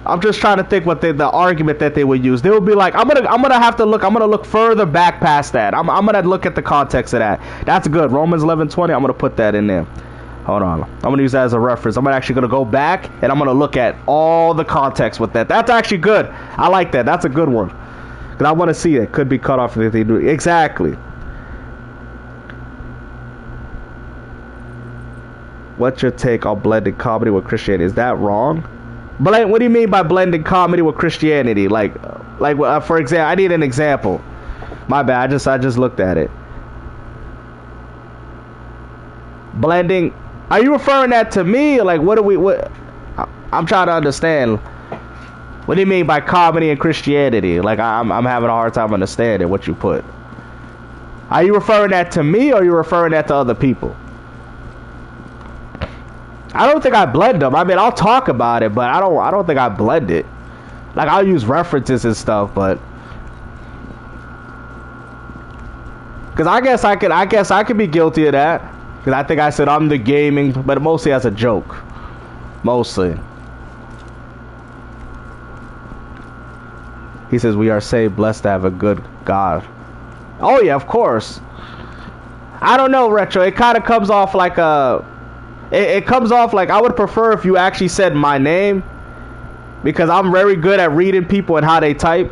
I'm just trying to think what the argument that they would use. They would be like, I'm gonna have to look. I'm gonna look further back past that. I'm gonna look at the context of that. That's good. Romans 11:20. I'm gonna put that in there. Hold on. I'm gonna use that as a reference. I'm actually gonna go back and I'm gonna look at all the context with that. That's actually good. I like that. That's a good one. Cause I want to see it. Could be cut off if they do exactly. What's your take on blending comedy with Christianity? Is that wrong? What do you mean by blending comedy with Christianity? Like, for example, I need an example. My bad. I just looked at it. Blending. Are you referring that to me? Like, what? I'm trying to understand. What do you mean by comedy and Christianity? Like, I'm having a hard time understanding what you put. Are you referring that to me, or are you referring that to other people? I don't think I blend them. I mean, I'll talk about it, but I don't think I blend it. Like, I'll use references and stuff, but because I guess I could be guilty of that. Because I think I said I'm the gaming, but mostly as a joke. Mostly. He says we are saved, blessed to have a good God. Oh yeah, of course. I don't know, Retro. It kind of comes off like a. It comes off like I would prefer if you actually said my name, because I'm very good at reading people and how they type.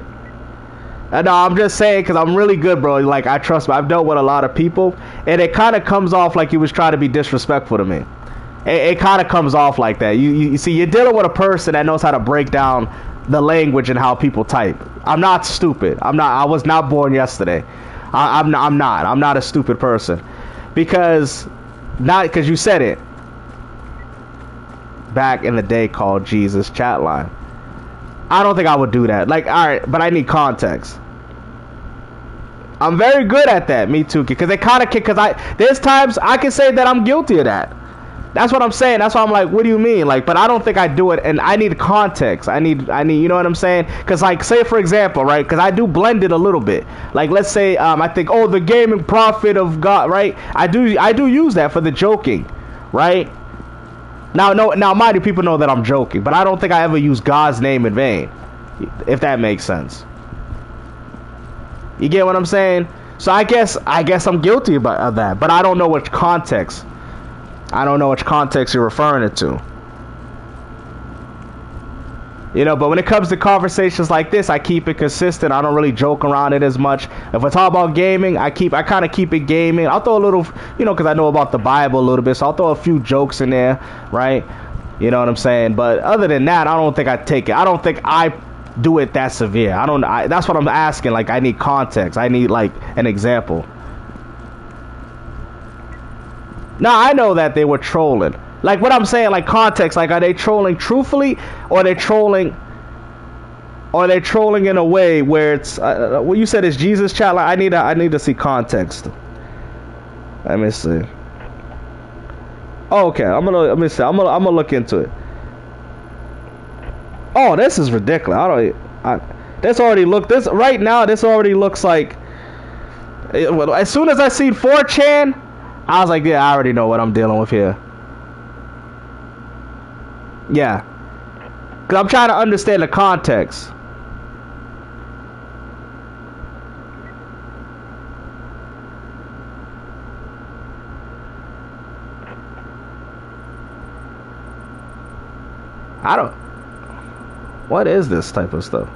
No, I'm just saying because I'm really good, bro. Like, I trust me. I've dealt with a lot of people, and it kind of comes off like you was trying to be disrespectful to me. It kind of comes off like that. You see, you're dealing with a person that knows how to break down the language and how people type. I'm not stupid. I was not born yesterday. I'm not a stupid person, because you said it. Back in the day, called Jesus chat line. I don't think I would do that. Like, all right, but I need context. I'm very good at that. Me too, because they kind of there's times I can say that I'm guilty of that. That's what I'm saying. That's why I'm like, what do you mean? Like, but I don't think I do it, and I need context. I need, you know what I'm saying? Because, like, say for example, right? Because I do blend it a little bit. Like, let's say I think, oh, the gaming prophet of God, right? I do use that for the joking, right? Now, mind you, people know that I'm joking, but I don't think I ever use God's name in vain, if that makes sense. You get what I'm saying? So I guess I'm guilty of that, but I don't know which context. I don't know which context you're referring it to. You know, but when it comes to conversations like this, I keep it consistent. I don't really joke around it as much. If I talk about gaming, I kind of keep it gaming. I'll throw a little, because I know about the Bible a little bit, so I'll throw a few jokes in there, right? You know what I'm saying? But other than that, I don't think I take it. I don't think I do it that severe. That's what I'm asking. Like, I need context. I need, like, an example. Now, I know that they were trolling. Like, what I'm saying, like, context, like, are they trolling truthfully, or are they trolling in a way where it's what you said is Jesus chat? Like, I need to see context. Let me see. Oh, okay, let me see. I'm gonna look into it. Oh, this is ridiculous. This already looks like, as soon as I seen 4chan, I was like, yeah, I already know what I'm dealing with here. Yeah, because I'm trying to understand the context. What is this type of stuff?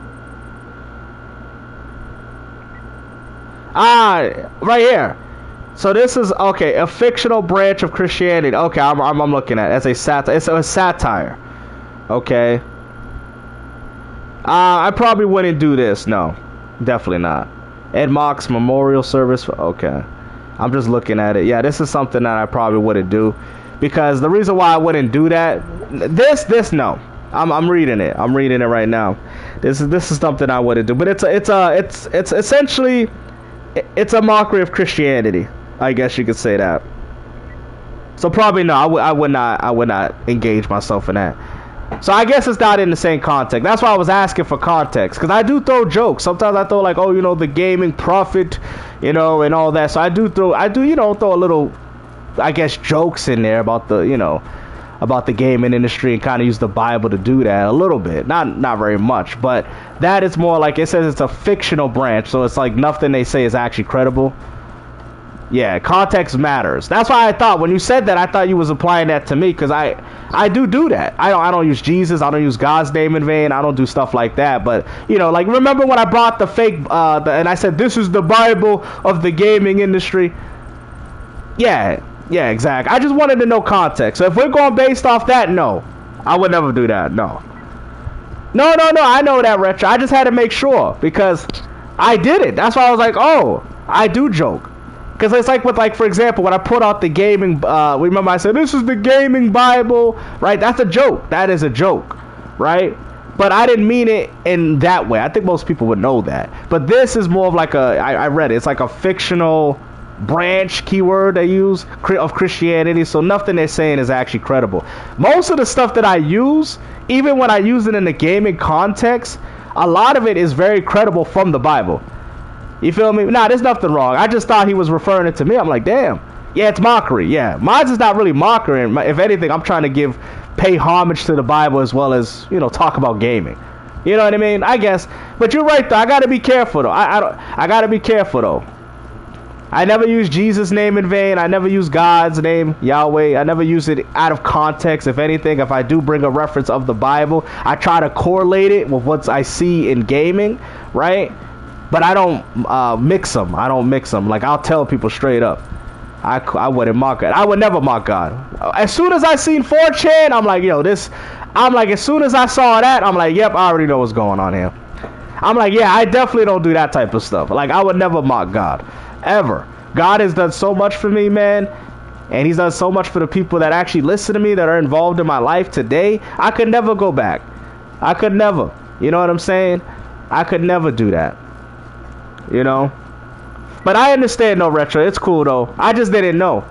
Right here. So this is, okay, a fictional branch of Christianity. Okay, I'm looking at it as a satire. It's a satire. Okay. I probably wouldn't do this. No, definitely not. Ed Mock's memorial service. Okay. I'm just looking at it. Yeah, this is something that I probably wouldn't do, because the reason why I wouldn't do that, no. I'm reading it. I'm reading it right now. This is something I wouldn't do. But it's essentially, it's a mockery of Christianity. I guess you could say that. So probably no, I would not engage myself in that. So I guess it's not in the same context. That's why I was asking for context, because I do throw jokes. Sometimes I throw like, oh, the gaming prophet, and all that. So I do throw a little, I guess, jokes in there about the, about the gaming industry and kind of use the Bible to do that a little bit. Not very much, but that is more like, it says it's a fictional branch, so it's like nothing they say is actually credible. Yeah, context matters. That's why I thought when you said that, I thought you was applying that to me, because I do that. I don't use Jesus. I don't use God's name in vain. I don't do stuff like that. But you know, like, remember when I brought the fake and I said this is the Bible of the gaming industry? Yeah, exactly. I just wanted to know context. So if we're going based off that, no, I would never do that. No. I know that, Retro. I just had to make sure because I did it. That's why I was like, oh, I do joke. Because it's like with, like, for example, when I put out the gaming, remember I said, this is the gaming Bible, right? That's a joke. That is a joke, right? But I didn't mean it in that way. I think most people would know that. But this is more of like I read it. It's like a fictional branch keyword they use of Christianity. So nothing they're saying is actually credible. Most of the stuff that I use, even when I use it in the gaming context, a lot of it is very credible from the Bible. You feel me? Nah, there's nothing wrong. I just thought he was referring it to me. I'm like, damn. Yeah, it's mockery. Yeah, mine's is not really mockery. If anything, I'm trying to pay homage to the Bible as well as, you know, talk about gaming. You know what I mean? I guess. But you're right, though. I got to be careful, though. I got to be careful, though. I never use Jesus' name in vain. I never use God's name, Yahweh. I never use it out of context. If anything, if I do bring a reference of the Bible, I try to correlate it with what I see in gaming, right? But I don't mix them. I don't mix them. Like, I'll tell people straight up. I wouldn't mock God. I would never mock God. As soon as I seen 4chan, I'm like, yo, this. I'm like, as soon as I saw that, I'm like, yep, I already know what's going on here. I'm like, yeah, I definitely don't do that type of stuff. Like, I would never mock God. Ever. God has done so much for me, man. And he's done so much for the people that actually listen to me, that are involved in my life today. I could never go back. I could never. You know what I'm saying? I could never do that. You know, but I understand, no, Retro. It's cool though. I just didn't know.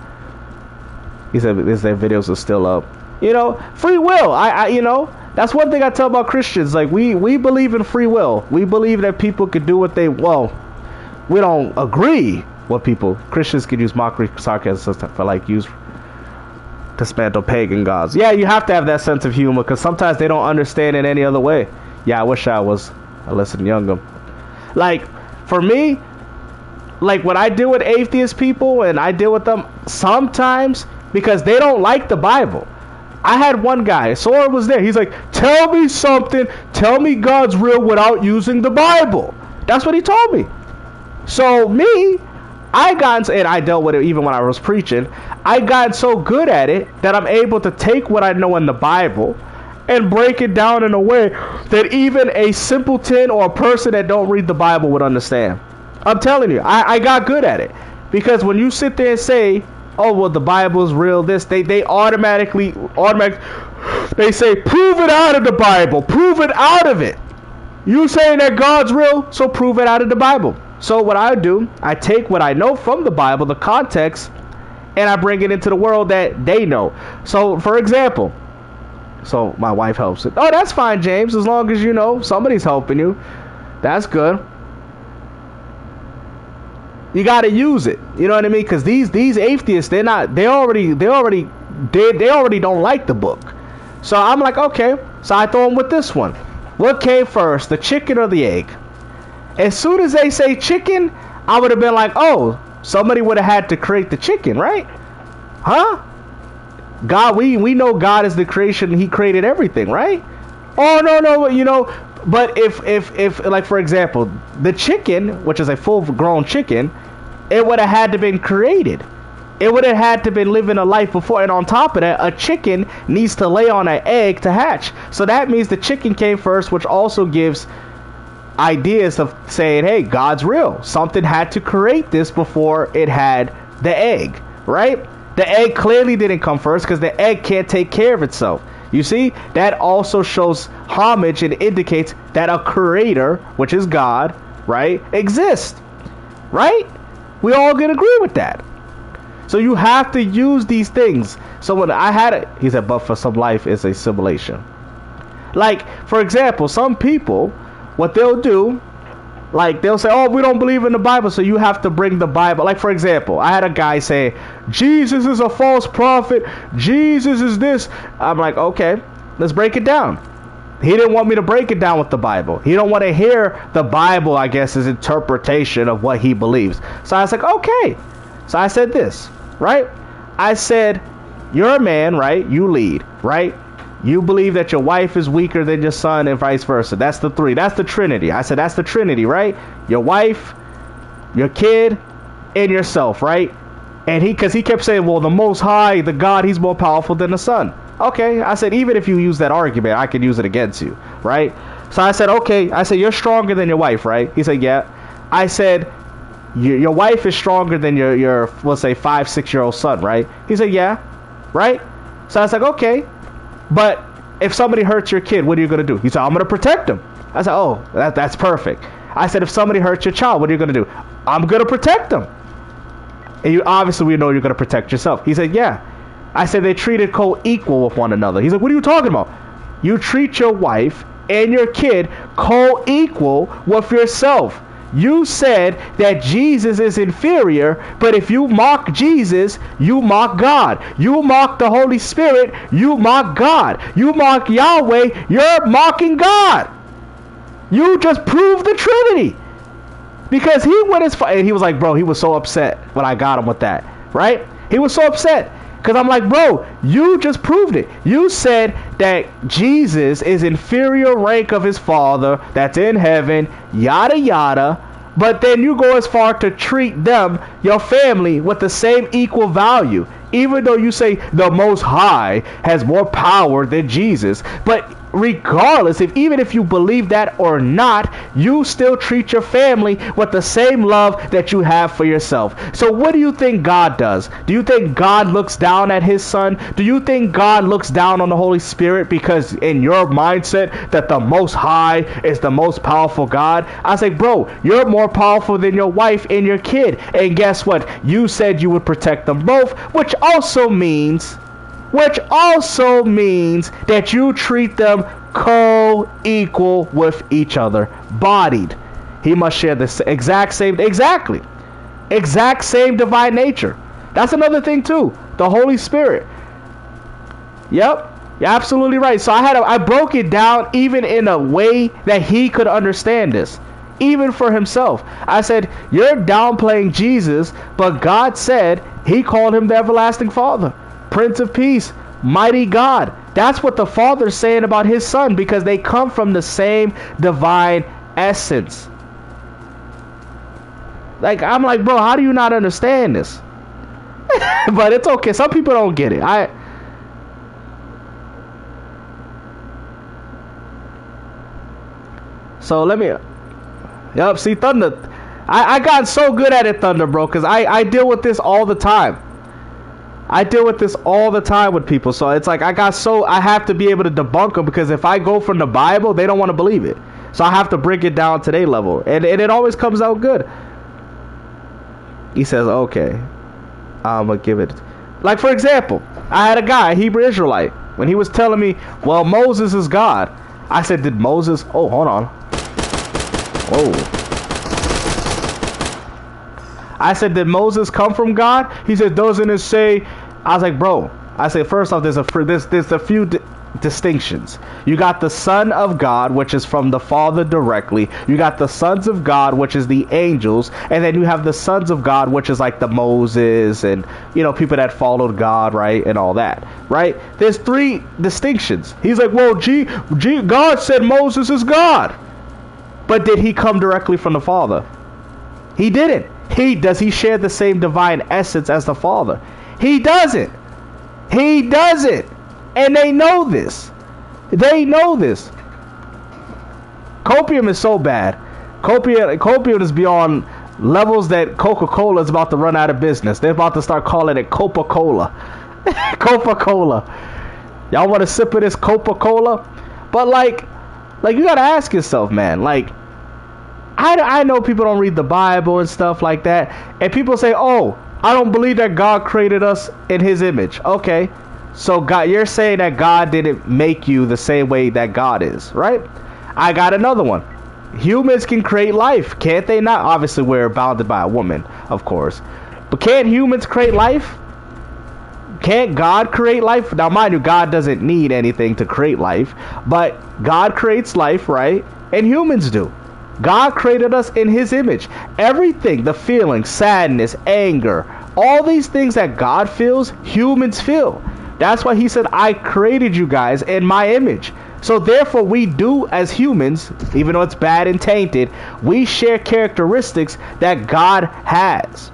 He said their videos are still up. You know, free will. I you know, that's one thing I tell about Christians. Like, we believe in free will. We believe that people could do what they, well, we don't agree with people. Christians could use mockery, sarcasm for, like, use to dismantle pagan gods. Yeah, you have to have that sense of humor because sometimes they don't understand it any other way. Yeah, I wish I listened younger. Like, for me, like, when I deal with atheist people and I deal with them sometimes because they don't like the Bible. I had one guy, Sora was there. He's like, tell me something. Tell me God's real without using the Bible. That's what he told me. So me, and I dealt with it even when I was preaching. I got so good at it that I'm able to take what I know in the Bible and break it down in a way that even a simpleton or a person that don't read the Bible would understand. I'm telling you, I got good at it. Because when you sit there and say, oh, well, the Bible is real, they automatically, they say, prove it out of the Bible. Prove it out of it. You saying that God's real, so prove it out of the Bible. So what I do, I take what I know from the Bible, the context, and I bring it into the world that they know. So, for example, so my wife helps it. Oh, that's fine, James. As long as you know somebody's helping you, that's good. You got to use it. You know what I mean? Because these atheists, they already don't like the book. So I'm like, okay. So I throw them with this one. What came first, the chicken or the egg? As soon as they say chicken, I would have been like, oh, somebody would have had to create the chicken, right? Huh? God, we know God is the creation. He created everything, right? Oh, no, you know, but if like, for example, the chicken, which is a full-grown chicken, it would have had to been created. It would have had to been living a life before. And on top of that, a chicken needs to lay on an egg to hatch. So that means the chicken came first, which also gives ideas of saying, hey, God's real. Something had to create this before it had the egg, right? The egg clearly didn't come first because the egg can't take care of itself. You see, that also shows homage and indicates that a creator, which is God, right, exists, right? We all can agree with that. So you have to use these things. So when I had it, he said, but for some life is a simulation. Like, for example, some people, what they'll do Like, they'll say, oh, we don't believe in the Bible, so you have to bring the Bible. Like, for example, I had a guy say, Jesus is a false prophet. Jesus is this. I'm like, okay, let's break it down. He didn't want me to break it down with the Bible. He don't want to hear the Bible, I guess, his interpretation of what he believes. So I was like, okay. So I said this, right? I said, you're a man, right? You lead, right? You believe that your wife is weaker than your son and vice versa. That's the three. That's the Trinity. I said, that's the Trinity, right? Your wife, your kid, and yourself, right? And because he kept saying, well, the Most High, the God, he's more powerful than the Son. Okay, I said, even if you use that argument, I could use it against you, right? So I said, okay. I said, you're stronger than your wife, right? He said, yeah. I said, your wife is stronger than your let's say 5-6-year-old son, right? He said, yeah, right? So I was like, okay, but if somebody hurts your kid, what are you going to do? He said, I'm going to protect him. I said, oh, that's perfect. I said, if somebody hurts your child, what are you going to do? I'm going to protect them. And you obviously, we know you're going to protect yourself. He said, yeah. I said, they treated co-equal with one another. He's like, what are you talking about? You treat your wife and your kid co-equal with yourself. You said that Jesus is inferior, but if you mock Jesus, you mock God. You mock the Holy Spirit, you mock God. You mock Yahweh, you're mocking God. You just proved the Trinity. Because he went as far, and he was like, bro, he was so upset when I got him with that, right? He was so upset. Because I'm like, bro, you just proved it. You said that Jesus is inferior rank of his Father that's in heaven, yada, yada. But then you go as far to treat them, your family, with the same equal value. Even though you say the Most High has more power than Jesus. But regardless, even if you believe that or not, you still treat your family with the same love that you have for yourself. So what do you think God does? Do you think God looks down at his son? Do you think God looks down on the Holy Spirit because in your mindset that the Most High is the most powerful God? I was like, bro, you're more powerful than your wife and your kid. And guess what? You said you would protect them both, which also means that you treat them co-equal with each other, bodied. He must share the exact same divine nature. That's another thing too, the Holy Spirit. Yep, you're absolutely right. So I broke it down even in a way that he could understand this, even for himself. I said, you're downplaying Jesus, but God said he called him the everlasting Father, Prince of Peace, mighty God. That's what the Father's saying about his son, because they come from the same divine essence. Like, I'm like, bro, how do you not understand this? But it's okay. Some people don't get it. So let me... Yup, see, Thunder... I got so good at it, Thunder, bro, because I deal with this all the time. I deal with this all the time with people. So it's like I have to be able to debunk them, because if I go from the Bible, they don't want to believe it. So I have to break it down to their level. And it always comes out good. He says, okay, I'm going to give it. Like, for example, I had a guy, a Hebrew Israelite, when he was telling me, well, Moses is God. I said, did Moses... Oh, hold on. Whoa. I said, did Moses come from God? He said, doesn't it say... I was like, bro. I said, first off, there's a few distinctions. You got the Son of God, which is from the Father directly. You got the sons of God, which is the angels. And then you have the sons of God, which is like the Moses and, you know, people that followed God, right? And all that, right? There's 3 distinctions. He's like, well, God said Moses is God. But did he come directly from the Father? He didn't. Does he share the same divine essence as the Father? He doesn't. He doesn't. And they know this. They know this. Copium is so bad. Copium is beyond levels that Coca-Cola is about to run out of business. They're about to start calling it Coca-Cola. Coca-Cola. Y'all want a sip of this Coca-Cola? But like you gotta ask yourself, man. Like, I know people don't read the Bible and stuff like that, and people say, oh, I don't believe that God created us in his image. Okay, so God, you're saying that God didn't make you the same way that God is, right? I got another one. Humans can create life, can't they not? Obviously, we're bounded by a woman, of course. But can't humans create life? Can't God create life? Now, mind you, God doesn't need anything to create life, but God creates life, right? And humans do. God created us in his image. Everything, the feelings, sadness, anger, all these things that God feels, humans feel. That's why he said, I created you guys in my image. So therefore, we do as humans, even though it's bad and tainted, we share characteristics that God has.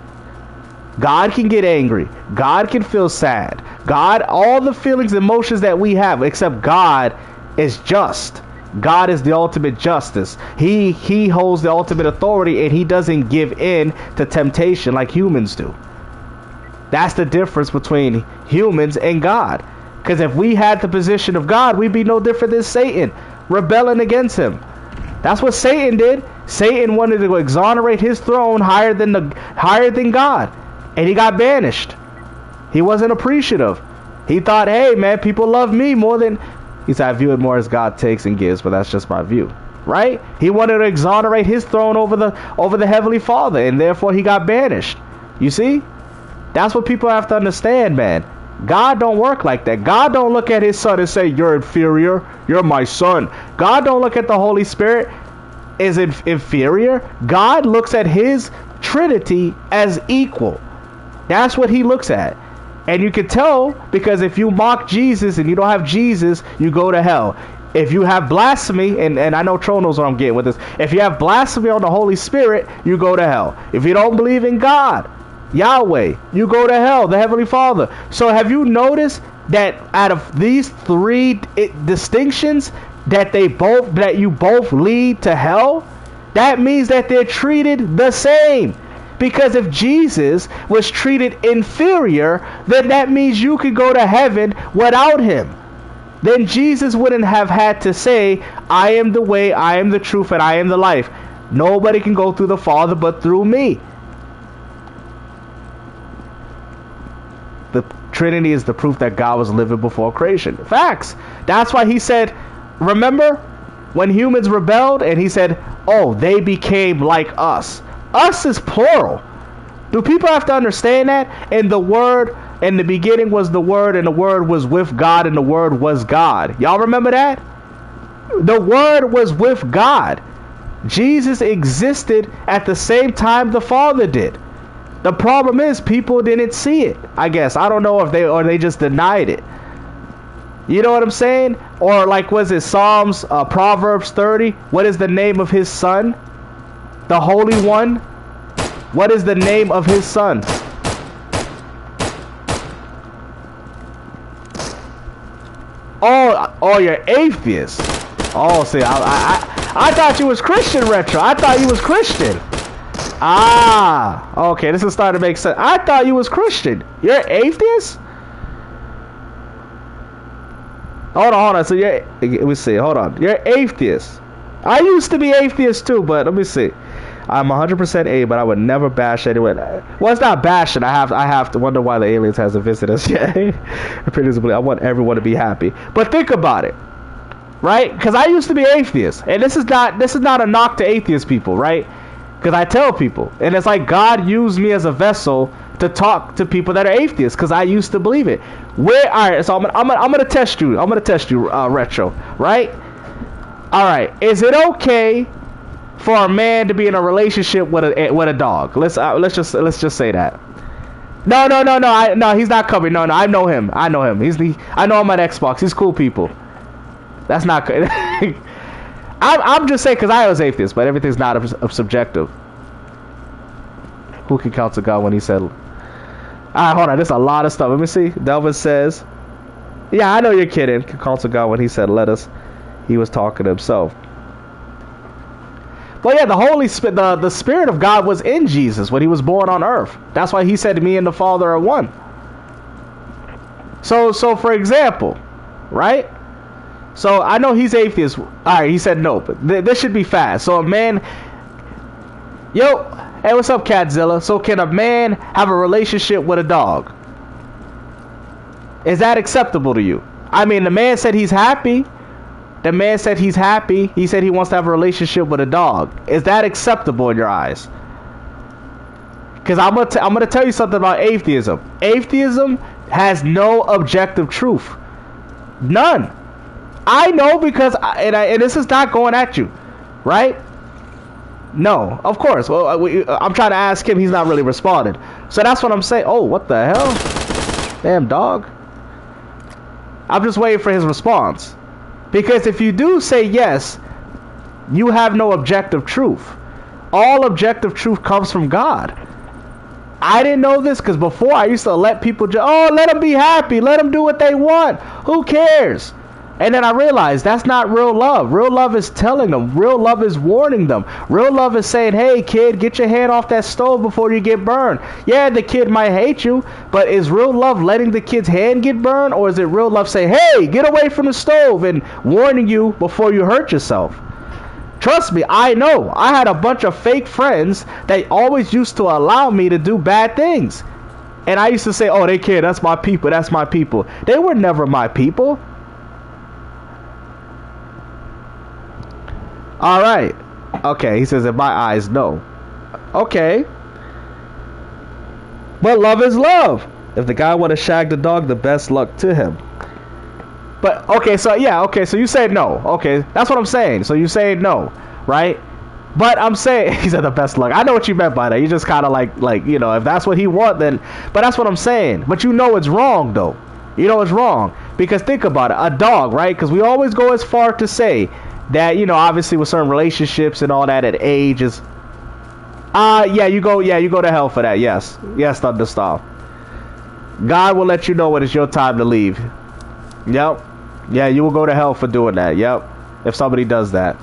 God can get angry. God can feel sad. God, all the feelings, emotions that we have, except God is just. God is the ultimate justice. He holds the ultimate authority, and he doesn't give in to temptation like humans do. That's the difference between humans and God. Because if we had the position of God, we'd be no different than Satan, rebelling against him. That's what Satan did. Satan wanted to exonerate his throne higher than God, and he got banished. He wasn't appreciative. He thought, hey man, people love me more than... He said, I view it more as God takes and gives, but that's just my view. Right? He wanted to exonerate his throne over the Heavenly Father, and therefore he got banished. You see? That's what people have to understand, man. God don't work like that. God don't look at his son and say, you're inferior. You're my son. God don't look at the Holy Spirit as inferior. God looks at his Trinity as equal. That's what he looks at. And you can tell, because if you mock Jesus and you don't have Jesus, you go to hell. If you have blasphemy, and I know Tro knows what I'm getting with this. If you have blasphemy on the Holy Spirit, you go to hell. If you don't believe in God, Yahweh, you go to hell, the Heavenly Father. So have you noticed that out of these three distinctions, that you both lead to hell? That means that they're treated the same. Because if Jesus was treated inferior, then that means you could go to heaven without him. Then Jesus wouldn't have had to say, I am the way, I am the truth, and I am the life. Nobody can go through the Father but through me. The Trinity is the proof that God was living before creation. Facts. That's why he said, remember when humans rebelled and he said, oh, they became like us. Us is plural. Do people have to understand that? And the Word, in the beginning was the Word, and the Word was with God, and the Word was God. Y'all remember that? The Word was with God. Jesus existed at the same time the Father did. The problem is people didn't see it, I guess. I don't know if they just denied it. You know what I'm saying? Or like, was it Psalms, Proverbs 30? What is the name of his son? The Holy One? What is the name of his son? Oh, you're atheist. Oh, see, I thought you was Christian, Retro. I thought you was Christian. Ah, okay, this is starting to make sense. I thought you was Christian. You're atheist? Hold on. So let me see. Hold on. You're atheist. I used to be atheist too, but let me see. I'm 100% A, but I would never bash anyone. Well, it's not bashing. I have to wonder why the aliens hasn't visited us yet. I want everyone to be happy. But think about it, right? Because I used to be atheist, and this is not a knock to atheist people, right? Because I tell people, and it's like God used me as a vessel to talk to people that are atheists, because I used to believe it. All right, so I'm gonna test you. I'm gonna test you, Retro, right? All right, is it okay for a man to be in a relationship with a dog? Let's just say that. No, he's not coming. No, I know him. I know him on my Xbox. He's cool people. That's not good. I'm just saying because I was atheist, but everything's not subjective. Who can count to God when he said... Alright, hold on. There's a lot of stuff. Let me see. Delvin says... Yeah, I know you're kidding. Can count to God when he said, let us. He was talking to himself. But yeah, the Holy Spirit, the Spirit of God was in Jesus when he was born on earth. That's why he said, me and the Father are one. So for example, right? So I know he's atheist. Alright, he said no, but this should be fast. So a man... Yo, hey, what's up, Catzilla? So can a man have a relationship with a dog? Is that acceptable to you? I mean, the man said he's happy. The man said he's happy. He said he wants to have a relationship with a dog. Is that acceptable in your eyes? Because I'm gonna tell you something about atheism. Atheism has no objective truth. None. I know because and this is not going at you, right? No, of course. Well, I'm trying to ask him. He's not really responding. So that's what I'm saying. Oh, what the hell? Damn dog. I'm just waiting for his response. Because if you do say yes, you have no objective truth. All objective truth comes from God. I didn't know this because before I used to let people let them be happy. Let them do what they want. Who cares? And then I realized that's not real love. Real love is telling them. Real love is warning them. Real love is saying, hey, kid, get your hand off that stove before you get burned. Yeah, the kid might hate you, but is real love letting the kid's hand get burned? Or is it real love saying, hey, get away from the stove and warning you before you hurt yourself? Trust me, I know. I had a bunch of fake friends that always used to allow me to do bad things. And I used to say, oh, they care. That's my people. That's my people. They were never my people. All right. Okay, he says in my eyes, no. Okay. But love is love. If the guy want to shag the dog, the best luck to him. But, okay, so, yeah, okay, so you said no. Okay, that's what I'm saying. So you say no, right? But I'm saying, he said the best luck. I know what you meant by that. You just kind of like, you know, if that's what he want, then, but that's what I'm saying. But you know it's wrong, though. You know it's wrong. Because think about it, a dog, right? Because we always go as far to say that, you know, obviously with certain relationships and all that at age is, yeah, you go to hell for that, yes. Yes, Thunderstorm. God will let you know when it's your time to leave. Yep. Yeah, you will go to hell for doing that. Yep. If somebody does that.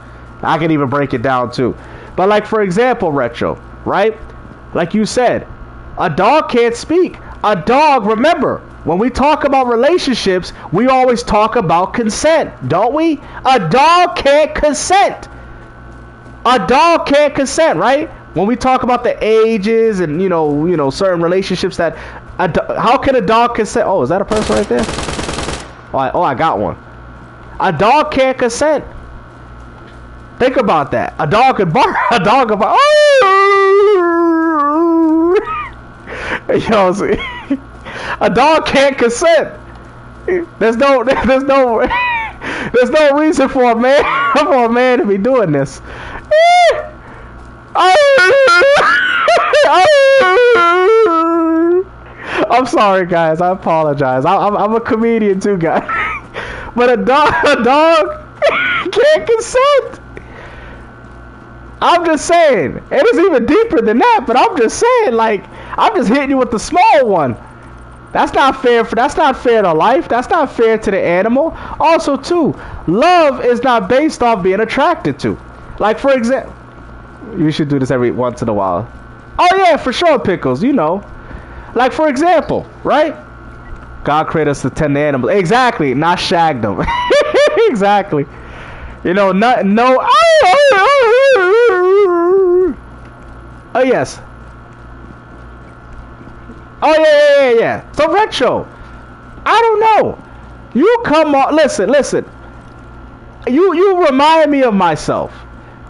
I can even break it down too. But like, for example, Retro, right? Like you said, a dog can't speak. A dog, remember, when we talk about relationships, we always talk about consent, don't we? A dog can't consent. A dog can't consent, right? When we talk about the ages and, you know, certain relationships that, how can a dog consent? Oh, is that a person right there? Oh, I got one. A dog can't consent. Think about that. A dog could bark. A dog could bark. Oh! Yo, see? A dog can't consent. There's no reason for a man to be doing this. I'm sorry, guys. I apologize. I'm a comedian too, guys. But a dog can't consent. I'm just saying. And it's even deeper than that. But I'm just saying, like, I'm just hitting you with the small one. That's not fair. That's not fair to life. That's not fair to the animal. Also, too, love is not based off being attracted to. Like, for example, you should do this every once in a while. Oh yeah, for sure, Pickles. You know. Like, for example, right? God created us to tend the animals. Exactly, not shag them. Exactly. You know, no. Oh, yes. Oh, yeah. So, Retro, I don't know. You come on. Listen. You remind me of myself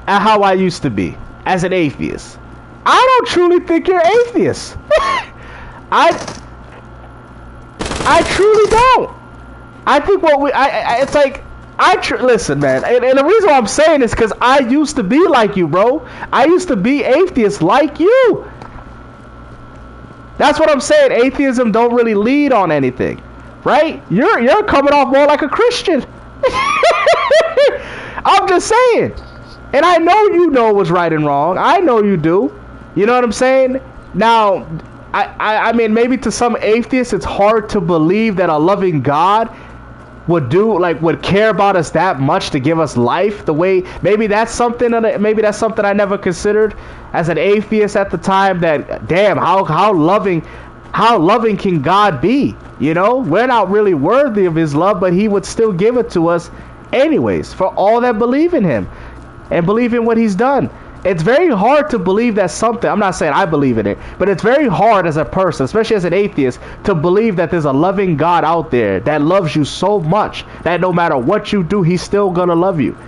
and how I used to be as an atheist. I don't truly think you're atheist. I truly don't. I think it's like, listen, man, and the reason why I'm saying this because I used to be like you, bro. I used to be atheist like you. That's what I'm saying. Atheism don't really lead on anything, right? You're coming off more like a Christian. I'm just saying. And I know you know what's right and wrong. I know you do. You know what I'm saying? Now, I mean, maybe to some atheists, it's hard to believe that a loving God would care about us that much to give us life. The way maybe that's something I never considered as an atheist at the time. That damn, how loving can God be? You know, we're not really worthy of His love, but He would still give it to us anyways for all that believe in Him and believe in what He's done. It's very hard to believe that something, I'm not saying I believe in it, but it's very hard as a person, especially as an atheist, to believe that there's a loving God out there that loves you so much that no matter what you do, he's still gonna love you.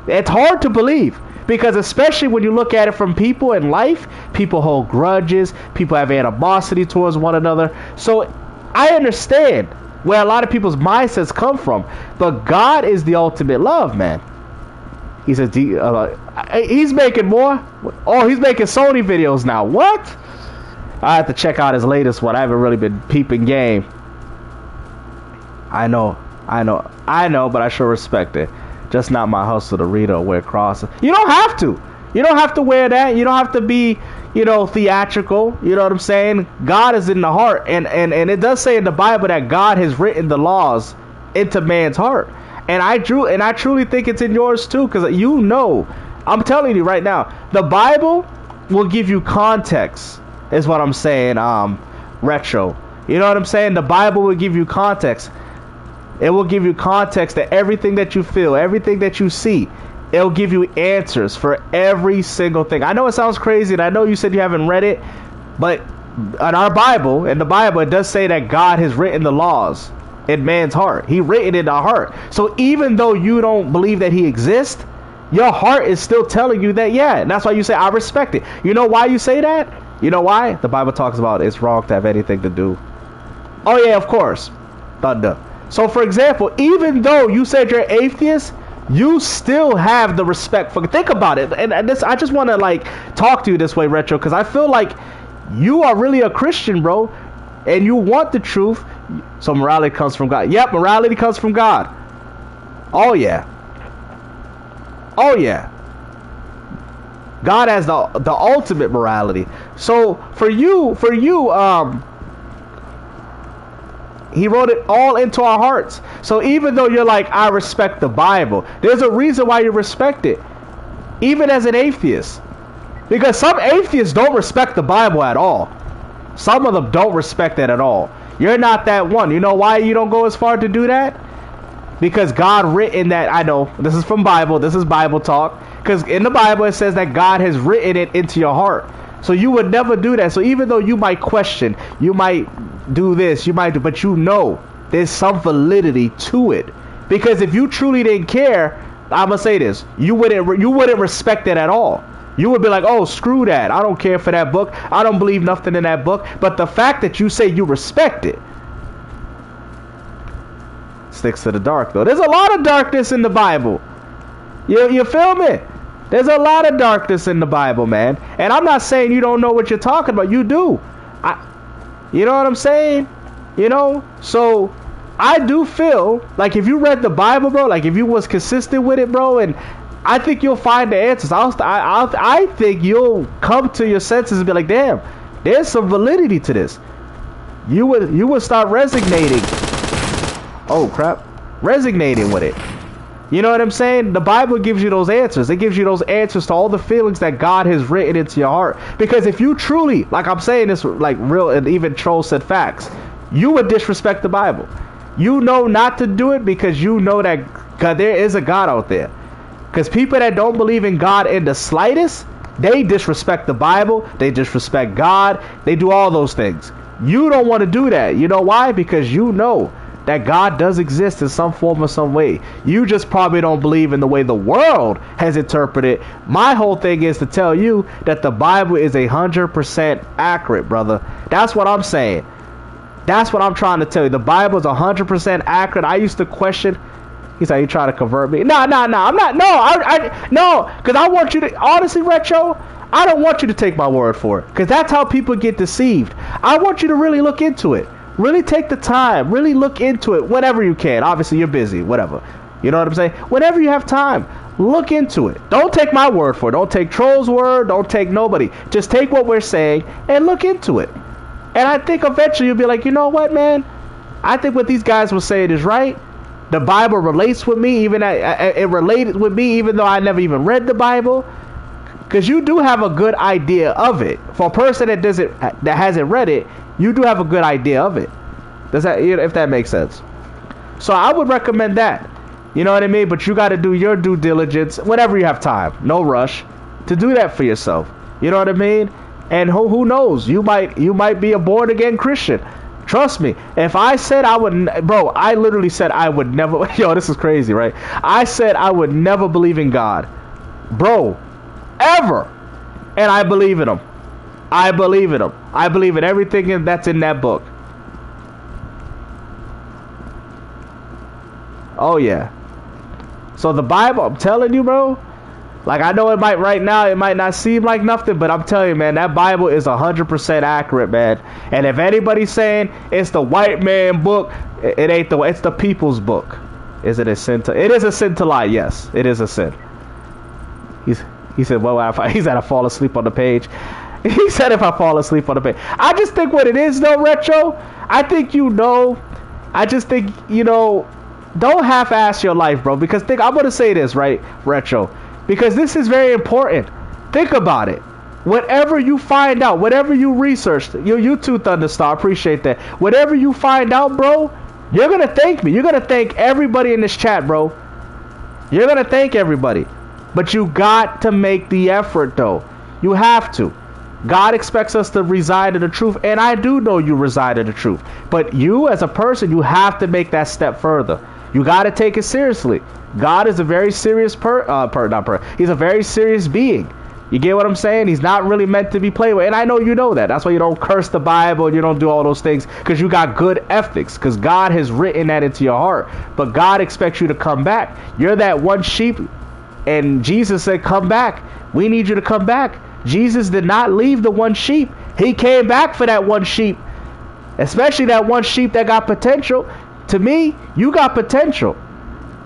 It's hard to believe, because especially when you look at it from people in life, people hold grudges, people have animosity towards one another. So I understand where a lot of people's mindsets come from, but God is the ultimate love, man. He says, he's making more. Oh, he's making Sony videos now. What? I have to check out his latest one. I haven't really been peeping game. I know, but I sure respect it. Just not my hustle to read or wear crosses. You don't have to. You don't have to wear that. You don't have to be, theatrical. You know what I'm saying? God is in the heart. And it does say in the Bible that God has written the laws into man's heart. And I truly think it's in yours too, because I'm telling you right now, the Bible will give you context, is what I'm saying. Retro, you know what I'm saying? The Bible will give you context. It will give you context to everything that you feel, everything that you see. It'll give you answers for every single thing. I know it sounds crazy, and I know you said you haven't read it, but in the Bible, it does say that God has written the laws in man's heart. He written it in our heart. So even though you don't believe that he exists, your heart is still telling you that, yeah. And that's why you say, I respect it. You know why you say that? You know why? The Bible talks about it's wrong to have anything to do. Oh yeah, of course. Thunder. So for example, even though you said you're atheist, you still have the respect for, think about it. And this, I just want to talk to you this way, Retro, because I feel like you are really a Christian, bro, and you want the truth. So morality comes from God. Yep, morality comes from God. Oh yeah. Oh yeah. God has the ultimate morality. So for you, he wrote it all into our hearts. So even though you're like, I respect the Bible, there's a reason why you respect it, even as an atheist. Because some atheists don't respect the Bible at all. Some of them don't respect it at all. You're not that one. You know why you don't go as far to do that? Because God written that. I know this is from Bible. This is Bible talk. Because in the Bible it says that God has written it into your heart. So you would never do that. So even though you might question, you might do this, but there's some validity to it. Because if you truly didn't care, I'm gonna say this, you wouldn't respect it at all. You would be like, oh, screw that. I don't care for that book. I don't believe nothing in that book. But the fact that you say you respect it sticks to the dark, though. There's a lot of darkness in the Bible. You feel me? There's a lot of darkness in the Bible, man. And I'm not saying you don't know what you're talking about. You do. You know what I'm saying? So I do feel like if you read the Bible, bro, like if you was consistent with it, bro, and I think you'll find the answers. I think you'll come to your senses and be like, damn, there's some validity to this. You would start resonating. Oh crap, resonating with it. You know what I'm saying? The Bible gives you those answers. It gives you those answers to all the feelings that God has written into your heart. Because if you truly, like I'm saying this, like real, and even Troll said facts, you would disrespect the Bible. You know not to do it because you know that God, there is a God out there. Because people that don't believe in God in the slightest, they disrespect the Bible, they disrespect God, they do all those things. You don't want to do that. You know why? Because you know that God does exist in some form or some way. You just probably don't believe in the way the world has interpreted. My whole thing is to tell you that the Bible is 100% accurate, brother. That's what I'm saying. That's what I'm trying to tell you. The Bible is 100% accurate. I used to question. He's like, you trying to convert me? No, I'm not. No, because I want you to, honestly, Retro, I don't want you to take my word for it. Because that's how people get deceived. I want you to really look into it. Really take the time. Really look into it whenever you can. Obviously, you're busy, whatever. You know what I'm saying? Whenever you have time, look into it. Don't take my word for it. Don't take Troll's word. Don't take nobody. Just take what we're saying and look into it. And I think eventually you'll be like, you know what, man? I think what these guys were saying is right. The Bible relates with me, even it related with me, even though I never even read the Bible. Because you do have a good idea of it. For a person that hasn't read it, you do have a good idea of it. Does that, if that makes sense? So I would recommend that. You know what I mean? But you got to do your due diligence whenever you have time. No rush. to do that for yourself. You know what I mean? And who knows? You might be a born again Christian. Trust me. If I said I would, bro, I literally said I would never. Yo, this is crazy, right? I said I would never believe in God, bro, ever, and I believe in him. I believe in him. I believe in everything that's in that book. Oh yeah. So the Bible, I'm telling you, bro. Like, I know it might right now, it might not seem like nothing, but I'm telling you, man, that Bible is 100% accurate, man. And if anybody's saying it's the white man book, it ain't it's the people's book. Is it a sin to? It is a sin to lie. Yes, it is a sin. He said, well, he said I fall asleep on the page. He said if I fall asleep on the page. I just think what it is, though, Retro. I think I just think don't half-ass your life, bro. Because I'm gonna say this, right, Retro. Because this is very important. Think about it. Whatever you find out, whatever you researched, you too, Thunderstar, appreciate that. Whatever you find out, bro, you're going to thank me. You're going to thank everybody in this chat, bro. You're going to thank everybody. But you got to make the effort, though. You have to. God expects us to reside in the truth, and I do know you reside in the truth. But you, as a person, you have to make that step further. You got to take it seriously. God is a very serious he's a very serious being. You get what I'm saying? He's not really meant to be played with. And I know you know that. That's why you don't curse the Bible and you don't do all those things, because you got good ethics, because God has written that into your heart. But God expects you to come back. You're that one sheep, and Jesus said, come back. We need you to come back. Jesus did not leave the one sheep. He came back for that one sheep, especially that one sheep that got potential. To me, you got potential.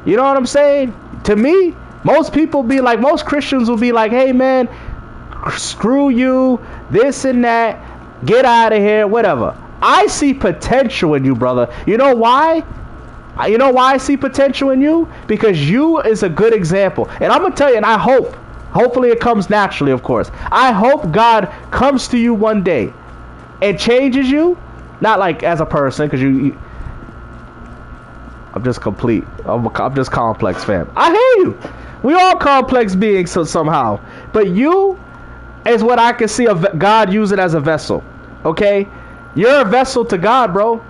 You know what I'm saying? To me, most Christians will be like, hey man, screw you, this and that, get out of here, whatever. I see potential in you, brother. You know why? You know why I see potential in you? Because you is a good example. And I'm going to tell you, and I hopefully it comes naturally, of course. I hope God comes to you one day and changes you. Not like as a person, because I'm just complete. I'm just complex, fam. I hear you. We all complex beings somehow. But you is what I can see of God using as a vessel. Okay? You're a vessel to God, bro.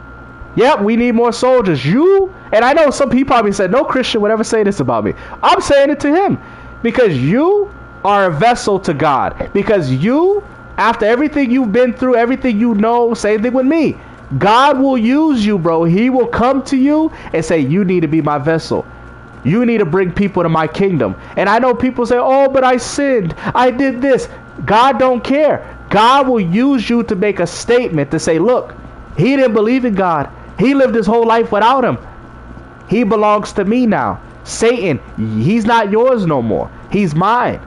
Yep, we need more soldiers. You, and I know some people probably said, no Christian would ever say this about me. I'm saying it to him. Because you are a vessel to God. Because you, after everything you've been through, everything you know, same thing with me. God will use you, bro. He will come to you and say, you need to be my vessel. You need to bring people to my kingdom. And I know people say, oh, but I sinned. I did this. God don't care. God will use you to make a statement to say, look, he didn't believe in God. He lived his whole life without him. He belongs to me now. Satan, he's not yours no more. He's mine.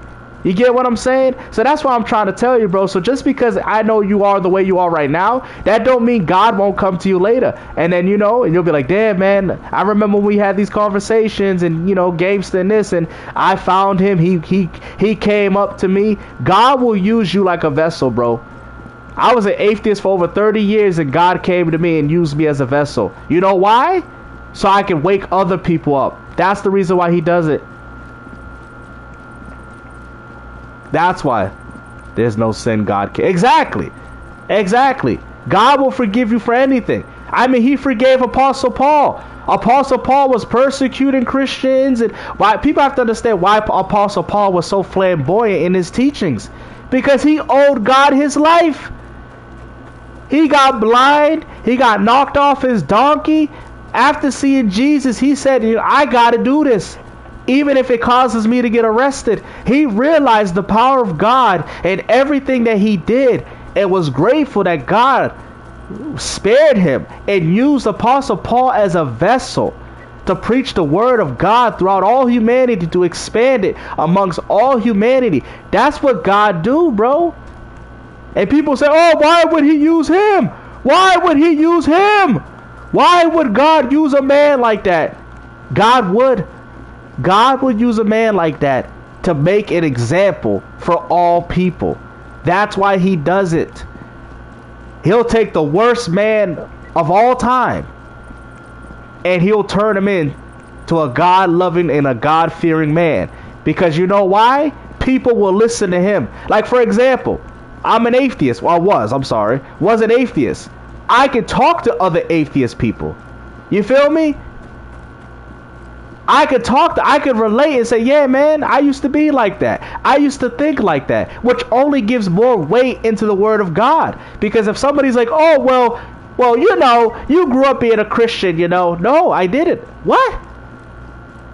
You get what I'm saying? So that's why I'm trying to tell you, bro. So just because I know you are the way you are right now, that don't mean God won't come to you later. And then, and you'll be like, damn, man, I remember we had these conversations and, Gamester and this, and I found him. He came up to me. God will use you like a vessel, bro. I was an atheist for over 30 years, and God came to me and used me as a vessel. You know why? So I can wake other people up. That's the reason why he does it. That's why there's no sin God can. Exactly. God will forgive you for anything. I mean, he forgave Apostle Paul. Apostle Paul was persecuting Christians, and why people have to understand why Apostle Paul was so flamboyant in his teachings. Because he owed God his life. He got blind. He got knocked off his donkey. After seeing Jesus, he said, I got to do this. Even if it causes me to get arrested. He realized the power of God and everything that he did, and was grateful that God spared him and used Apostle Paul as a vessel to preach the word of God throughout all humanity, to expand it amongst all humanity. That's what God do, bro. And people say, oh, why would he use him? Why would he use him? Why would God use a man like that? God would use a man like that to make an example for all people. That's why he does it. He'll take the worst man of all time and he'll turn him into a God-loving and a God-fearing man. Because you know why? people will listen to him. Like, for example, I'm an atheist. Well, was an atheist. I could talk to other atheist people. You feel me? I could relate and say, yeah, man, I used to be like that. I used to think like that, which only gives more weight into the word of God. Because if somebody's like, oh, well, you know, you grew up being a Christian, you know. No, I didn't. What?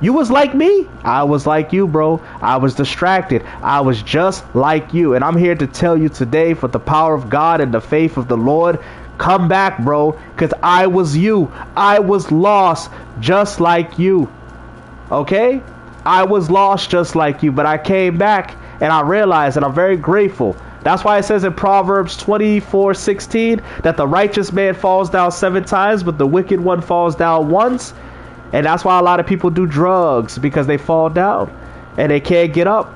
You was like me? I was like you, bro. I was distracted. I was just like you. And I'm here to tell you today, for the power of God and the faith of the Lord, come back, bro. Because I was you. I was lost just like you. Okay? I was lost just like you. But I came back and I realized, and I'm very grateful. That's why it says in Proverbs 24:16 that the righteous man falls down 7 times, but the wicked one falls down once. And that's why a lot of people do drugs, because they fall down and they can't get up.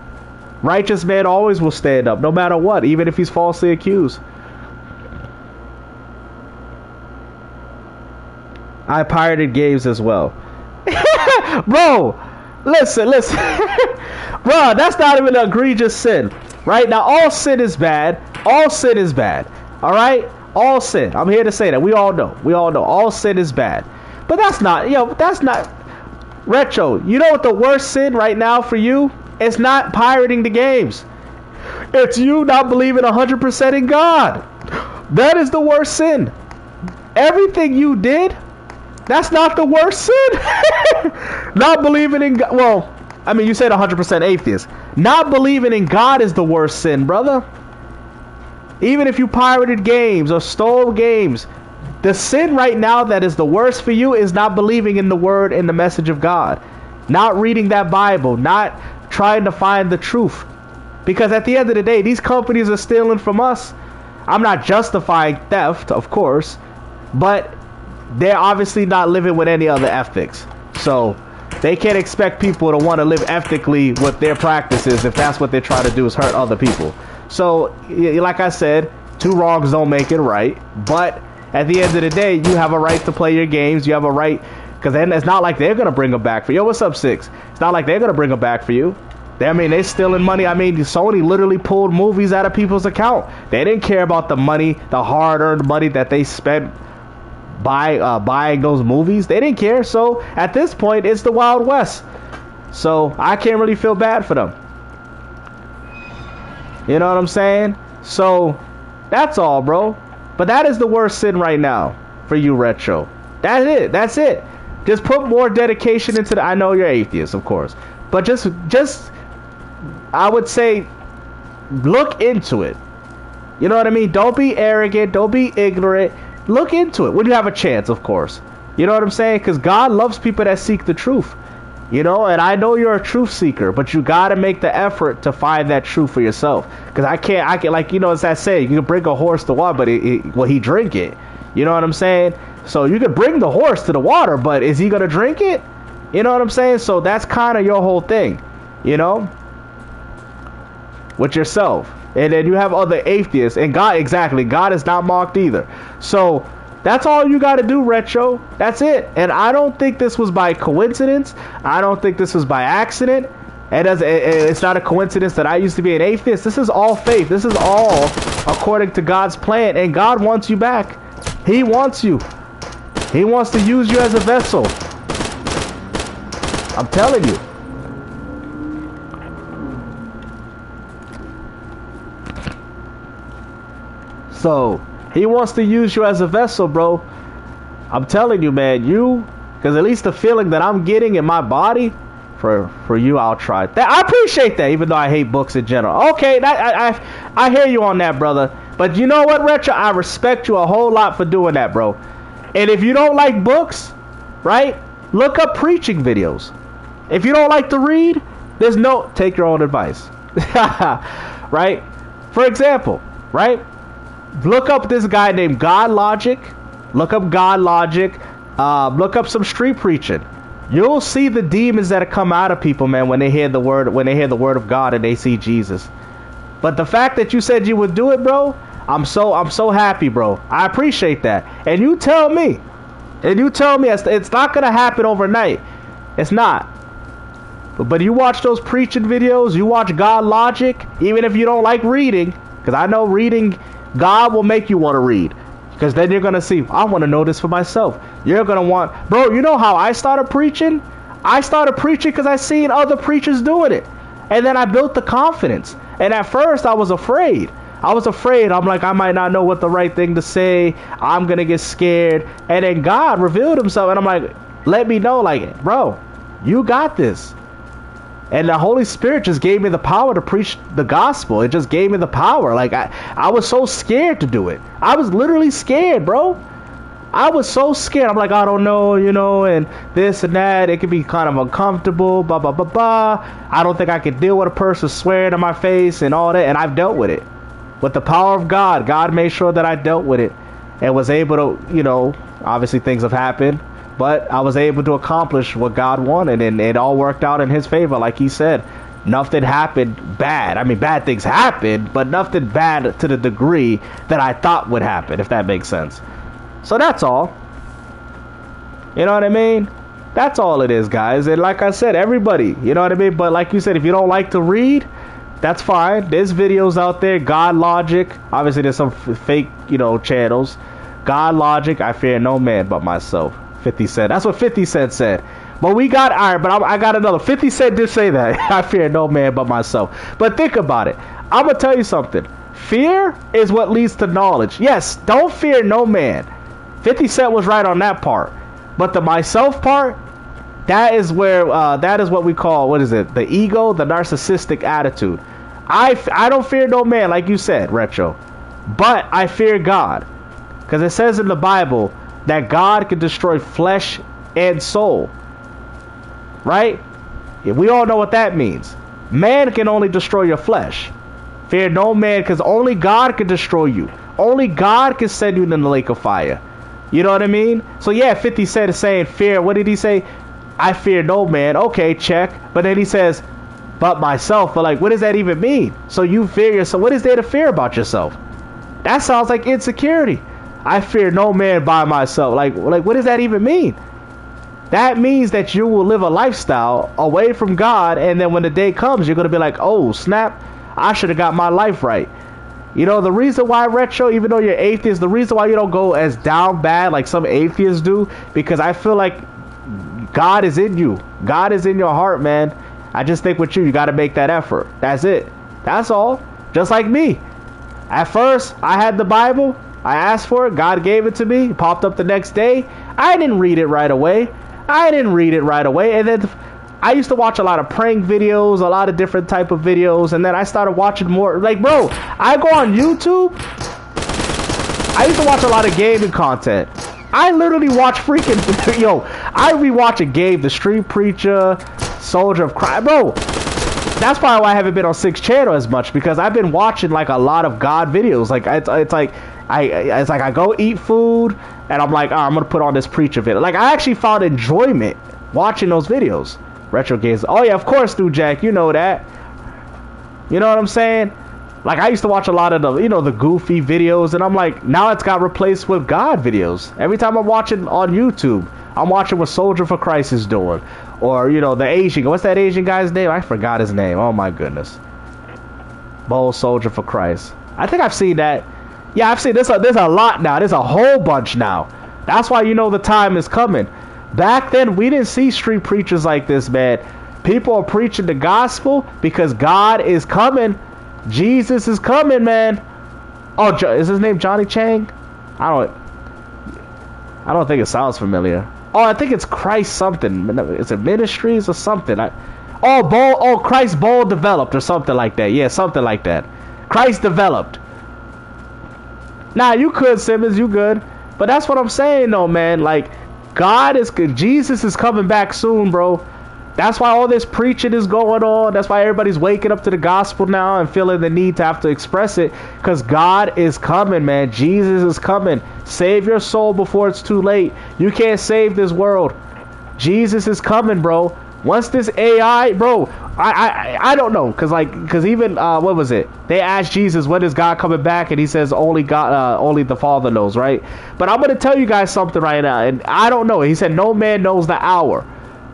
Righteous man always will stand up, no matter what, even if he's falsely accused. I pirated games as well. Bro, listen. Bro, that's not even an egregious sin. Right? Now, all sin is bad. All sin is bad. All right? All sin. I'm here to say that. We all know. All sin is bad. But that's not, Retro, you know what the worst sin right now for you? It's not pirating the games. It's you not believing 100% in God. That is the worst sin. Everything you did, that's not the worst sin. Not believing in God. Well, I mean, you said 100% atheist. Not believing in God is the worst sin, brother. Even if you pirated games or stole games, the sin right now that is the worst for you is not believing in the word and the message of God. Not reading that Bible. Not trying to find the truth. Because at the end of the day, these companies are stealing from us. I'm not justifying theft, of course. But they're obviously not living with any other ethics. So they can't expect people to want to live ethically with their practices if that's what they're trying to do, is hurt other people. So, like I said, 2 wrongs don't make it right. But at the end of the day, you have a right to play your games. You have a right, because then it's not like they're going to bring them back for you. Yo, what's up, 6? It's not like they're going to bring them back for you. They're stealing money. I mean, Sony literally pulled movies out of people's account. They didn't care about the money, the hard-earned money that they spent buying those movies. They didn't care. So at this point, it's the Wild West. So I can't really feel bad for them. You know what I'm saying? So that's all, bro. But that is the worst sin right now for you, Retro. That's it. That's it. Just put more dedication into I know you're atheist, of course. But just I would say, look into it. You know what I mean? Don't be arrogant. Don't be ignorant. Look into it when you have a chance, of course. You know what I'm saying? Because God loves people that seek the truth. You know, and I know you're a truth seeker, but you got to make the effort to find that truth for yourself. Because I can't, like, you know, it's that saying, you can bring a horse to water, but will he drink it? You know what I'm saying? So you could bring the horse to the water, but is he going to drink it? You know what I'm saying? So that's kind of your whole thing, you know, with yourself. And then you have other atheists, and God, exactly, God is not mocked either. So that's all you got to do, Retro. That's it. And I don't think this was by coincidence. I don't think this was by accident. It's not a coincidence that I used to be an atheist. This is all faith. This is all according to God's plan. And God wants you back. He wants you. He wants to use you as a vessel. I'm telling you. So he wants to use you as a vessel, bro. I'm telling you, man. Because at least the feeling that I'm getting in my body, for you, I'll try that. I appreciate that, even though I hate books in general. Okay, I hear you on that, brother. But you know what, Retro? I respect you a whole lot for doing that, bro. And if you don't like books, right, look up preaching videos. If you don't like to read, take your own advice. Right? For example, right? Look up this guy named God Logic. Look up God Logic. Look up some street preaching. You'll see the demons that come out of people, man, when they hear the word of God and they see Jesus. But the fact that you said you would do it, bro, I'm so happy, bro. I appreciate that. And you tell me it's not gonna happen overnight. It's not. But you watch those preaching videos, you watch God Logic, even if you don't like reading, because I know reading, God will make you want to read. Because then you're going to see, I want to know this for myself. You're going to want, bro, you know how I started preaching? I started preaching because I seen other preachers doing it. And then I built the confidence. And at first I was afraid. I'm like, I might not know what the right thing to say. I'm going to get scared. And then God revealed himself. And I'm like, let me know, like, bro, you got this. And the Holy Spirit just gave me the power to preach the gospel. It just gave me the power. Like, I was so scared to do it. I was literally scared, bro. I was so scared. I'm like, I don't know, you know, and this and that. It could be kind of uncomfortable, blah, blah, blah, blah. I don't think I could deal with a person swearing in my face and all that. And I've dealt with it. With the power of God, God made sure that I dealt with it and was able to, you know, obviously things have happened. But I was able to accomplish what God wanted, and it all worked out in his favor. Like he said, nothing happened bad. I mean, bad things happened, but nothing bad to the degree that I thought would happen, if that makes sense. So that's all. You know what I mean? That's all it is, guys. And like I said, everybody, you know what I mean? But like you said, if you don't like to read, that's fine. There's videos out there. God Logic. Obviously, there's some fake, you know, channels. God Logic. I fear no man but myself. 50 Cent. That's what 50 Cent said. But we got, all right, but I got another. 50 Cent did say that. I fear no man but myself. But think about it. I'm going to tell you something. Fear is what leads to knowledge. Yes, don't fear no man. 50 Cent was right on that part. But the myself part, that is where, that is what we call, what is it? The ego, the narcissistic attitude. I don't fear no man, like you said, Retro. But I fear God. Because it says in the Bible that God can destroy flesh and soul. Right? Yeah, we all know what that means. Man can only destroy your flesh. Fear no man, because only God can destroy you. Only God can send you in the lake of fire. You know what I mean? So yeah, 50 Cent is saying fear. What did he say? I fear no man. Okay, check. But then he says, but myself. But like, what does that even mean? So you fear yourself. What is there to fear about yourself? That sounds like insecurity. I fear no man by myself. Like what does that even mean? That means that you will live a lifestyle away from God, and then when the day comes, you're going to be like, oh, snap, I should have got my life right. You know, the reason why, Retro, even though you're atheist, the reason why you don't go as down bad like some atheists do, because I feel like God is in you. God is in your heart, man. I just think with you got to make that effort. That's it. That's all. Just like me. At first, I had the Bible. I asked for it. God gave it to me. It popped up the next day. I didn't read it right away. And then I used to watch a lot of prank videos, a lot of different type of videos. And then I started watching more. Like, bro, I go on YouTube. I used to watch a lot of gaming content. I literally watch freaking, yo, I be watching Gabe, the Street Preacher, Soldier of Christ. Bro, that's probably why I haven't been on 6 channel as much, because I've been watching like a lot of God videos. Like, it's like I go eat food and I'm like, oh, I'm gonna put on this preacher video. Like, I actually found enjoyment watching those videos. Retro games. Oh yeah, of course, dude, Jack. You know that. You know what I'm saying? Like, I used to watch a lot of the, you know, the goofy videos, and I'm like, now it's got replaced with God videos. Every time I'm watching on YouTube, I'm watching what Soldier for Christ is doing, or, you know, the Asian. What's that Asian guy's name? I forgot his name. Oh my goodness. Bold Soldier for Christ. I think I've seen that. Yeah, I've seen this. There's a lot now. There's a whole bunch now. That's why you know the time is coming. Back then, we didn't see street preachers like this, man. People are preaching the gospel because God is coming. Jesus is coming, man. Oh, is his name Johnny Chang? I don't think it sounds familiar. Oh, I think it's Christ something. Is it Ministries or something? Christ Bold Developed or something like that. Yeah, something like that. Christ Developed. Nah, you could, Simmons, you good. But that's what I'm saying, though, man. Like, Jesus is coming back soon, bro. That's why all this preaching is going on. That's why everybody's waking up to the gospel now and feeling the need to have to express it. Because God is coming, man. Jesus is coming. Save your soul before it's too late. You can't save this world. Jesus is coming, bro. Once this AI, bro, I don't know. Because even, what was it? They asked Jesus, when is God coming back? And he says, only God, only the Father knows, right? But I'm going to tell you guys something right now. And I don't know. He said, no man knows the hour.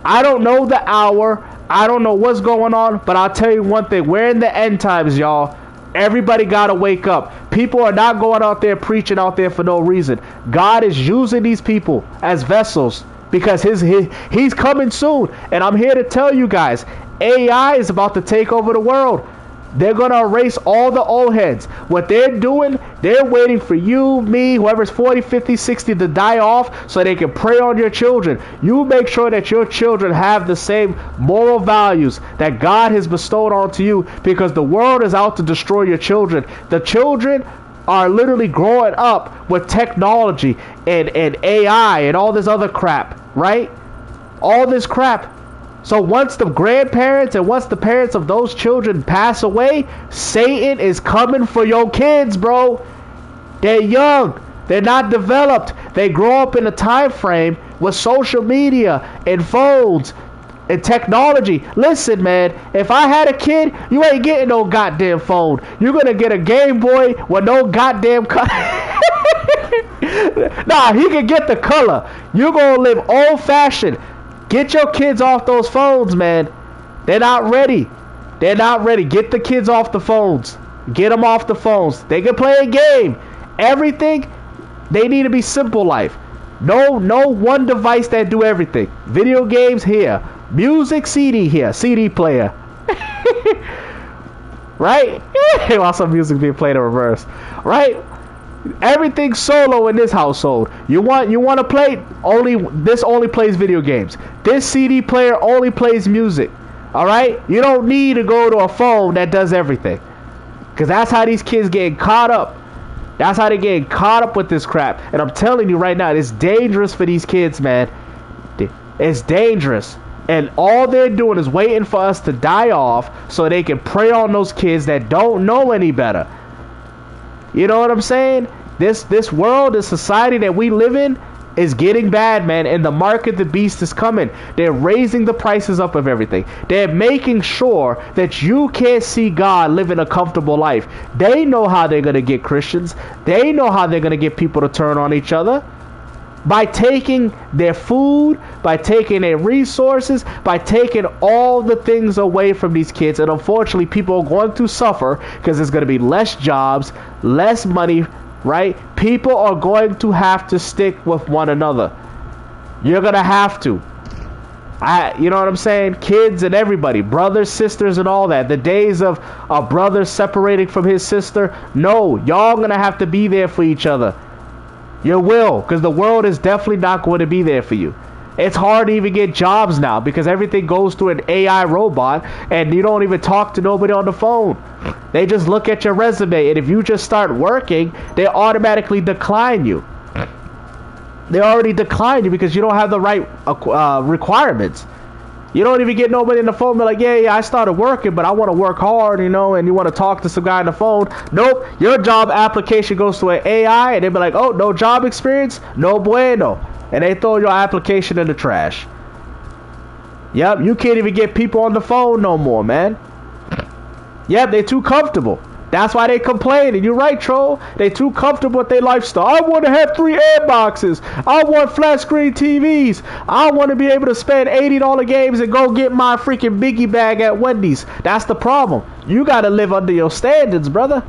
I don't know the hour. I don't know what's going on, but I'll tell you one thing. We're in the end times, y'all. Everybody got to wake up. People are not going out there preaching out there for no reason. God is using these people as vessels because he's coming soon. And I'm here to tell you guys, AI is about to take over the world. They're going to erase all the old heads. What they're doing, they're waiting for you, me, whoever's 40, 50, 60 to die off so they can prey on your children. You make sure that your children have the same moral values that God has bestowed onto you, because the world is out to destroy your children. The children are literally growing up with technology and AI and all this other crap, right? All this crap. So once the grandparents and once the parents of those children pass away, Satan is coming for your kids, bro. They're young. They're not developed. They grow up in a time frame with social media and phones and technology. Listen, man, if I had a kid, you ain't getting no goddamn phone. You're going to get a Game Boy with no goddamn Nah, he can get the color. You're going to live old-fashioned. Get your kids off those phones, man. They're not ready. They're not ready. Get the kids off the phones. Get them off the phones. They can play a game. Everything, they need to be simple life. No one device that do everything. Video games here. Music, CD here. CD player. Right? While some music being played in reverse. Right? Everything solo in this household. You want to play this only plays video games. This CD player only plays music. All right? You don't need to go to a phone that does everything. Cuz that's how these kids getting caught up. That's how they getting caught up with this crap. And I'm telling you right now, it's dangerous for these kids, man. It's dangerous. And all they're doing is waiting for us to die off so they can prey on those kids that don't know any better. You know what I'm saying? This world, this society that we live in is getting bad, man. And the mark of the beast is coming. They're raising the prices up of everything. They're making sure that you can't see God living a comfortable life. They know how they're going to get Christians. They know how they're going to get people to turn on each other. By taking their food, by taking their resources, by taking all the things away from these kids. And unfortunately, people are going to suffer because there's going to be less jobs, less money, right? People are going to have to stick with one another. You're going to have to. You know what I'm saying? Kids and everybody, brothers, sisters, and all that. The days of a brother separating from his sister. No, y'all going to have to be there for each other. You will, because the world is definitely not going to be there for you. It's hard to even get jobs now because everything goes through an AI robot and you don't even talk to nobody on the phone. They just look at your resume, and if you just start working, they automatically decline you. They already decline you because you don't have the right requirements. You don't even get nobody on the phone. They're like, yeah, I started working, but I want to work hard, and you want to talk to some guy on the phone. Nope, your job application goes to an AI, and they be like, oh, no job experience? No bueno. And they throw your application in the trash. Yep, you can't even get people on the phone no more, man. Yep, they're too comfortable. That's why they complain. And you're right, troll. They too comfortable with their lifestyle. I want to have 3 airboxes. I want flat screen TVs. I want to be able to spend $80 games and go get my freaking biggie bag at Wendy's. That's the problem. You got to live under your standards, brother.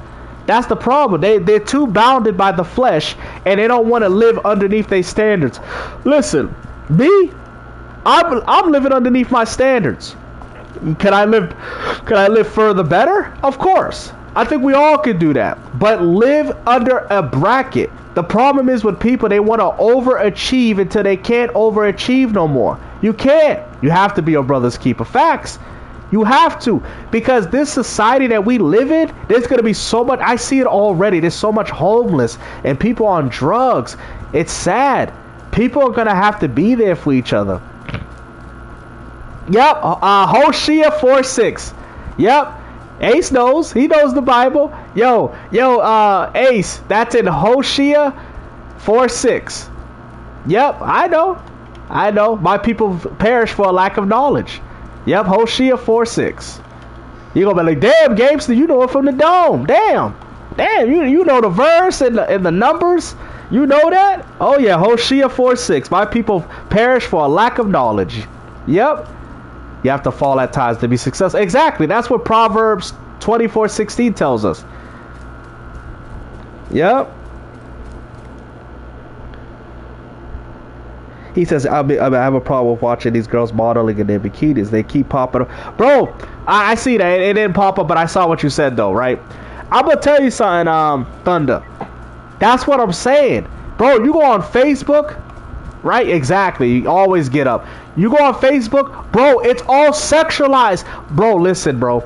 That's the problem. They're too bounded by the flesh, and they don't want to live underneath their standards. Listen, me, I'm living underneath my standards. Can I live further better? Of course. I think we all can do that. But live under a bracket. The problem is with people, they want to overachieve until they can't overachieve no more. You can't. You have to be your brother's keeper. Facts. You have to. Because this society that we live in, there's going to be so much. I see it already. There's so much homeless and people on drugs. It's sad. People are going to have to be there for each other. Yep. Hosea 4:6. Yep. Ace knows. He knows the Bible. Yo, Ace, that's in Hosea 4:6. Yep, I know. My people perish for a lack of knowledge. Yep, Hosea 4:6. You gonna be like, damn, Gamester, you know it from the dome. Damn, you know the verse and the numbers. You know that? Oh yeah, Hosea 4:6. My people perish for a lack of knowledge. Yep. You have to fall at times to be successful. Exactly. That's what Proverbs 24:16 tells us. Yep. He says, I have a problem with watching these girls modeling in their bikinis. They keep popping up. Bro, I see that. It didn't pop up, but I saw what you said, though, right? I'm going to tell you something, Thunder. That's what I'm saying. Bro, you go on Facebook, right? Exactly. You always get up. You go on Facebook, bro, it's all sexualized. Bro, listen, bro.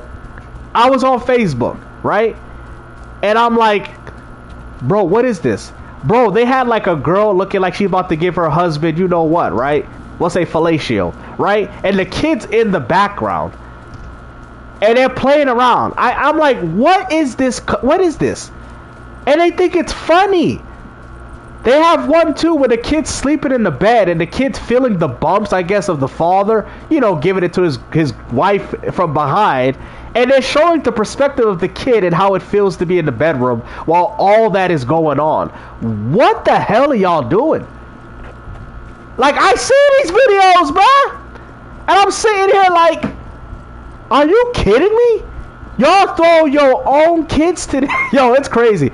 I was on Facebook, right? And I'm like, bro, what is this? Bro, they had like a girl looking like she's about to give her husband, you know what, right? We'll say fellatio, right? And the kid's in the background. And they're playing around. I'm like, what is this? What is this? And they think it's funny. They have one, too, where the kid's sleeping in the bed and the kid's feeling the bumps, I guess, of the father, you know, giving it to his wife from behind. And they're showing the perspective of the kid and how it feels to be in the bedroom while all that is going on. What the hell are y'all doing? Like, I see these videos, bruh. And I'm sitting here like, are you kidding me? Y'all throw your own kids to the... Yo, it's crazy.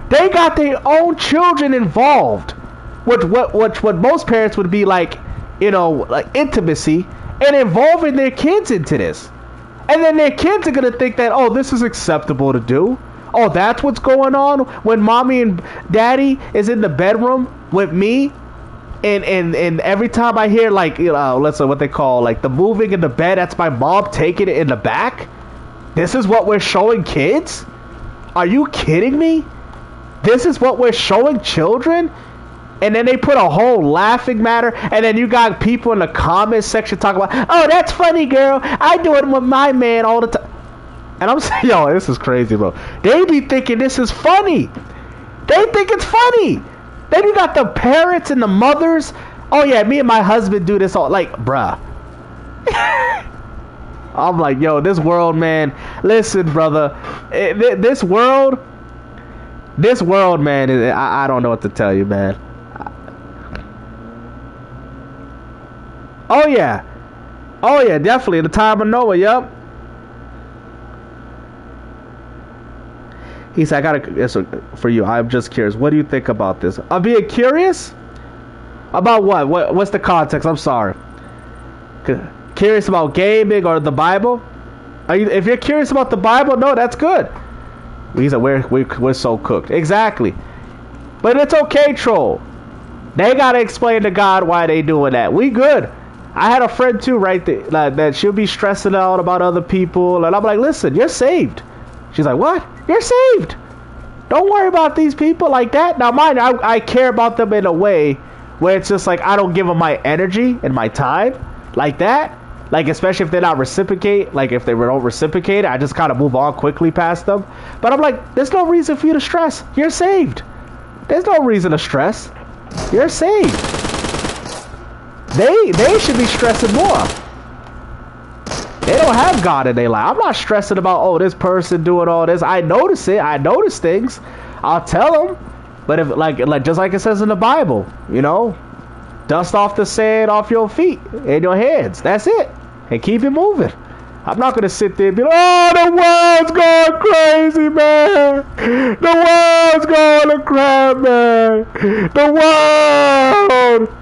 They got their own children involved. Which what most parents would be like, you know, like intimacy. And involving their kids into this. And then their kids are going to think that, oh, this is acceptable to do. Oh, that's what's going on when mommy and daddy is in the bedroom with me. And every time I hear, like, you know, let's say what they call, like, the moving in the bed, that's my mom taking it in the back. This is what we're showing kids? Are you kidding me? This is what we're showing children? And then they put a whole laughing matter, and then you got people in the comment section talking about, oh, that's funny, girl. I do it with my man all the time. And I'm saying, yo, this is crazy, bro. They be thinking this is funny. They think it's funny. Then you got the parents and the mothers. Oh, yeah, me and my husband do this all. Like, bruh. I'm like, yo, this world, man. Listen, brother. This world, man, I don't know what to tell you, man. Oh, yeah. Oh, yeah, definitely. In the time of Noah, yep. He said, I got a for you. I'm just curious. What do you think about this? I'm being curious? About what? What's the context? I'm sorry. Curious about gaming or the Bible? If you're curious about the Bible, no, that's good. He said, we're so cooked. Exactly. But it's okay, troll. They got to explain to God why they doing that. We good. I had a friend, too, right there, that she'll be stressing out about other people. And I'm like, listen, you're saved. She's like, what? You're saved. Don't worry about these people like that. Now, mind, I care about them in a way where it's just like I don't give them my energy and my time like that. Like, especially if they're not reciprocate. Like, if they don't reciprocate, I just kind of move on quickly past them. But I'm like, there's no reason for you to stress. You're saved. There's no reason to stress. You're saved. They should be stressing more. They don't have God in their life. I'm not stressing about, oh, this person doing all this. I notice it. I notice things. I'll tell them. But if like just like it says in the Bible, you know, dust off the sand off your feet and your hands. That's it. And keep it moving. I'm not going to sit there and be like, oh, the world's going crazy, man. The world's going to crap, man. The world.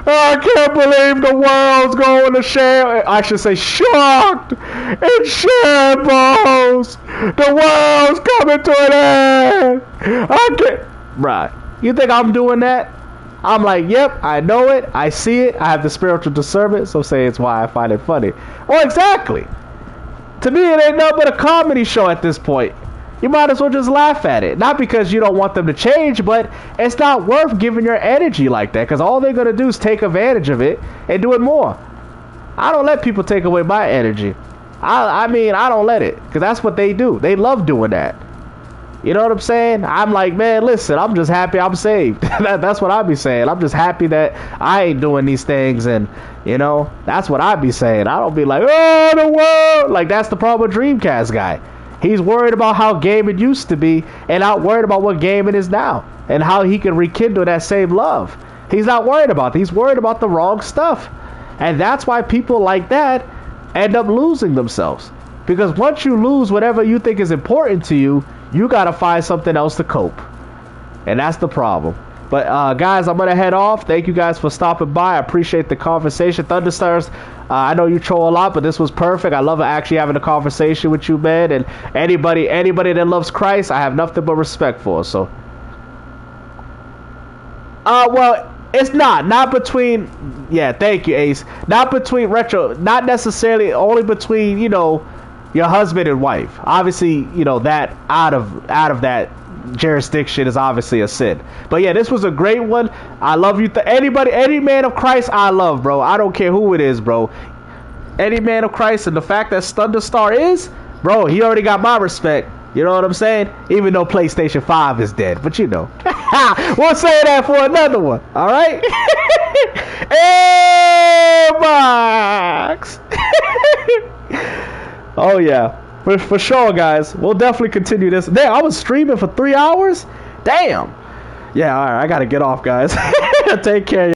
I can't believe the world's going to share. I should say shocked and shambles. The world's coming to an end. I can't. Right. You think I'm doing that? I'm like, yep, I know it. I see it. I have the spiritual discernment. So say it's why I find it funny. Well, exactly. To me, it ain't nothing but a comedy show at this point. You might as well just laugh at it. Not because you don't want them to change, but it's not worth giving your energy like that. Because all they're going to do is take advantage of it and do it more. I don't let people take away my energy. I mean, I don't let it. Because that's what they do. They love doing that. You know what I'm saying? I'm like, man, listen, I'm just happy I'm saved. That's what I be saying. I'm just happy that I ain't doing these things. And, you know, that's what I be saying. I don't be like, oh, the world. Like, that's the problem with Dreamcast guy. He's worried about how gaming used to be and not worried about what gaming is now and how he can rekindle that same love. He's not worried about that. He's worried about the wrong stuff. And that's why people like that end up losing themselves. Because once you lose whatever you think is important to you, you got to find something else to cope. And that's the problem. But guys, I'm going to head off. Thank you guys for stopping by. I appreciate the conversation. Thunderstars, I know you troll a lot, but this was perfect. I love actually having a conversation with you, man. And anybody that loves Christ, I have nothing but respect for. So, well, it's not between. Yeah, thank you, Ace. Not between retro. Not necessarily. Only between, you know, your husband and wife. Obviously, you know, that out of that jurisdiction is obviously a sin. But yeah, this was a great one. I love you. Any man of Christ I love, bro. I don't care who it is, bro. Any man of Christ, and the fact that Thunderstar is, bro, he already got my respect. You know what I'm saying? even though PlayStation 5 is dead, but you know. We'll say that for another one. All right. Airbox. Oh yeah, for sure, guys. We'll definitely continue this. Damn, I was streaming for 3 hours. Damn. Yeah, all right, I gotta get off, guys. Take care.